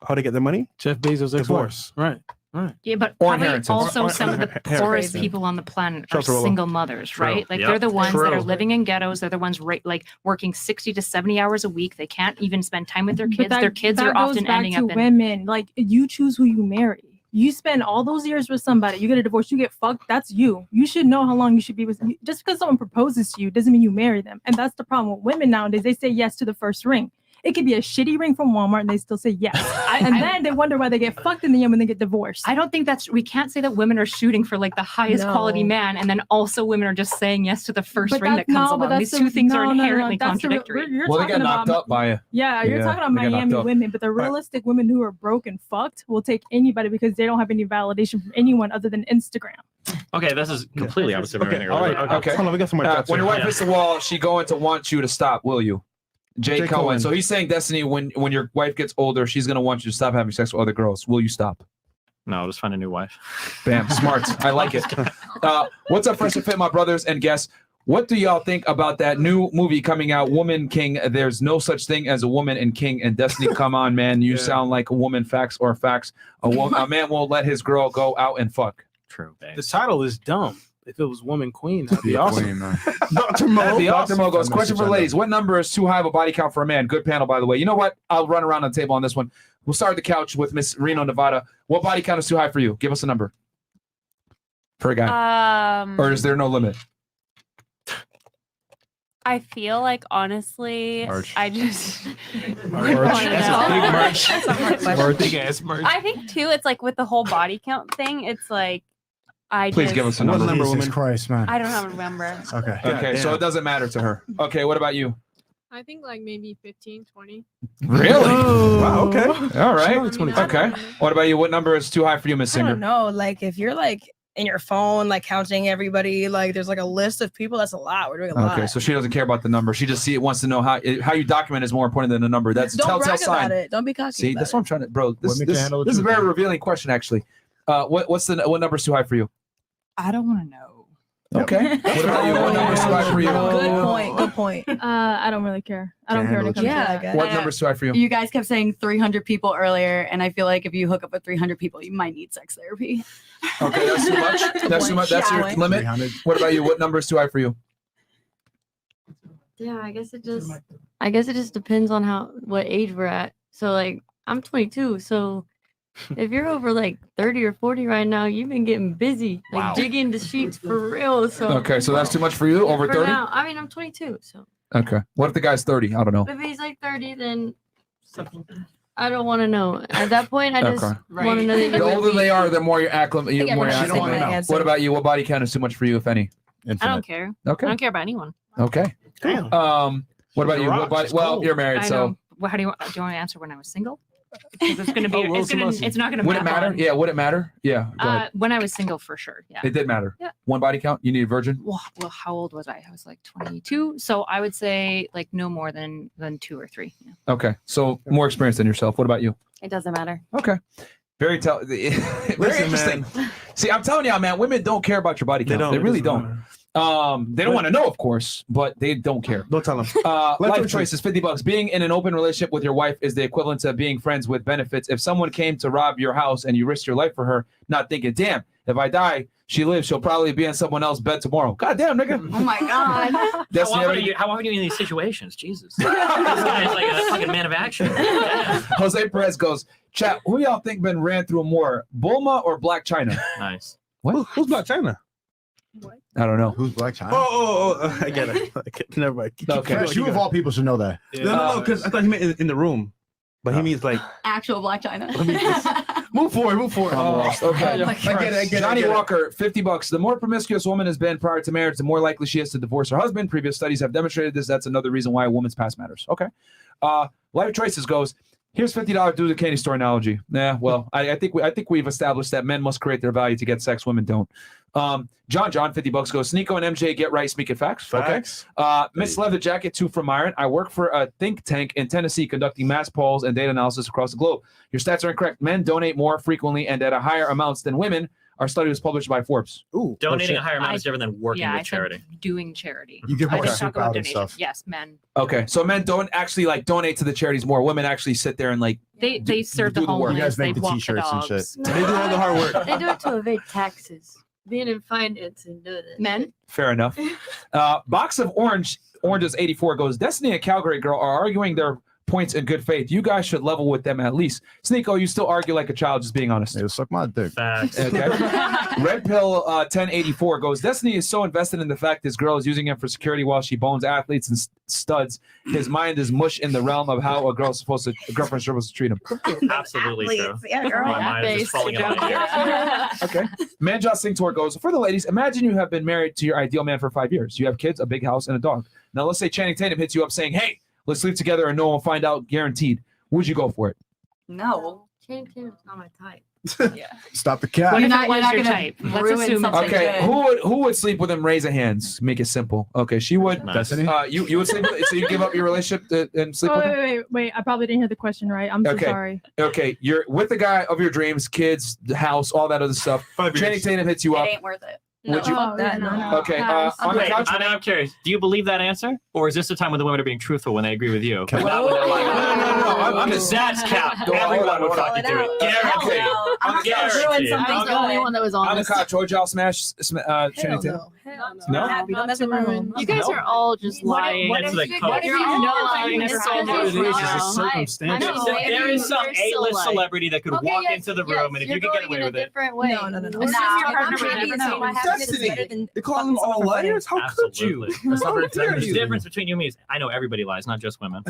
how to get their money? Jeff Bezos' divorce. Right. Right. Yeah, but Or probably inheritance. also Or some of the inheritance. poorest Crazy. people on the planet are Shelter Willow. single mothers, True. right? Like Yep. they're the ones that are True. living in ghettos. They're the ones like working 60 to 70 hours a week. They can't even spend time with their kids. Their kids that are goes often back ending to up in. women. Like you choose who you marry. You spend all those years with somebody. You get a divorce. You get fucked. That's you. You should know how long you should be with. Just because someone proposes to you doesn't mean you marry them. And that's the problem with women nowadays. They say yes to the first ring. It could be a shitty ring from Walmart, and they still say yes. Then they wonder why they get fucked in the end when they get divorced. I don't think we can't say that women are shooting for like the highest No. quality man, and then also women are just saying yes to the first But ring that that's- comes no, but along. that's These the- two things are no, no, no, inherently that's the- contradictory. you're Well, they talking get knocked about- up by you. Yeah, you're talking about they get knocked Miami up. women, but the realistic women who are broken, fucked, will take anybody because they don't have any validation from anyone other than Instagram. Okay, this is completely opposite of Okay, everything. all right, okay. Hold on, we got some more chats When your here. wife hits the wall, she going to want you to stop, will you? Jay Jay Cohen. Cohen. So he's saying, Destiny, when your wife gets older, she's going to want you to stop having sex with other girls. Will you stop? No, just find a new wife. Bam, smart. I like it. What's up, Fresh and Fit, my brothers and guests? What do y'all think about that new movie coming out, Woman King? There's no such thing as a woman in King. And Destiny, come on, man. You sound like a woman, facts or facts. A man won't let his girl go out and fuck. True. The title is dumb. If it was Woman Queen, that'd be awesome. Dr. Mo. That'd be Dr. Mo goes, That question message for I the know. ladies. What number is too high of a body count for a man? Good panel, by the way. You know what? I'll run around the table on this one. We'll start at the couch with Miss Reno, Nevada. What body count is too high for you? Give us a number. Per guy. Or is there no limit? I feel like honestly, Merch. I just Merch. That's a big merch. That's a hard question. Big ass merch. I think too, it's like with the whole body count thing, it's like Please give us a What number. number, Jesus woman? Christ, man. I don't have a number. Okay. Okay, so damn. it doesn't matter to her. Okay, what about you? I think like maybe 15, 20. Really? Wow, okay. All right. I mean, I Okay. don't know. What about you? What number is too high for you, Miss I Singer? don't know. Like if you're like in your phone, like counting everybody, like there's like a list of people. That's a lot. We're doing a lot. Okay, so she doesn't care about the number. She just wants to know how you document is more important than the number. That's a Don't telltale brag sign. about it. Don't be cocky. See, about that's it. what I'm trying to, bro. This Women can handle the is a truth, very man. revealing question, actually. What number's too high for you? I don't want to know. Okay. What about you? What number's too high for you? Good point. Good point. I don't really care. I don't care when it comes Yeah, I to that. guess. What number's too high for you? You guys kept saying 300 people earlier, and I feel like if you hook up with 300 people, you might need sex therapy. Okay, that's too much. That's too much. That's your limit. 300. What about you? What number is too high for you? Yeah, I guess it just depends on what age we're at. So like I'm 22, so if you're over like 30 or 40 right now, you've been getting busy, like Wow. digging the sheets for real. So Okay, so that's too much for you? Over for 30? now, I mean I'm 22, so Okay. What if the guy's 30? I don't know. if he's like 30, then I don't want to know. At that point, I just Okay. want to know that The you're with older me. they are, the more you're acclimated. think More everyone you're should take acclimated. that What about you? What body count is too much for you, if any? I don't care. Okay. I don't care about anyone. Okay. Damn. What about you? What body? Well, you're married, I so know. Well, how do you want to answer when I was single? Because it's going to be. Oh, It's not going to would it matter? Yeah. Would it matter? Yeah. Go ahead. When I was single, for sure. Yeah. It did matter. Yeah. One body count. You need a virgin. Well, how old was I? I was like 22, so I would say like no more than 2 or 3. Yeah. Okay. So more experience than yourself. What about you? It doesn't matter. Okay. Very interesting. See, I'm telling y'all, man, women don't care about your body count. They really don't. They don't want to know, of course, but they don't care. Don't tell them. Life choices, $50. Being in an open relationship with your wife is the equivalent to being friends with benefits. If someone came to rob your house and you risked your life for her, not thinking, damn, if I die, she lives, she'll probably be in someone else's bed tomorrow. God damn, nigga. Oh my god. How often are you in these situations? Jesus. This guy is like a fucking man of action. Yeah. Jose Perez goes, chat, who y'all think been ran through more, Bulma or Black China? Nice. What? Who's Black China? I don't know. Who's Black China? Oh, I get it. Okay, never mind. Okay. You of all people should know that. No, because I thought he meant in the room. But he means like Actual Black China. move forward. Okay. I get it. Johnny Walker, $50. The more promiscuous a woman has been prior to marriage, the more likely she is to divorce her husband. Previous studies have demonstrated this. That's another reason why a woman's past matters. Okay. Life choices goes. Here's $50 do the candy store analogy. Yeah, well, I think we've established that men must create their value to get sex, women don't. John, $50 goes. Sneako and MJgetright speaking facts. Facts. Okay. Miss Leather Jacket 2 from Myron. I work for a think tank in Tennessee conducting mass polls and data analysis across the globe. Your stats are incorrect. Men donate more frequently and at a higher amounts than women. Our study was published by Forbes. Ooh, Donating a higher amount is different than working Yeah, with I charity. said doing charity. You give I more didn't soup talk about out and donation. stuff. Yes, men. Okay, so men don't actually like donate to the charities more. Women actually sit there and like They serve do the the work. homeless. You guys make they the walk t-shirts and dogs. shit. They do all the hard work. They do it to evade taxes. Being in finance and do this. Men. Fair enough. Box of Oranges 84 goes. Destiny and Calgary Girl are arguing their points in good faith. You guys should level with them at least. Sneako, you still argue like a child, just being honest. Hey, suck my dick. Facts. Okay. Red Pill 1084 goes. Destiny is so invested in the fact this girl is using him for security while she bones athletes and studs. His mind is mush in the realm of how a girlfriend's supposed to treat him. Absolutely true. Yeah, girl. My mind is just falling on my ears. Okay. Manja Singtor goes, for the ladies, imagine you have been married to your ideal man for 5 years. You have kids, a big house, and a dog. Now let's say Channing Tatum hits you up saying, hey, let's sleep together and no one will find out, guaranteed. Would you go for it? No. Channing Tatum's not my type. Stop the cat. What if not- it was you're not your gonna type? Let's ruin assume it's something Okay, good. who would sleep with him? Raise a hands. Make it simple. Okay, she would. Nice. Destiny? You would sleep with, so you give up your relationship and sleep Oh, with him? wait. I probably didn't hear the question right. I'm so Okay. sorry. Okay, you're with the guy of your dreams, kids, the house, all that other stuff. 5 years. Channing Tatum hits you It up. ain't worth it. Would you? Fuck that. No. Okay, on the Wait, couch. I'm curious. Do you believe that answer, or is this the time when the women are being truthful when they agree with you? Okay. Not when they're like, No. I'm just that's cap. Everyone would fucking do it. Guaranteed. I'm Guaranteed. ruin something I'm good. that was On the couch, would y'all smash Channing Tatum? No? We don't mess with my home. You guys are all just lying. What if You're all lying. That's all it is. It's just circumstantial. There is some A-list celebrity that could walk into the room, and if you could get away with it. No. Destiny. You're calling them all liars? How could you? There's a difference between you and me. I know everybody lies, not just women.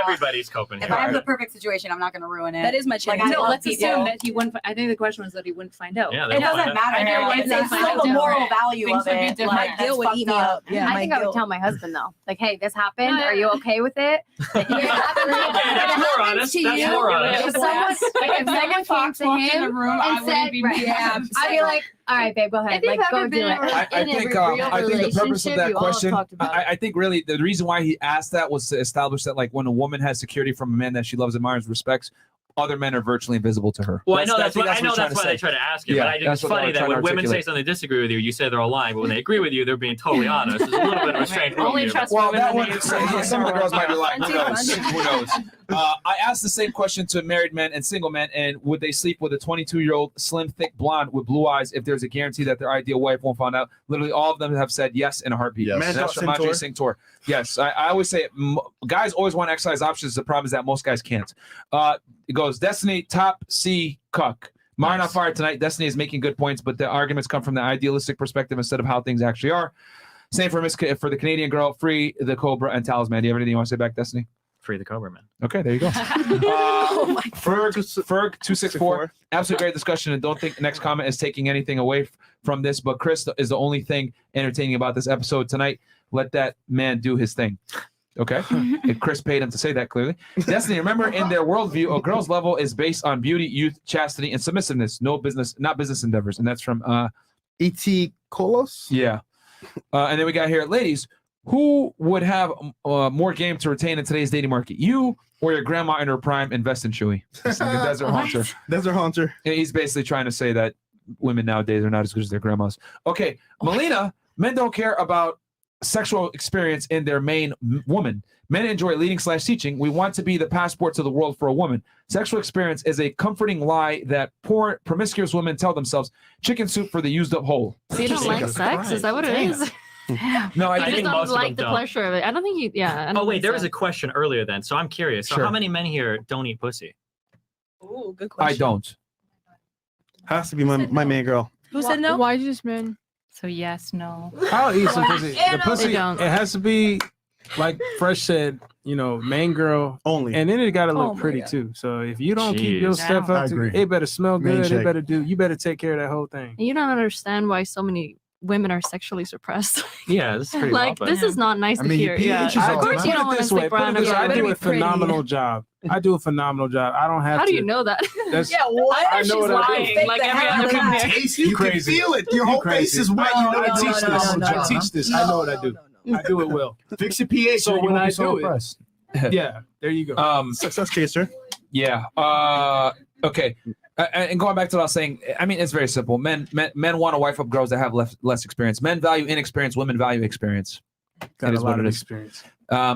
Everybody's coping. If I have the perfect situation, I'm not going to ruin it. That is my chance. Like, No, let's assume that he wouldn't. I think the question was that he wouldn't find out. Yeah, it doesn't matter. It's still the moral value of it. My guilt would eat me up. Yeah, I think I would tell my husband though, like, hey, this happened. Are you okay with it? That's more honest. That's more honest. If someone came to him and said, I'd be like, all right, babe, go ahead. Like, go do it. I think the purpose of that question, I think really the reason why he asked that was to establish that, like, when a woman has security from a man that she loves, admires, respects, other men are virtually invisible to her. Well, I know that's why they try to ask you. Yeah, but I think it's funny that when women say something they disagree with you, you say they're all lying. But when they agree with you, they're being totally honest. There's a little bit of a strange worldview. Well, that one, some of the girls might be lying. Who knows? Who knows? I asked the same question to married men and single men, and would they sleep with a 22-year-old slim, thick blonde with blue eyes if there's a guarantee that their ideal wife won't find out? Literally, all of them have said yes in a heartbeat. Yes. That's from Majay Singh Tour. Yes, I always say guys always want to exercise options. The problem is that most guys can't. It goes Destiny top C cuck. Myron on fire tonight. Destiny is making good points, but the arguments come from the idealistic perspective instead of how things actually are. Same for the Canadian girl. Free the Cobra and Talisman. Do you have anything you want to say back, Destiny? Free the Cobra, man. Okay, there you go. Ferg 264. Absolutely great discussion, and don't think the next comment is taking anything away from this. But Chris is the only thing entertaining about this episode tonight. Let that man do his thing. Okay, and Chris paid him to say that clearly. Destiny, remember, in their worldview, a girl's level is based on beauty, youth, chastity, and submissiveness. Not business endeavors. And that's from E.T. Kolos. Yeah. And then we got here, ladies. Who would have more game to retain in today's dating market? You or your grandma in her prime? Invest in Chewy. Like a desert haunter. Desert haunter. He's basically trying to say that women nowadays are not as good as their grandmas. Okay, Melina, men don't care about sexual experience in their main woman. Men enjoy leading/teaching. We want to be the passport to the world for a woman. Sexual experience is a comforting lie that poor, promiscuous women tell themselves. Chicken soup for the used up hole. So you don't like sex? Is that what it is? No, I just don't like the pleasure of it. I don't think you. Yeah. Oh wait, there was a question earlier then, so I'm curious. So Sure. how many men here don't eat pussy? Ooh, good question. I don't. Has to be my main girl. Who said no? Why just men? So yes, no. I'll eat some pussy. The pussy, They don't. it has to be, like Fresh said, main girl only. And then it got to look Oh my pretty God. too. So if you don't keep your Jeez. stuff I up, agree. it better smell Main good. chick. You better take care of that whole thing. You don't understand why so many women are sexually suppressed. Yeah, this is pretty Like wild, this is not nice I to mean, hear. your Yeah. pH is Of all course right. you don't want to sleep around. I do a be pretty. phenomenal job. I do a phenomenal job. I don't have How to. do you know that? That's, Yeah, what? I know what I do. lying. Like every other comedian. Taste, you can crazy. feel it. Your whole face is white. No, You know, I I teach teach this. this. I teach this. I know what I do. I do it well. Fix your pH. So and you when won't I be so do it- impressed. Yeah, there you go. Success chaser. Yeah. Okay. And going back to what I was saying, I mean, it's very simple. Men want to wife up girls that have less experience. Men value inexperience. Women value experience. Got It a is lot what of it is. experience.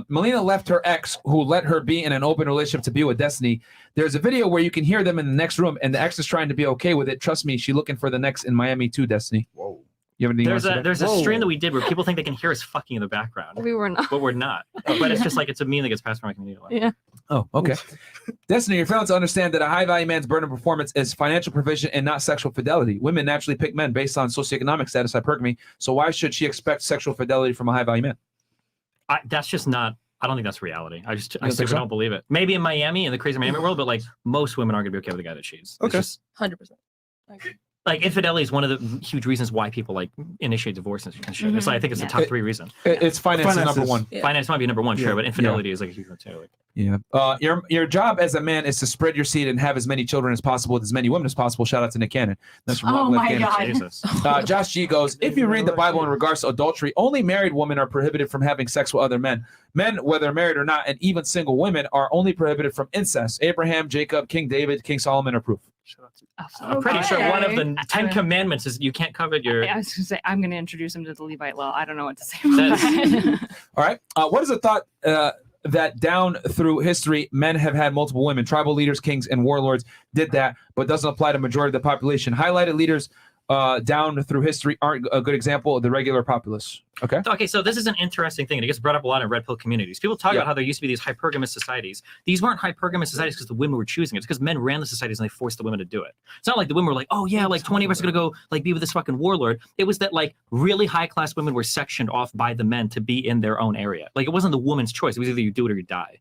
Melina left her ex, who let her be in an open relationship, to be with Destiny. There's a video where you can hear them in the next room, and the ex is trying to be okay with it. Trust me, she's looking for the next in Miami too, Destiny. Whoa. You have anything There's else to a say? stream that we did where people think they can hear us fucking in the background, We were not. but we're not. But it's just like it's a meme that gets passed around my community. Yeah. Oh, okay. Destiny, you're failing to understand that a high-value man's burden of performance is financial provision and not sexual fidelity. Women naturally pick men based on socioeconomic status, hypergamy. So why should she expect sexual fidelity from a high-value man? That's just not. I don't think that's reality. I don't think simply so? don't believe it. Maybe in Miami, in the crazy Miami world, but like most women aren't gonna be okay with a guy that cheats. It's Okay. just, 100%. like infidelity is one of the huge reasons why people like initiate divorce and shit. It's like, I think it's the Yeah. top 3 reason. It's finances, Finances. number one. Yeah. Finance might be number 1, sure, Yeah. but infidelity is like a huge one too. Like, Yeah. Your job as a man is to spread your seed and have as many children as possible with as many women as possible. Shout out to Nick Cannon. That's from Oh Rock Left my Cannon. God. Jesus. Josh G goes, if you read the Bible in regards to adultery, only married women are prohibited from having sex with other men. Men, whether married or not, and even single women are only prohibited from incest. Abraham, Jacob, King David, King Solomon are proof. I'm pretty sure one of the 10 commandments is you can't covet your. I was going to say, I'm going to introduce him to the Levite law. I don't know what to say about That's- that. All right. What is the thought that down through history, men have had multiple women? Tribal leaders, kings, and warlords did that, but doesn't apply to majority of the population. Highlighted leaders down through history aren't a good example of the regular populace. Okay. Okay, so this is an interesting thing, and it gets brought up a lot in red pill communities. People talk about how there used to be these hypergamous societies. These weren't hypergamous societies because the women were choosing it. It's because men ran the societies and they forced the women to do it. It's not like the women were like, oh yeah, like 20 of us are gonna go like be with this fucking warlord. It was that like really high class women were sectioned off by the men to be in their own area. Like it wasn't the woman's choice. It was either you do it or you die.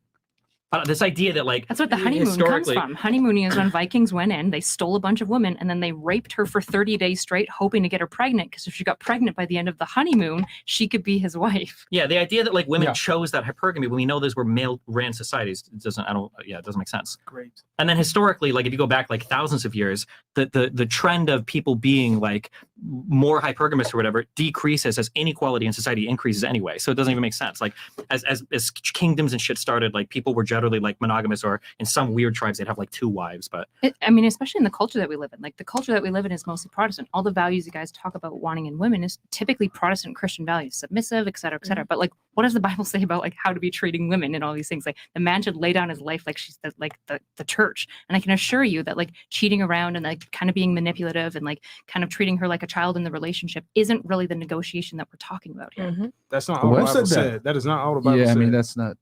This idea that like that's what the honeymoon comes from. Honeymooning is when Vikings went in, they stole a bunch of women, and then they raped her for 30 days straight, hoping to get her pregnant. Because if she got pregnant by the end of the honeymoon, she could be his wife. Yeah, the idea that like women chose that hypergamy when we know those were male-ran societies it doesn't make sense. Great. And then historically, like if you go back like thousands of years, the trend of people being like more hypergamous or whatever decreases as inequality in society increases anyway. So it doesn't even make sense. Like as kingdoms and shit started, like people were generally like monogamous, or in some weird tribes they'd have like 2 wives. But I mean, especially in the culture that we live in, like the culture that we live in is mostly Protestant. All the values you guys talk about wanting in women is typically Protestant Christian values, submissive, et cetera, et cetera. But like, what does the Bible say about like how to be treating women and all these things? Like the man should lay down his life like she's the church. And I can assure you that like cheating around and like kind of being manipulative and like kind of treating her like a child in the relationship isn't really the negotiation that we're talking about here. That's not all the Bible said. That is not all the Bible said. Yeah, I mean that's not.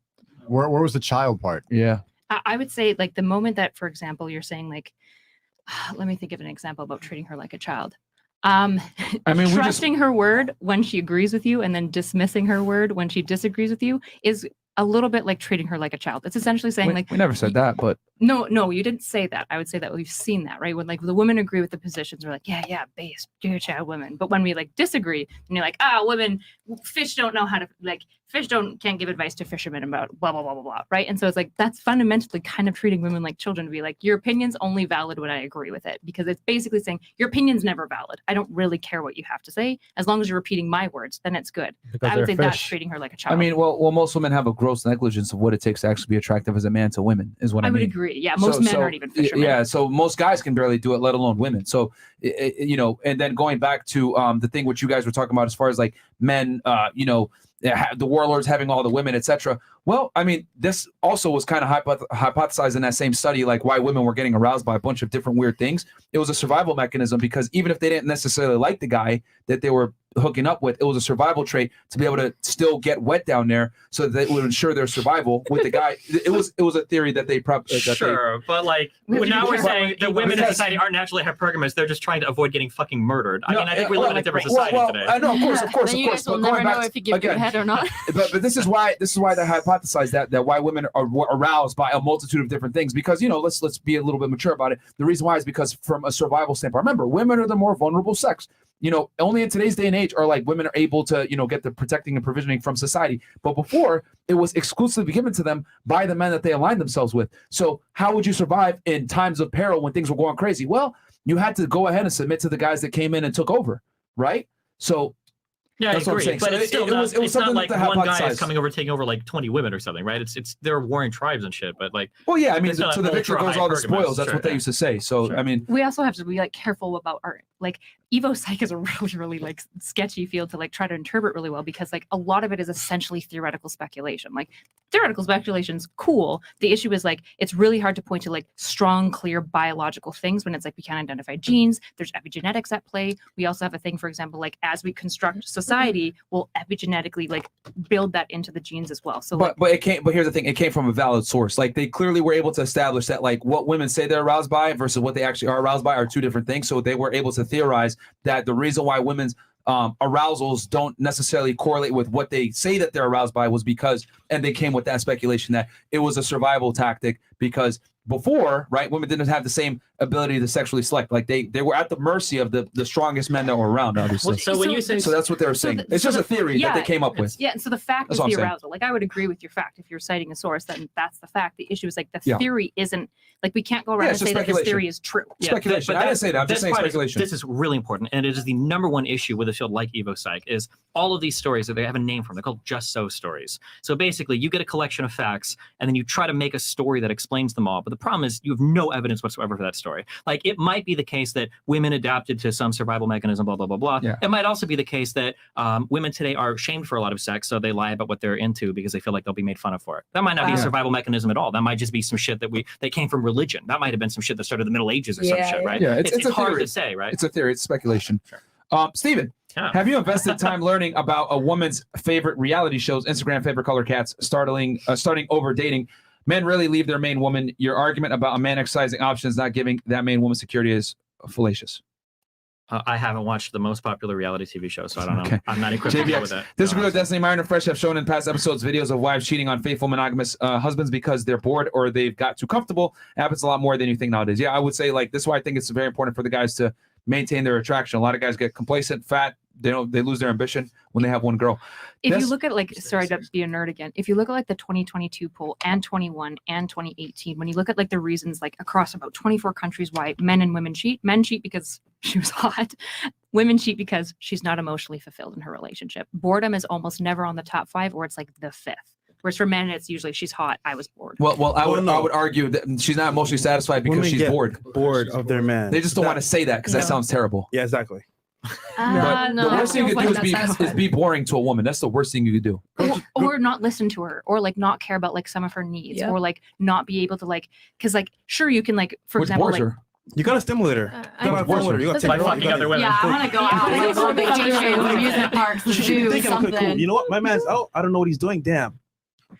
Where was the child part? Yeah. I would say like the moment that, for example, you're saying like, let me think of an example about treating her like a child. I mean, trusting her word when she agrees with you and then dismissing her word when she disagrees with you is a little bit like treating her like a child. It's essentially saying we never said that, but no, you didn't say that. I would say that we've seen that, right? When like the women agree with the positions, we're like, yeah, base, dear child, women. But when we like disagree, and you're like, women, fish don't know how to like. Fish can't give advice to fishermen about blah blah blah blah blah, right? And so it's like that's fundamentally kind of treating women like children, to be like, your opinion's only valid when I agree with it, because it's basically saying your opinion's never valid. I don't really care what you have to say, as long as you're repeating my words, then it's good. I would say that's treating her like a child. I mean, well, most women have a gross negligence of what it takes to actually be attractive as a man to women, is what I mean. I would agree. Yeah, most men aren't even fishermen. Yeah, so most guys can barely do it, let alone women. So you know, and then going back to the thing which you guys were talking about as far as like men, you know, the warlords having all the women, etc. Well, I mean, this also was kind of hypothesized in that same study, like why women were getting aroused by a bunch of different weird things. It was a survival mechanism, because even if they didn't necessarily like the guy that they were hooking up with, it was a survival trait to be able to still get wet down there, so that it would ensure their survival with the guy. It was a theory that they probably but like now we're saying that women in society aren't naturally hypergamous. They're just trying to avoid getting fucking murdered. I mean, I think we live in a different society today. I know, of course. Then you guys will never know if you give good head or not. But this is why they hypothesize that why women are aroused by a multitude of different things, because, you know, let's be a little bit mature about it. The reason why is because from a survival standpoint, remember, women are the more vulnerable sex. You know, only in today's day and age are like women are able to, you know, get the protecting and provisioning from society. But before, it was exclusively given to them by the men that they aligned themselves with. So how would you survive in times of peril when things were going crazy? Well, you had to go ahead and submit to the guys that came in and took over, right? So yeah, that's I agree. What I'm saying. But So it's still it was not like something one guy is coming over, taking over like 20 women or something, right? It's they're warring tribes and shit. But like, well, yeah, I mean, so the victor goes all the spoils. That's what they used to say. So I mean, we also have to be like careful about art. Like Evo Psych is a really like sketchy field to like try to interpret really well, because like a lot of it is essentially theoretical speculation. Like theoretical speculation's cool. The issue is like it's really hard to point to like strong, clear biological things when it's like we can't identify genes. There's epigenetics at play. We also have a thing, for example, like as we construct society, we'll epigenetically like build that into the genes as well. So but here's the thing, it came from a valid source. Like they clearly were able to establish that like what women say they're aroused by versus what they actually are aroused by are two different things. So they were able to theorize that the reason why women's arousals don't necessarily correlate with what they say that they're aroused by was because, and they came with that speculation that it was a survival tactic, because before, right, women didn't have the same ability to sexually select. Like they were at the mercy of the strongest men that were around, obviously. So when you say, so that's what they were saying. It's just a theory that they came up with. Yeah, and so the fact That's is what I'm the saying. arousal. Like I would agree with your fact. If you're citing a source, then that's the fact. The issue is like the theory isn't, like we can't go around and say that this theory is true. Speculation. I didn't say that. I'm just saying speculation. This is really important, and it is the number one issue with a field like Evo Psych, is all of these stories that they have a name from. They're called just so stories. So basically, you get a collection of facts, and then you try to make a story that explains them all. But the problem is you have no evidence whatsoever for that story. story. Like it might be the case that women adapted to some survival mechanism, blah, blah, blah, blah. Yeah. It might also be the case that women today are shamed for a lot of sex, so they lie about what they're into because they feel like they'll be made fun of for it. That might not be a survival mechanism at all. That might just be some shit that came from religion. That might have been some shit that started in the Middle Ages or some shit, right? Yeah, It's a hard theory. to say, right? It's a theory. It's speculation. Sure. Steven, have you invested time learning about a woman's favorite reality shows, Instagram favorite color cats, starting over dating? Men really leave their main woman. Your argument about a man exercising options not giving that main woman security is fallacious. I haven't watched the most popular reality TV show, so I don't know. Okay. I'm not equipped JBX, with that. Disagree with Destiny. Myron and Fresh have shown in past episodes videos of wives cheating on faithful monogamous husbands because they're bored or they've got too comfortable. It happens a lot more than you think nowadays. Yeah, I would say like this is why I think it's very important for the guys to maintain their attraction. A lot of guys get complacent, fat. They lose their ambition when they have one girl. If you look at like, sorry to be a nerd again, if you look at like the 2022 poll and 21 and 2018, when you look at like the reasons like across about 24 countries why men and women cheat, men cheat because she was hot, women cheat because she's not emotionally fulfilled in her relationship. Boredom is almost never on the top 5, or it's like the 5th. Whereas for men, it's usually she's hot, I was bored. Well, I would argue that she's not emotionally satisfied because Women she's get bored of their man. They just don't want to say that because that sounds terrible. Yeah, exactly. But the worst thing you could do is be boring to a woman. That's the worst thing you could do. Or not listen to her, or like not care about like some of her needs, or like not be able to like, because like sure you can like, for example, like you gotta stimulate her. You gotta take fucking other women. Yeah, I want to go out. Like, go on vacation, amusement parks, do something. Cool. You know what? My man's out. I don't know what he's doing. Damn.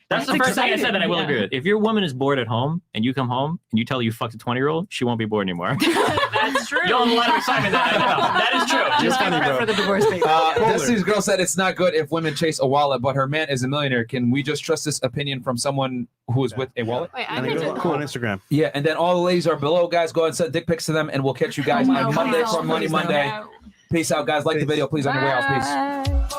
That's the first thing I said that I will agree with. If your woman is bored at home and you come home and you tell her you fucked a 20-year-old, she won't be bored anymore. That's true. You'll have a lot of excitement that night. That is true. Just funny, bro. For the divorce date. Destiny's girl said it's not good if women chase a wallet, but her man is a millionaire. Can we just trust this opinion from someone who is with a wallet? Wait, And they look cool on Instagram. Yeah, and then all the ladies are below, guys. Go ahead and send dick pics to them, and we'll catch you guys on Monday for Money Monday. Peace out, guys. Like the video, please, on your way out. Peace.